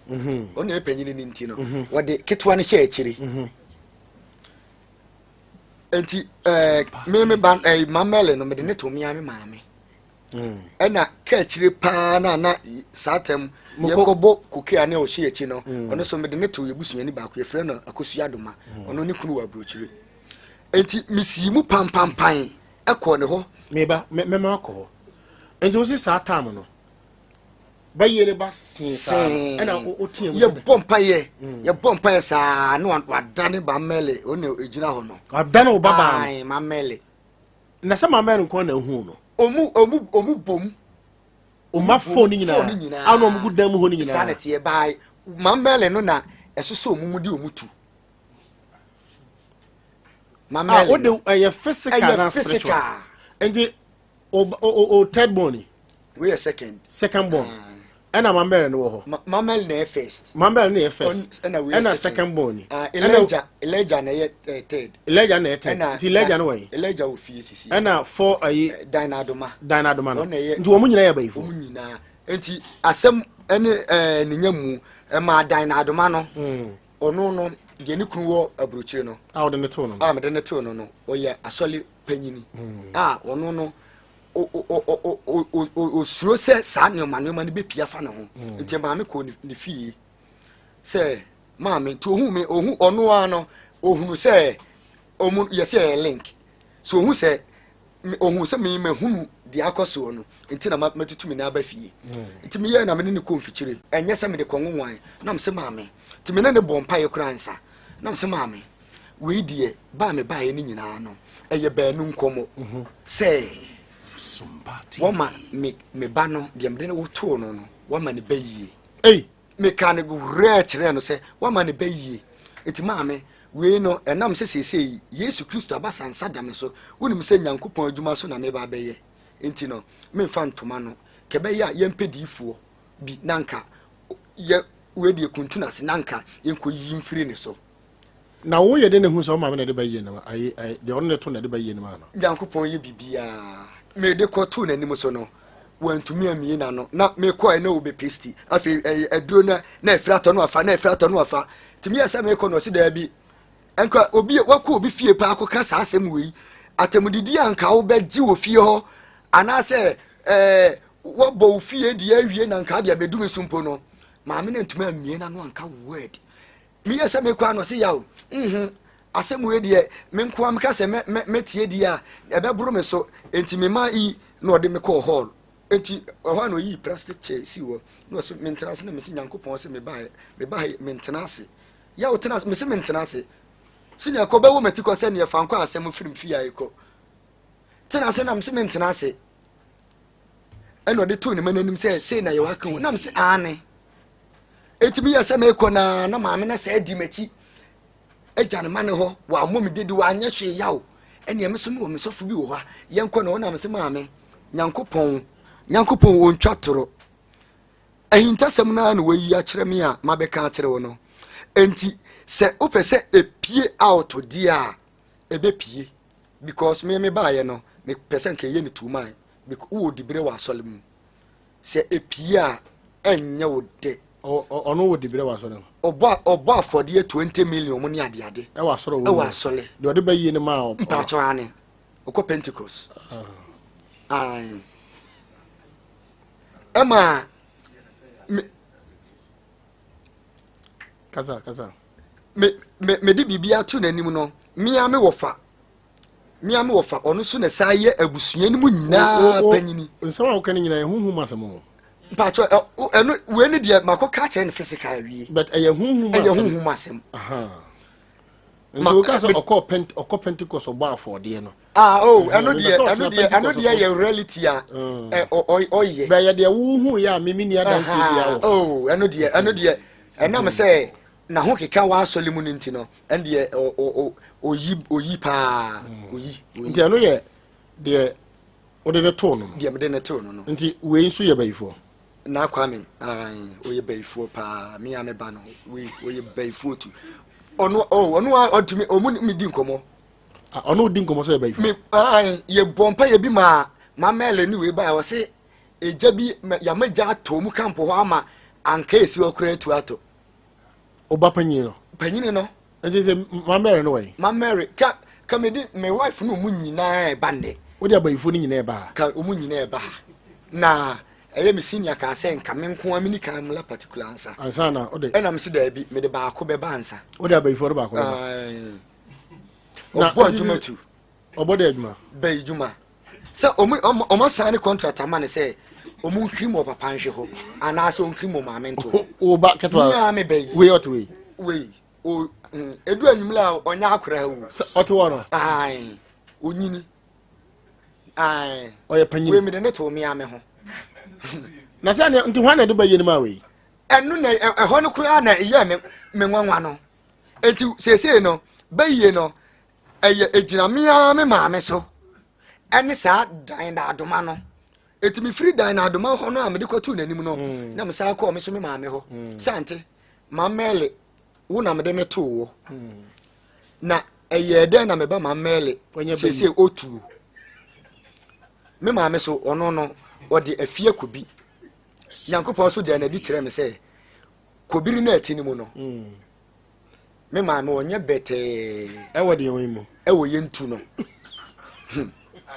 ono epanyini ni nti no wo de ketwa ne hye akiri enti me ban mamele no me de ne to me ame maame ena ka chire pa na satem yekobo kuke ane o hye echi no ono so me de ne to yebusuani ba ko ye frɛ no akosu adoma ono ne kunu wa brochire enti misimu pampampan ekɔ ne ho me ba me ma akɔ enti o si satam no ba yere ba sin ena o tie ye bompa ye sa no wadane ba mele o ne ejina ho no wadane o baba ai ma mele na se ma mele ko na hu no omu bom o ma phone nyina anu omu gudam ho nyina sanete ye bai ma mele no na esoso omu mudi omutu ma mele o de ye physical na spiritual enti o third born we a second born ɛna mambere no wo ho mamel na first mambere no first ɛna second born Elijah na third Elijah na third ti Elijah no way Elijah wo fie sisi ɛna 4 ayi Dynadoma no nti wo mu nyina yɛ bayifo wo mu nyina enti asɛm ɛne ne nyamu ma Dynadoma no ɔno no de ne kunu wo abrochire no a wode ne to no a me de ne to no ɔyɛ asɔle panyini a ɔno no o suro sɛ saa nneɛma no bɛpia fa ne ho nti maame kɔ ne fie sɛ maame to ohu ɔno a no ohunu sɛ ɔmu yɛsɛ link so ohun sɛ me mahunu de akɔso no nti na matutu me na aba fie nti me yɛ na me ne kɔ mfikyire ɛnyɛ sɛ me de kɔnwo wan na me sɛ maame nti me ne bɔ mpa yɛ kura nsa na me sɛ maame we die ba me ba yɛ ne nyinaa no ɛyɛ baanu nkɔmɔ sɛ wama me ba no de me ne woto no wama ne bayie me ka ne wura kyerɛ no sɛ wama ne bayie enti maame we no enam sɛ Yesu Kristo abasansa dame so wonim sɛ Nyankopɔn adwuma so na me ba bɛyɛ enti no me fa ntoma no kɛbɛyɛ yɛmpedifoɔ bi nanka ye we de kuntuna se nanka yenko yimfiri ne so na wo yɛ de ne hu sɛ maame na de bayie no ayi de ɔno ne to na de bayie no ma no Nyankopɔn yɛ bibia me de kɔ to nanim so no wantumi amie na no na me kɔ na obe pesti afi aduro na efrato no afa timi yɛ me kɔ no se da bi enka obi wakɔ obi fie pa akɔka saa asɛm wei atamudidi anka wo bɛgye wo fie hɔ anase wo bo fie di awie na nka de abedum sumpo no maame na ntumi amie na no anka word me yɛ me kɔ no se yawo asɛm wei de me nko am ka sɛ metie di a ɛbɛboro me so enti me ma yi na ɔde me kɔ hall enti ɔhɔ no yi plastic chair si wo no so me ntenase na me si Nyankopɔn sɛ me ba me ntenase ya wo tenase me se me ntenase sinya ko bɛwo matiko sɛ ne fa nko asɛm firim fie ayi kɔ tenase na me se me ntenase ɛna ɔde to ne mananim sɛ na yɛ waka wo na me se ane enti me yɛ sɛ me kɔ na maame na sɛ di machi ejane mane ho wa mom didi wa anya hwe yawo ene me so no me sofo bi wo ha yenko na wona me se maame Nyankopɔn ontwa toro ahintasɛm na na wayi a kyerɛ me a mabɛka kyerɛ wo no enti sɛ opɛ sɛ epie out dia ebepie because me ba ye no me pɛsɛ nka ye ne tuman because wo dibere wa asɔle mu sɛ epie a enye wo de ono wo dibere wa asɔle obo afɔde 20 million mo ne ade e wa asɔre wo asɔle de ode bayi ne ma o mpacho ane okɔ Pentecost Emma kaza me di bibia to nanim no mia me wofa ono so na sa ye abusua ni mu nyina panyini nsɛm a wo kan nyina huhu masɛm mpacho eno we ne de makoka kyerɛ ne physical wie but huhu masɛm nti ka sɛ ɔkɔ Pentecost ɔbɔ afɔdeɛ no eno de ye reality a oye ba ye de wuhu ya mimini adansi bia wo eno de enam sɛ na ho keka wa asɔle mu nti no ende oyi pa oyi nti eno ye de ode ne to no de me de ne to no nti we nso ye bayifo na kwame oye bayifo pa me ya me ba no we oye bayifo tu ono otumi omu mi di nkomo ono di nkomo so ye bayifo me ye bompa ye bi ma mele ni we ba wo se eja bi ya maja ato mu kampo ho ama anka esi okura atu ato oba panyini no nti se mamere no way mamere ka me di me wife no mu nyina ba ne wo di abayifo ni nyina ba ka omu nyina ba na eye me senior ka se nka me nko amini ka mla particular ansa na ode ena me se da bi me de ba ko be ba ansa ode abayifo do ba ko na obo obo de adwuma ba adwuma se omo sign contract amane se omu nkrimo papa nhwe ho ana se onkrimo maame nto wo ba ketwa ya me bayi we ot we o edu anwumla onya akora hu oto woro onyini oye panyin we me de ne to me ame ho na se nti hwan na de bayi ni ma we enu na eho no kura na eye me nwanwa no enti sese no bayi no eye ejina me maame so ene sa dan da adoma no etimi free dan na adoma ho no amede kwatu nanim no na me sa ko me so me maame ho sante mamele wo na mede ne to wo na eye den na me ba mamele sese otu me maame so ono no odi afie kobi yankopon so de na di kire me se kobiri na atini mu no me maame onye bete ewo de yon mu ewo yentu no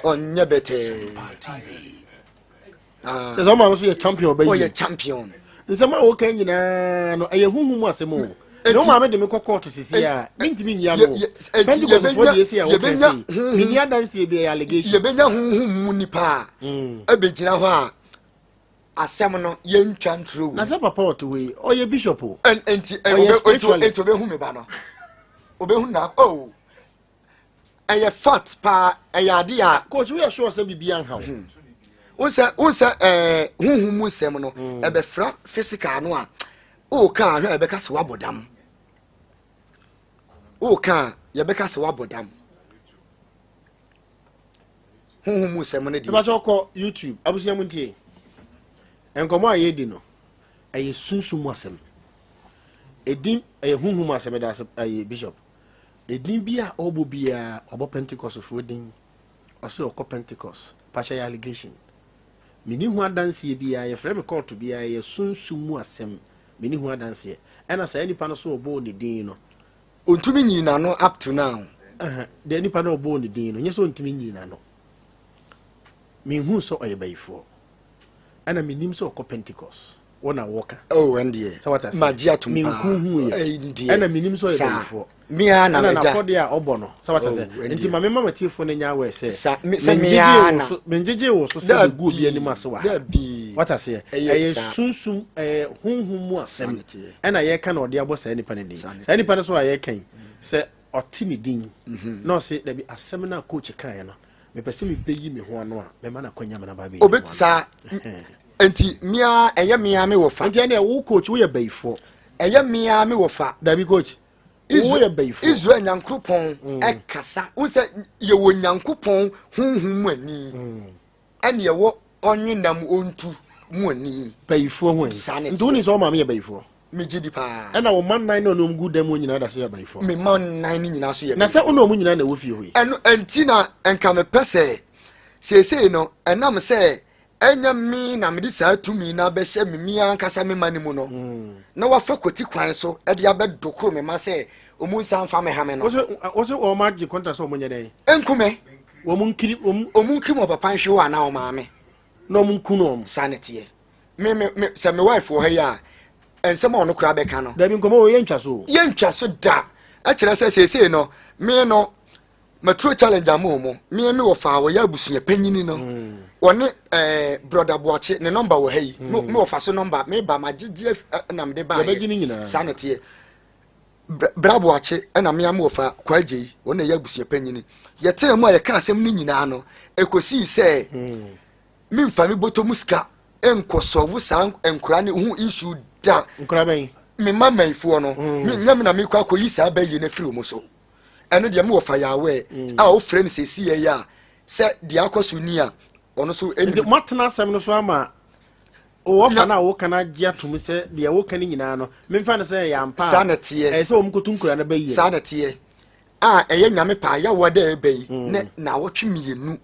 onye bete so ma so ye champion ba yi o ye champion nsema wo kan nyina no eye huhu mu asemo no maame de me kokko to sisi a mintimi nya no pentecost for the esi a wo kan si mini adanse e be allegation ye benya huhu mu nipa abegyina ho a asem no ye ntwa ntro na se papa oto we o ye bishop o enti be hu me ba no obehu na eye fat pa eye ade a coach we sure say bibia nha unsa huhu mu sem no ebe fra physical no a o ka hwe ebe ka se wabodam o ka ye be ka se wabodam huhu mu sem no di ba choko YouTube abusia mu ntie enkomo aye di no eye sunsun mu asem edin eye huhu mu asem da aye bishop edin bia obo bia obo Pentecost for din ose okọ Pentecost pasha allegation mini hu adanse bia ye frame court bia ye sunsun mu asem mini hu adanse ena sa nipa no so obo ni din no ontumi nyina no up to now de nipa no obo ni din no nyeso ontumi nyina no mi hu so oyebaifo ana minim so okọ Pentecost wona woka ndie so what I say magia tumpa mi hu ye ana minim so oyebaifo mia na meja na fodi a obono so what I say enti ma mema matifo ne nya we say menjeje wo so se gu bi anim ase wa what I say sunsum hunhum asem ana ye ka na ode abo sa nipa ne din sa nipa ne so aye kan se otini din no se da bi asem na coach kan no me pese me beyi me ho ano a me ma na kwanya me na ba be obetisa enti mia eye mia me wo fa enti na wo coach wo ye baifo eye mia me wo fa da bi coach Israel nyankopon ekasa unse ye wo nyankopon hunhum mu ani ene ye wo onwinam ontu mu ani baifo ho ndu ni so ma me ye baifo me gidi pa ena wo man nine no mu guda mu nyina da so ye baifo me man nine ni nyina so ye na se ono mu nyina na wo fie ho eno entina enka me pese sese no enam se enya mi na me di sa tumi na be hye me mi ankasa me mani mu no na wa fa koti kwan so e de abedokro me ma se omunsa amfa me ha me no wo o ma gi konta so omunye den enkume wo mun kiri mo papa nhwe wa na o ma me no mun kuno sanete me se me wife wo ha ya ensema ono kura be ka no da bi nkomo wo ye ntwa so da a kire se sese no me no metro challenge amomo me wo fa wo ya busunya panyini no one brother Boache ne number wo hayi me wo fa so number me ba magege na me de ba sanete bra Boache na me am wo fa kwaje wona ya busunya panyini ye tere mu a ye ka asem ni nyina no ekosi se me mfa me boto muska enkosovu san enkura ne hu issue da nkura ben me mama ifuo no me nyam na me kwa akoyi sa ba yi na firi mu so eno de me wo fa ya we a o friend sesi ye ya se de akoso ni a ono so enti matna asem no so ama o fa na wo kana gia tum se de wo kan nyina no me mfa na se ya mpa sanete se o mkotu nkura na ba yi sanete a eye nyame pa ya wo da ebe yi ne na wo twemienu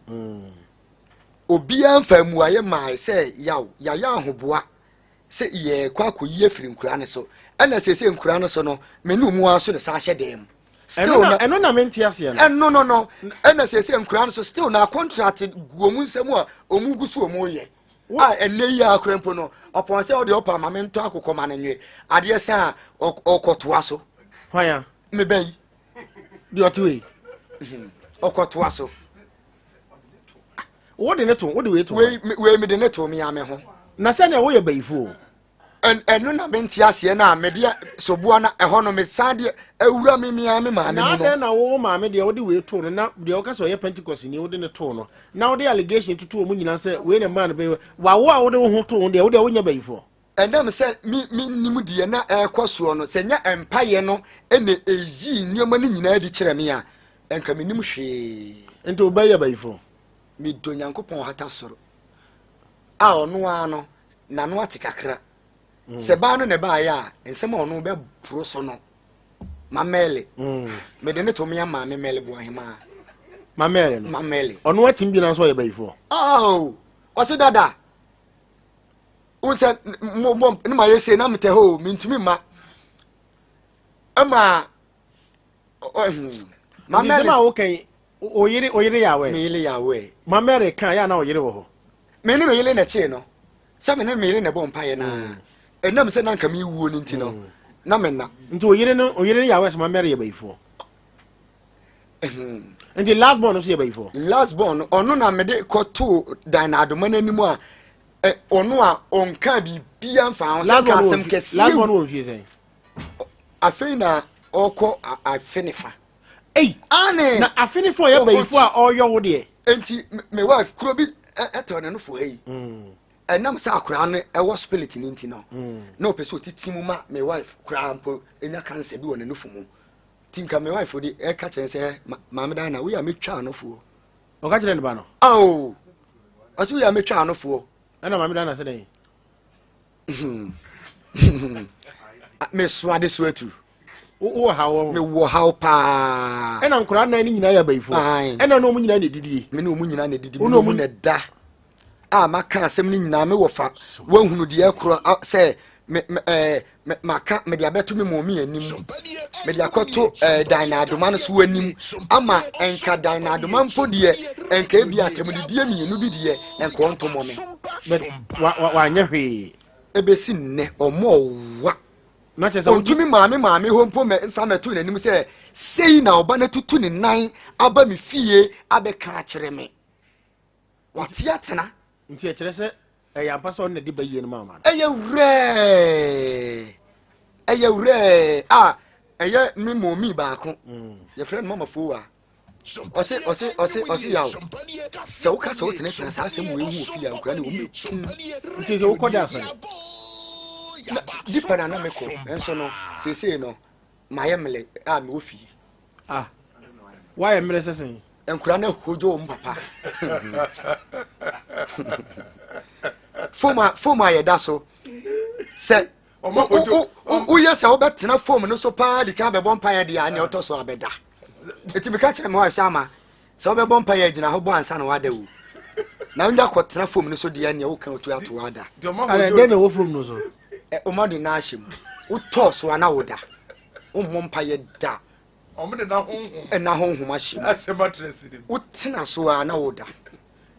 obi amfa mu aye mai se ya ahoboa se ye kwa koyi firi nkura ne so ana se nkura ne so no menu mu aso ne sa hye dem still eno na menti ase no ana se nkura ne so still na contract guomu nsemu a omu gusu omu ye a ene ya akrempo no opon se o de opa ma mento akokọ ma nenwe ade sa okoto aso hwan me bai di otiwe okoto aso what the net what the way to we me the net o me ame ho na se na wo ye baifo enu na menti ase na me de sobua na eho no me sade awura me ame ma me no na wo ma me de wo de we to no na de o ka so ye Pentecost ni wo de ne to no na wo de allegation tutu o mu nyina se we na man be wa wo a wo de wo ho to de wo nya baifo endam se mi nimu de na ekoso no se nya empaye no ene eyi nioma ni nyina di kire me a enka me nim hwe ento ba ye baifo mi do nyankopon hata soro a ono ano na no ate kakra se ba no ne ba ya ensem ono be pro so no mamele me de ne to me ama me mele bo ahema mamele no mamele ono atim bi na so ye bayifo oh o se dada unse mo ni ma yese na mete ho mintumi ma ama mamele ma okay oyire yawe me ile yawe mamele kan ya na oyire wo ho me ne me ile na che no se me ne me ile na bo mpa ye na enam se na nka me wuo ni ntino na me na nti oyire yawe se mamele ye bayifo nti last born so ye bayifo last born ono na me de koto dan na adoma nanimu a ono a onka bibia mfa ho se ka asem kesi last born wo fie sen afei na oko afinifa ane na afinifa ye bayifo a oyo wo de enti me wife kuro bi eto ne no fo yi enam sa akura no ewo spirit ni ntino na opeso titimu ma me wife kura mpo enya cancer bi wo ne no fo mu tinka me wife odi e ka chen se ma me dan na we ya metwa no fo o ka kire ne ba no oh asu ya metwa no fo na ma me dan na se den me swade swatu wo hawo me wo hawo pa na nkura na ni nyina ya bayifo na no mu nyina ne didi me no mu nyina ne didi me no mu ne da maka asem ni nyina me wo fa wanhunu de akro se maka me de abeto me momi anim me de akoto dynadoma no so anim ama enka dynadoma mpo de enka ebi atem de die mienu bi de enka ontomo me wa anya hwe ebesi nne omo wa na chese ontumi maame ho mpo me mfa meto nanim se sei na oba na tutu ne nan aba me fie abeka akere me wati atena nti e kire se ya paso na di baye no mama eye wure eye mi momi baako ye friend mama fowa osi yawo se wo ka se wo tene tena sa asem wo ehu ofi ya nkura ne wo me nti se wo koda so di pana na me ko enso no sese no mayemle me ofi why emre sesen nkura na hojo mpapa foma ye da so se o yes o betena fom no so pa di ka be bompa ye dia ne oto so abeda eti me ka kire me wa shama se o be bompa ye gina ho bo ansa na wada wu na unja kwotena fom no so dia ne o kan otu ato wada ale de na wo fom no so o ma di na ahim o to so ana woda o mompa ye da omde na honhom na honhom ahim asema tresidem o tena so ana woda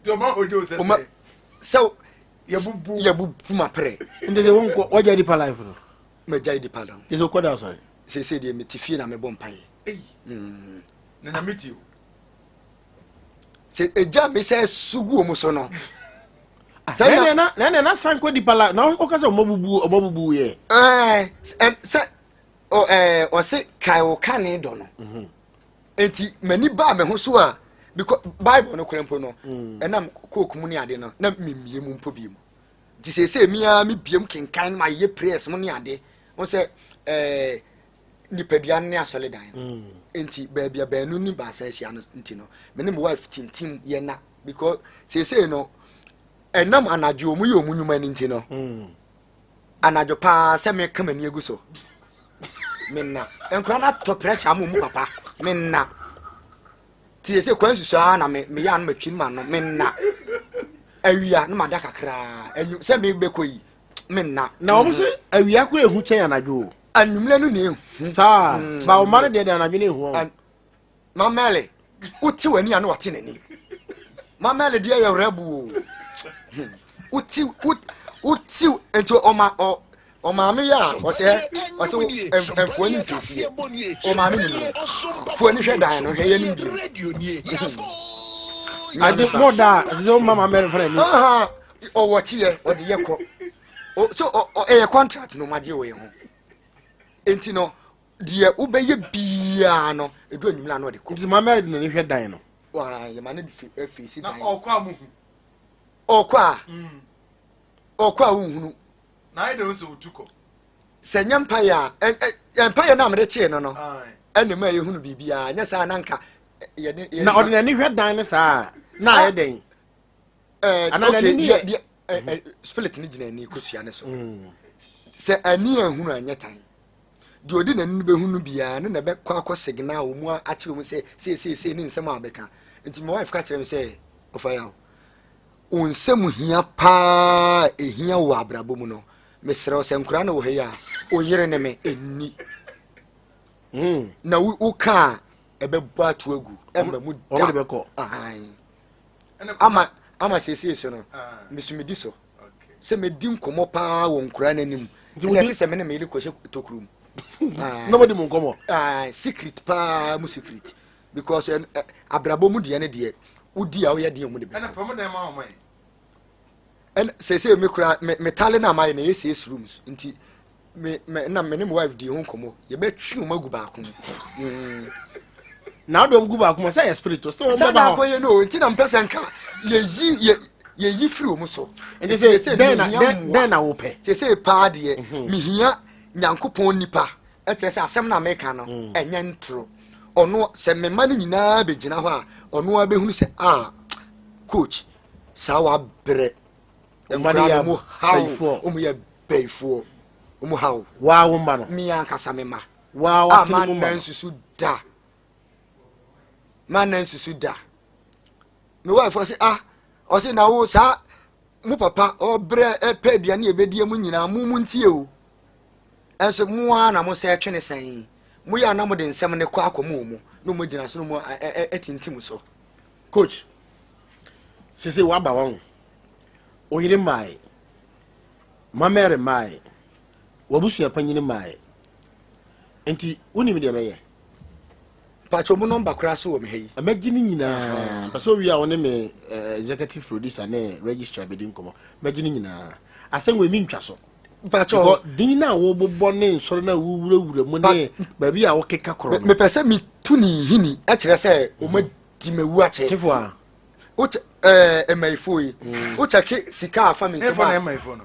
de ma hojo se so yabubu ma pre ndeze wonko waja di pa life no me jai di pa no izo koda sorry se de me tifie na me bompan na na metiu se eja me se sugu omo so no na sanko di pa la na o ka se omobubu ye se o se kai o kane do no enti mani ba me ho so a because bible no krempo no enam kokum ni ade no na mimie mu mpo bi mu ti se mia mi biem kenkan ma ye prayers mu ni ade won se nipadua ne asole dan enti baabia baanu ni ba sa hia no enti no me ne my wife tintim ye na because se no enam anajo mu ye omunyuma ni enti no anajo pa se me kama ni eguso menna enkura na to pressure mu papa menna ti se kwansu so na me ya no matwin ma no menna awia no mada kakra enyu se me bekoyi menna na o se awia kura ehu chen anajo anumle no ne sa ba o mare de anajo ne ehu mamele uti wani anu wati nani mamele dia ye rebu uti ento o maame ya o se enfoni fisi o maame ni foni hwe dan no hwe ye nim bi ade moda zo mama mere friend o wati ye o de ye ko so e contract no maje we ho enti no de ubeye bia no edu anyumla no de ko mama mere ni hwe dan no wa ye mane fisi dan na okwa mu okwa uhunu na ide o se utuko se nyampa ya empire na amre chie no ene ma ye hunu bibia nya sa nanka na ordinary hwe dan ne sa na ye den okay split ni gina ni kosua ne so se ani ahunu anya tan de odi na ni behunu bia ne na be kwa signal mu a kire mu se ni nsem abeka nti my wife ka kire me se ofaya o nsem hia pa ehia wo abrabo mu no mesere o se nkura na wo he ya o yire ne me enni na wo ka ebe bo atu agu emma mu da o be ko ama sese so no mesumidi so se medi nkomo pa wo nkura nanim na ti se me ne me ile ko hye tokrum nobody mun komo secret pa mu secret because abrabo mu de ne de udi a wo ye de mu ne be na promo dem ma o and say me kura me tale na my na yes rooms nti me na me ne my wife di ho komo ye be twi o magu ba ko na do magu ba ko say spirit so o ba ba ko ye no nti na mpesa nka ye yi free o mu so nti say den na wo pe say pa de me hia nyankopon nipa etre say asem na meka no enya ntro ono se me ma ni nyina be gina ho a ono a be hunu se coach sawa bre Maria mu how ya beifo how wa wo mba no mi ankasa me ma wa wasini mu man nsusu da me wife say o say na wo sa mu papa o bre pe aduane e bedie mu nyina mu ntie o enso mu na mo se twene san mu ya na mo de nsem ne kwa akomo mu no mo gina so no mo etintim so coach sese wa ba won oyire mai mamere mai wabusu yapanyine mai enti woni mi de beye pacho mu number kra so wo me heyi amagini nyina paso wi a woni me executive producer ne registrar bedin komo magini nyina asenwe mi ntwa so pacho din na wo bobbo ne nsoro na wuwura mu ne ba bi a wo keka kro me pese mi tuni hini e kire se o ma di mewu a che kefo a emaifoi o cheke sika afa me se na emaifo no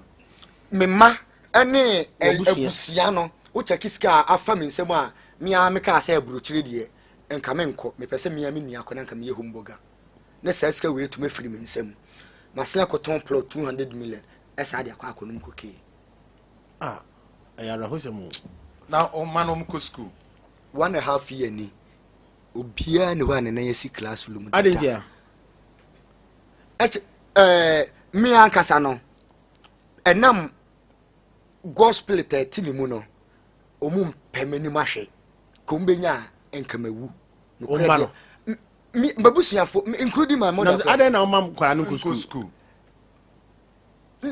me ma ene abusia no o cheke sika afa me se a me a me ka se buruchire de enka me nko me pese me a me nua kona nka me yehumboga na sa sika we to me firi me nsem masena koton plot 200 million esa de akwa akonum koke ayara ho se mu na o man o mko school 1.5 year ni obia ne wa ne na yesi classroom adentia mi ankasa no enam gospel timi mu no omum pemani mahwe kombenya enkamawu o mano mi babusiafo including my mother aden na omam kwara no school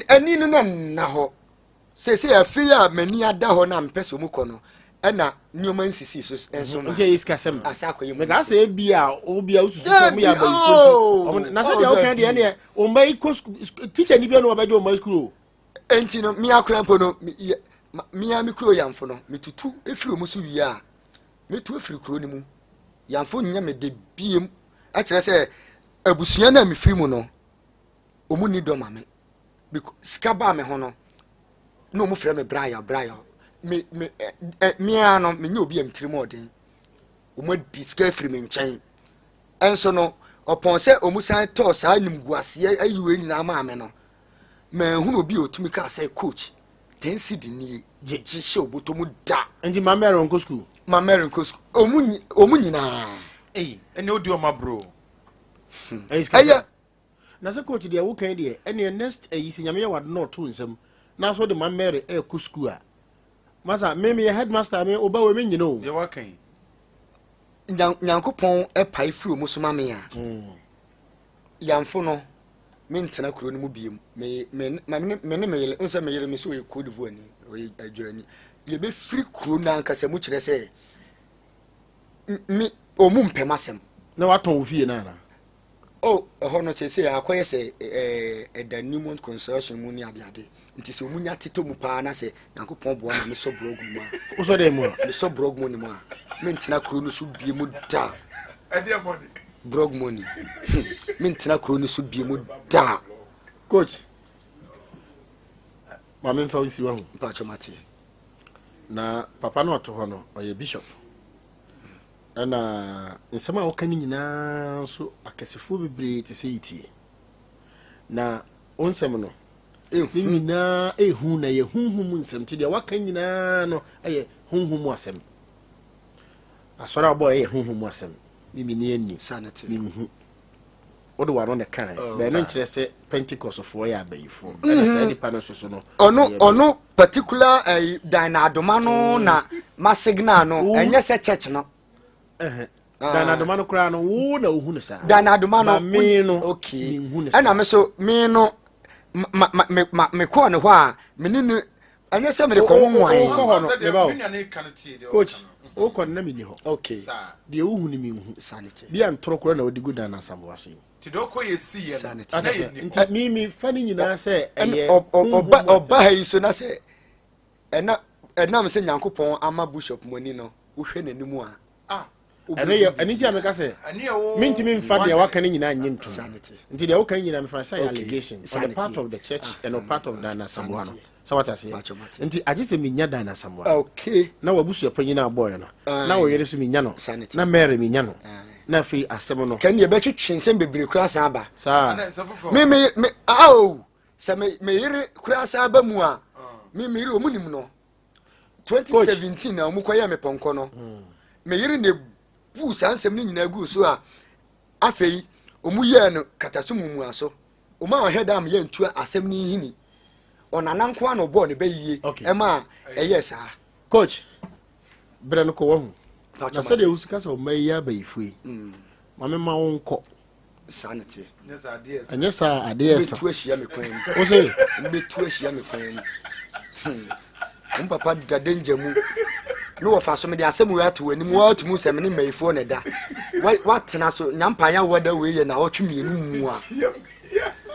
ani no na ho se afi ya mani ada ho na mpeso mu kono na Nsem Sisi so enso ma nje iskasem asako yemu me ga say bia obia ususu so mu ya ba iko na say dia o kan de ne o mai ko teacher ni bia no obaje o mai school enti no mi akura mpo no mi ya mi kuro yamfo no mi tutu efiri mu so wi a mi tu efiri kuro ni mu yamfo nya me de biem a kire se abusua na mi firi mu no o mu ni do ma me because skaba me ho no no mu frɛ me braya me ano me nya obi am tirimodin o ma diska firi me nkyɛn enso no opon se o mu san to saa nimguase ayiwe nyina ma me no me hu obi otumi ka say coach tensi di ni je hye oboto mu da nji mamere nko school omu nyina ene odi o ma bro na se coach dia wo kan dia ene next ayisi nyame ya wad no to nsem na so de mamere ku school a masa me headmaster me oba we me nyina o ye wa kan nyankopon pai firi mu so ma me a yamfo no me ntena kuro ni mu biem me yele unsa me yele me so ye code voani o ye adwurani ye be firi kuro na nkasa mu kire se mi o mu mpɛmasɛm na waton ofie na ho no se akoye se da Newmont Consortium mu ni abiade nti se mu nya teto mu pa na se Yankopɔn bo na me so blog mu a o so dem mu me so blog mu ni mu a me ntina kuro no so bie mu da adie money blog money me ntina kuro no so bie mu da coach ma me fa wisi wa hu pa chomati na papa no to ho no oye bishop ana nsema o kan nyina so akasefo bebre te se yiti na onsem no ni nyina ehu na ye hunhum nsem ti de waka nyina no eye hunhum asem asora boy ye hunhum asem mimi ni ani sanity mi hu odo wa no ne kan be no nkire se Pentecost fo ya abayifo na say di pano so no ono particular dynadoma no na masignal no enye se church no dynadoma no kra no wo na ohu ne sa dynadoma no me no okay ana me so me no me ko ne ho a me ni enye se me ko nwan coach o ko na me ni ho okay de ohu ni me hu sanity bia ntoro kra na odi gu dana sambo so tidoko ye si ye sanity nti mimi fani nyina se eye oba yi so na se enam se nyankopon ama bishop moni no wo hwe nanimu a eni ti ameka se minti mi mfa de waka ni nyina anyi ntum nti de waka ni nyina mfa say allegation on the part of the church and a part of Dana Samoa no so what I say nti agise mi nya Dana Samoa okay na wabusu yapanyina boy no na wo yere so mi nya no na Mary mi nya no na fi asem no kan ye betwetwe nsem bebre kura san ba sa me aw se me yere kura san ba mu a me yere omunim no 2017 na omukoya me ponko no me yere ne bu sansem ni nyina gu so a afei omuye no katasumu mu aso oma oheda am ye ntu asem ni hini onananko an obo ne bayiye ema eyesa coach bre no ko wo na se de usika so mayiya bayifue mame ma wonko sanity anya sa adesa betu ahia me kwan o se betu ahia me kwan papa da danger mu no wo fa so me de asem we ato anim wo atumu se me ne mayifo ne da watena so nyampanya woda we ye na wotwe mienu mu a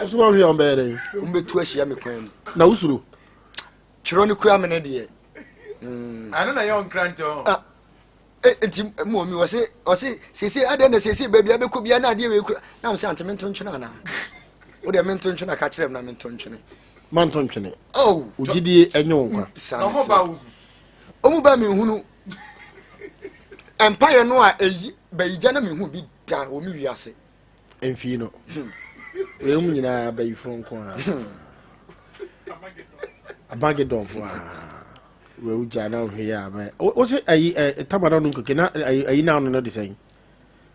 o so wa hwe on bere betu ahia me kwan na usuru chiro ni kura me ne de ano na yon kranto enti mo mi wose sisi ade na sisi baby abeko bia na ade we kura na mse ante mento ntwena na wo de mento ntwena ka kire na mento ntwene manto ntwene oh ugidi enyo nkwa no mo ba wu omu ba mi hunu empire no a eyi bayija na mi hu bi da wo mi wiase emfi no we mu nyina bayifo nko a Abagedon fo a we uja na hwe ya me o se ayi tamara no nkoke na ayi na no de sen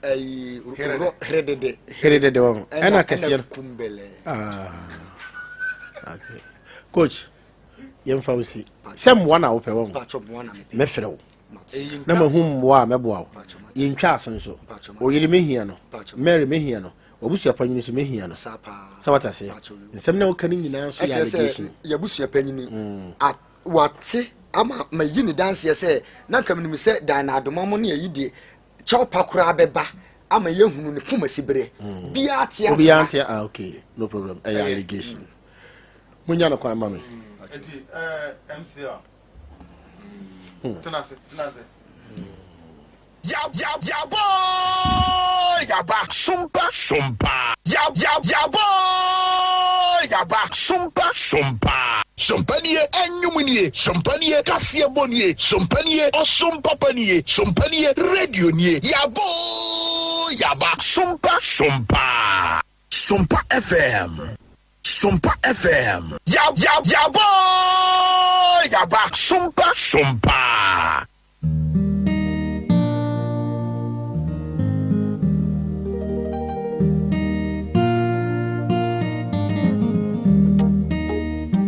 ayi heredede won ana kase kumbele okay coach yemfa usi sem wana wo pe won me frɛ wo na mahum wo a meboa wo yentwa asenso o yiri mehia no Mary mehia no obusu apanyini so mehia no sawata se nsem na wo kan nyina so ya allegation ya busu apanyini wate ama mayini dance se na kamnim se Dynadoma mo ne yidi chawpa kura beba ama yehunu ne puma sibre bia atia okay no problem allegation munya no kwa mama MCR tunase ya boy ya ba Sompa ya boy ya ba Sompa Sompanie enyumunie Sompanie kasie bonie Sompanie osompa panie Sompanie radio nie ya boy ya ba Sompa FM Sompa FM ya boy ya ba Sompa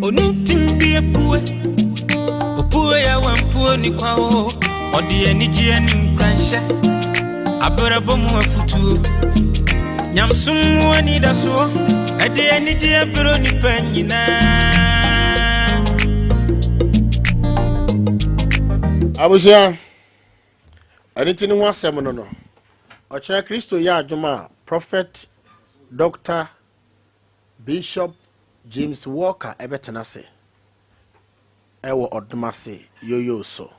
Onuntimbie pue opue ya wampue ni kwao odi enijie ni nkwansha abrabo mu afutuo nyamsum wani daso edi enijie bro ni panyina abusia aniti ni wasem no ochira Kristo ya adwuma prophet Dr. Bishop James Walker ebetenase ewo odumase yoyo so